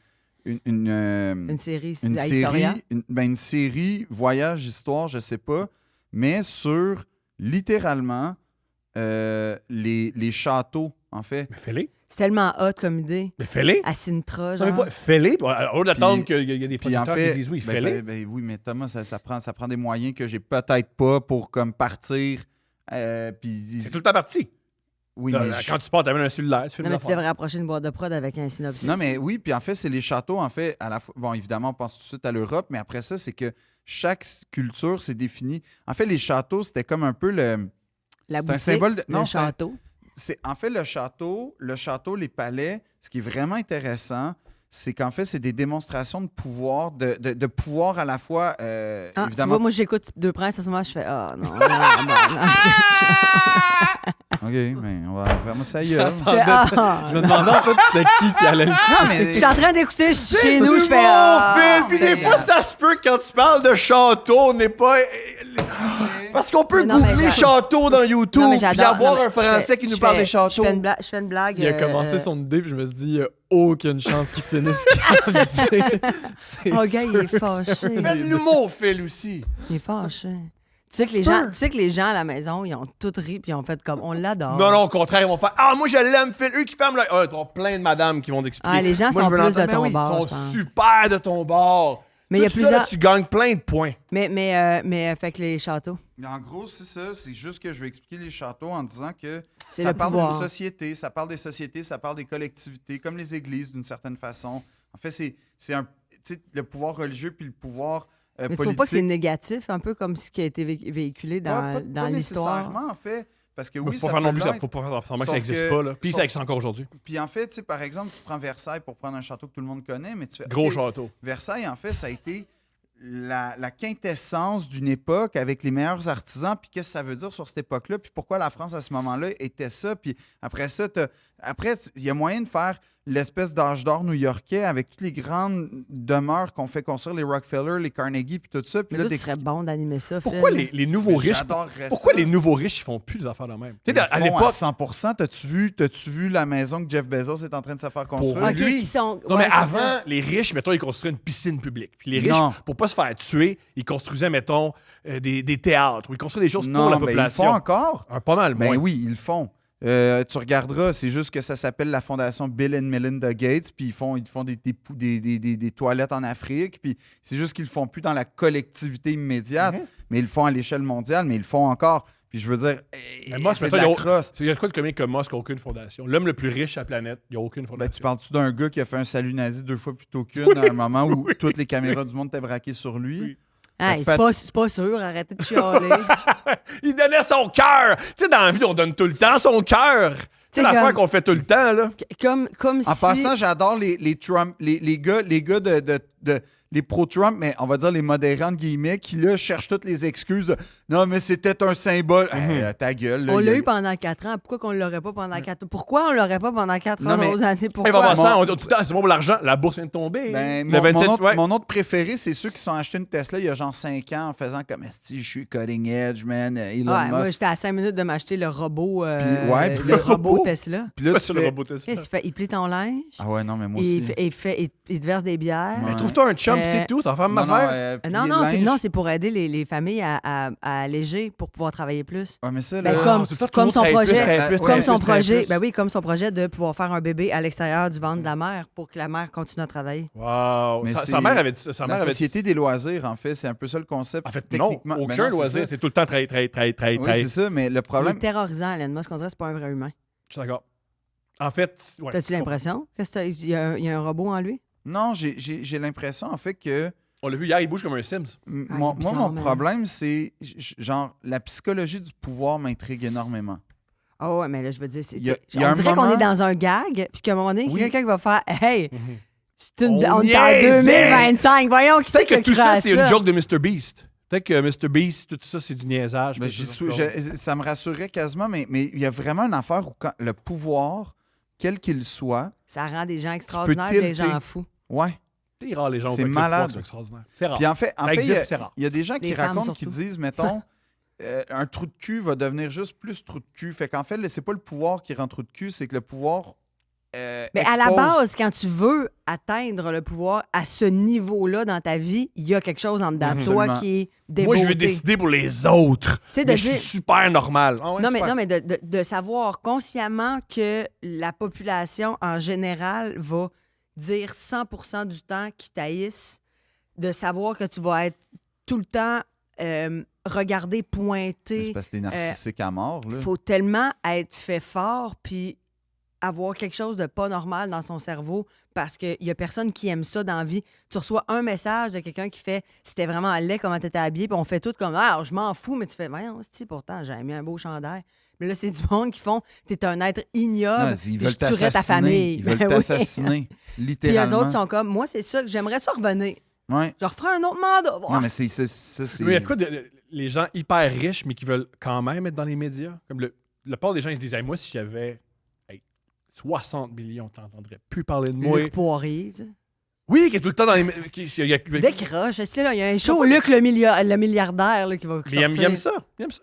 Une série une à série, Historia. une série, voyage, histoire, je sais pas, mais sur littéralement les châteaux, en fait. Mais fais-les. C'est tellement hot comme idée. Mais fais-les. À Sintra, Non, mais genre. pas- Fais-les. Au lieu d'attendre Puis- qu'il y ait des Puis en producteurs fait, qui disent oui, ben, fais-les. oui, mais Thomas, ça prend des moyens que j'ai peut-être pas pour comme partir. Puis C'est tout le temps parti. oui, Là, mais là, quand tu pars, t'amènes un cellulaire, tu fais Non, une mais tu affaire. devrais approcher une boîte de prod avec un synopsis. non, mais oui, puis en fait, c'est les châteaux, en fait, à la fois. Bon, évidemment, on pense tout de suite à l'Europe, mais après ça, c'est que chaque culture s'est définie. En fait, les châteaux, c'était comme un peu le. La c'est un boutique, symbole de- non, le c'est un- château. C'est en fait le château, les palais. Ce qui est vraiment intéressant, c'est qu'en fait, c'est des démonstrations de pouvoir, de pouvoir à la fois. Ah, tu évidemment. vois, moi, j'écoute Deux Princes à ce moment, je fais « Ah, non, non, non. OK, mais on va faire ça ailleurs. Je fais « Ah! Je me demandais en fait c'était qui allait le Non, mais. Je suis en train d'écouter chez nous, je fais « Mon Ah! Phil, puis des c'est- fois, ça se peut que quand tu parles de château, on n'est pas. Parce qu'on peut Mais non, mais googler j'adore. château dans YouTube, Non, mais puis j'adore. avoir Non, mais un Français je qui nous fais- parle des je châteaux. je fais une blague. Il a commencé son idée, puis je me suis dit, il n'y a aucune chance qu'il finisse ce qu'il a envie de dire. C'est Oh, gars, il sûr. est fâché. Fais de l'humour, Phil, aussi. Il est fâché. Tu sais que les gens à la maison, ils ont tout ri puis ils ont fait comme on l'adore. Non, non, au contraire, ils vont faire Ah, moi, je l'aime, Phil. Eux qui ferment là. Ah, t'as plein de madames qui vont t'expliquer. Ah, les gens Moi, sont je veux plus de l'entendre. ton Mais oui, bord, Ils je sont pense. super de ton bord. Mais il y a Tout ça, là, plusieurs. tu gagnes plein de points. Mais fait que les châteaux. Mais en gros, c'est ça. C'est juste que je vais expliquer les châteaux en disant que C'est ça le parle pouvoir. d'une société, ça parle des sociétés, ça parle des collectivités, comme les églises d'une certaine façon. En fait, c'est un, tu sais, le pouvoir religieux puis le pouvoir Mais tu politique. trouves pas que c'est négatif, un peu comme ce qui a été véhiculé dans Pas l'histoire? nécessairement, en fait. Parce que Faut oui, pas ça faire peut non plus, l'être. faut pas faire semblant que ça Sauf n'existe que- pas. Là. Puis sauf- ça existe encore aujourd'hui. Puis en fait, tu sais, par exemple, tu prends Versailles pour prendre un château que tout le monde connaît, mais tu fais Gros OK, château. Versailles, en fait, ça a été la quintessence d'une époque avec les meilleurs artisans, puis qu'est-ce que ça veut dire sur cette époque-là, puis pourquoi la France à ce moment-là était ça, puis après ça, il y a moyen de faire l'espèce d'âge d'or new-yorkais avec toutes les grandes demeures qu'on fait construire, les Rockefeller, les Carnegie, puis tout ça. Puis Mais là, toi, tu serais bon d'animer ça, Pourquoi Phil. les nouveaux riches. J'adorerais Pourquoi ça. les nouveaux riches, ils font plus des affaires de même? Tu Ils sais, à font l'époque. 100%, t'as-tu vu la maison que Jeff Bezos est en train de se faire construire? Pour OK, lui. qui sont... Non, ouais, mais c'est avant, ça. les riches, mettons, ils construisaient une piscine publique. Puis les riches, Non. pour pas se faire tuer, ils construisaient, mettons, des théâtres, ou ils construisaient des choses Non, pour la mais ils le population. font encore. Pas mal, Ben moins. oui, ils le font. Tu regarderas, c'est juste que ça s'appelle la fondation Bill and Melinda Gates, puis ils font des toilettes en Afrique, puis c'est juste qu'ils le font plus dans la collectivité immédiate, mais ils le font à l'échelle mondiale, mais ils le font encore. Puis je veux dire, c'est de la crosse. Il y a quoi de comique comme Musk qui n'a aucune fondation? L'homme le plus riche de la planète, il n'y a aucune fondation. Ben, tu parles-tu d'un gars qui a fait un salut nazi 2 fois plutôt qu'une à un moment où toutes les caméras du monde étaient braquées sur lui? Oui. Hey, c'est pas sûr, arrêtez de chialer. Il donnait son cœur! Tu sais, dans la vie, on donne tout le temps son cœur! C'est l'affaire qu'on fait tout le temps, là. Comme En si... passant, j'adore les Trump, les gars de les pro-Trump, mais on va dire les modérants, entre guillemets, qui là cherchent toutes les excuses de non, mais c'était un symbole. Ta gueule. Là, on l'a eu pendant 4 ans. Pourquoi qu'on l'aurait pas pendant 4 ans? Pourquoi on l'aurait pas pendant 4 ans aux années? Pourquoi? Tout le temps, c'est bon pour l'argent. La bourse vient de tomber. Ben, mon autre préféré, c'est ceux qui sont achetés une Tesla il y a genre 5 ans en faisant comme esti, je suis cutting edge, man. Elon Musk. Moi, j'étais à 5 minutes de m'acheter le robot, puis le robot Tesla. Puis là, tu fais le robot Tesla. Il plie ton linge. Ah ouais, non, mais moi aussi. Il te verse des bières. Mais trouve-toi un chum, c'est tout. T'en fais ma affaire. Non, c'est pour aider les familles à alléger pour pouvoir travailler plus. Ouais, mais ça, Ben, là, comme son projet plus. de pouvoir faire un bébé à l'extérieur du ventre de la mère pour que la mère continue à travailler. Wow. Mais Sa mère avait dit ça. La société des loisirs, en fait, c'est un peu ça le concept. En fait, non, aucun loisir. C'est tout le temps très. Oui, c'est ça, mais le Il problème... est terrorisant, Elon Musk. On dirait que c'est pas un vrai humain. Je suis d'accord. En fait... Ouais. T'as-tu l'impression qu'il y a un robot en lui? Non, j'ai l'impression, en fait, que... On l'a vu hier, il bouge comme un Sims. Mon problème, c'est... Genre, la psychologie du pouvoir m'intrigue énormément. Ah ouais, mais là, je veux dire, on dirait qu'on est dans un gag, puis qu'à un moment donné, Oui. quelqu'un qui va faire « Hey, on est en niaisait! 2025, voyons, qui c'est Peut-être qui a que tout cru ça, à c'est une joke de Mr. Beast. Peut-être que Mr. Beast, tout ça, c'est du niaisage. Ben, ça me rassurerait quasiment, mais il y a vraiment une affaire où le pouvoir, quel qu'il soit... Ça rend des gens extraordinaires et des gens fous. Ouais. C'est rare, les gens C'est avec malade. le pouvoir, c'est extraordinaire. C'est rare. Puis en fait, il y a des gens qui Des femmes, racontent, qui surtout. disent, mettons, un trou de cul va devenir juste plus trou de cul. Fait qu'en fait, c'est pas le pouvoir qui rend trou de cul, c'est que le pouvoir Mais à la base, quand tu veux atteindre le pouvoir à ce niveau-là dans ta vie, il y a quelque chose en dedans de toi Absolument. qui est débeauté. Moi, je vais décider pour les autres. Tu sais, Mais je suis super normal. Ah ouais, non, super. mais de savoir consciemment que la population en général va dire 100% du temps qu'ils t'haïssent, de savoir que tu vas être tout le temps regardé, pointé. C'est parce que t'es narcissique à mort. Il faut tellement être fait fort puis avoir quelque chose de pas normal dans son cerveau parce qu'il y a personne qui aime ça dans la vie. Tu reçois un message de quelqu'un qui fait « C'était vraiment laid comment t'étais habillé », puis on fait tout comme « Ah, je m'en fous », mais tu fais « Voyons, pourtant, j'ai mis un beau chandail ». Mais là, c'est du monde qui font « T'es un être ignoble, Ils puis veulent je tuerais ta famille. » Ils veulent Ben oui. t'assassiner, Puis littéralement. les autres sont comme « Moi, c'est ça que j'aimerais ça revenir. Ouais. Je referai un autre mandat. » Non, mais c'est... Mais il y a de quoi les gens hyper riches, mais qui veulent quand même être dans les médias? Comme la part des gens, ils se disent hey, moi, si j'avais 60 millions, t'entendrais plus parler de moi. Luc Poirier, tu sais. Oui, qui est tout le temps dans les... Décroche, c'est là, il y a un show, Luc le milliardaire là, qui va sortir. Il aime ça. Il aime ça.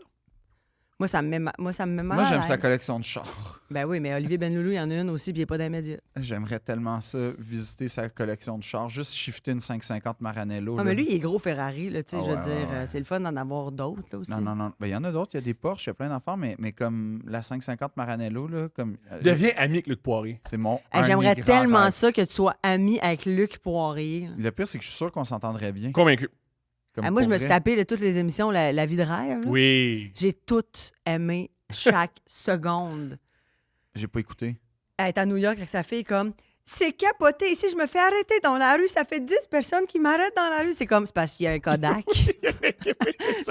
Moi, ça me met mal. Moi, à j'aime l'aise. sa collection de chars. Ben oui, mais Olivier Benloulou, il y en a une aussi, puis il n'est pas dans les médias. J'aimerais tellement ça, visiter sa collection de chars. Juste shifter une 550 Maranello. Ah, là. mais lui, il est gros Ferrari, là, tu sais, Ah je veux ouais, dire, ouais. c'est le fun d'en avoir d'autres, là, aussi. Non. Ben, il y en a d'autres. Il y a des Porsche, il y a plein d'affaires, mais comme la 550 Maranello, là, comme... Deviens ami avec Luc Poirier. C'est mon... Hey, j'aimerais un grand tellement rêve. ça que tu sois ami avec Luc Poirier. là. Le pire, c'est que je suis sûr qu'on s'entendrait bien. Convaincu. Comme Moi, je pour me suis vrai. tapé de toutes les émissions La vie de rêve. là. Oui. J'ai toutes aimé chaque seconde. J'ai pas écouté. Elle est à New York avec sa fille, comme... C'est capoté. Ici, je me fais arrêter dans la rue. Ça fait 10 personnes qui m'arrêtent dans la rue. C'est comme... C'est parce qu'il y a un Kodak. C'est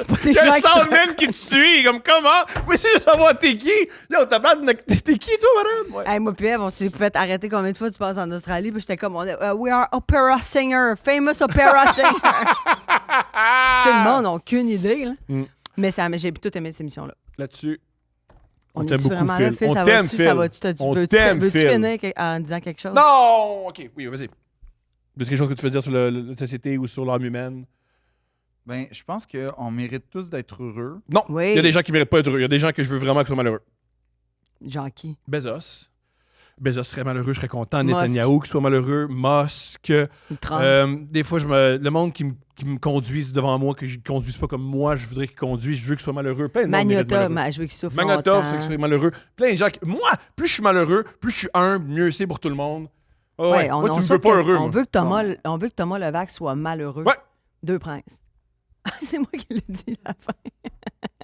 pas des Il y a gens un qui... soundman qui te suit, comme comment? Moi, je veux savoir t'es qui. Là, on t'appelle, t'es qui, toi, madame? Ouais. Hey, moi, puis Eve, on s'est fait arrêter combien de fois tu passes en Australie? Puis j'étais comme, we are opera singer, famous opera singer. Tu sais, le monde n'a aucune idée, là. Mm. Mais j'ai tout aimé cette émission-là. Là-dessus, On t'aime est beaucoup, vraiment là, Phil. Phil? On Ça t'aime, va-tu? Phil. Ça va-tu? On Veux-tu t'aime, veux-tu Phil. finir en disant quelque chose? non! OK, oui, vas-y. Est-ce quelque chose que tu veux dire sur la société ou sur l'âme humaine? Ben, je pense qu'on mérite tous d'être heureux. Non. Oui. Il y a des gens qui ne méritent pas d'être heureux. Il y a des gens que je veux vraiment qu'ils soient malheureux. Genre qui? Bezos. Bezos serait malheureux, je serais content. Musk. Netanyahou qui soit malheureux. Musk. Trump. Des fois, le monde qui me conduise devant moi, que je ne conduise pas comme moi, je voudrais qu'il conduise, je veux qu'il soit malheureux. Plein de monde mérite Magnota, malheureux. je veux qu'il souffre Magnotov, longtemps. c'est qu'il soit malheureux. Plein de gens moi, plus je suis malheureux, plus je suis humble, mieux c'est pour tout le monde. Ah ouais. Moi, tu me veux pas heureux. On moi. veut que Thomas Levac soit malheureux. Ouais. 2 princes. C'est moi qui l'ai dit à la fin.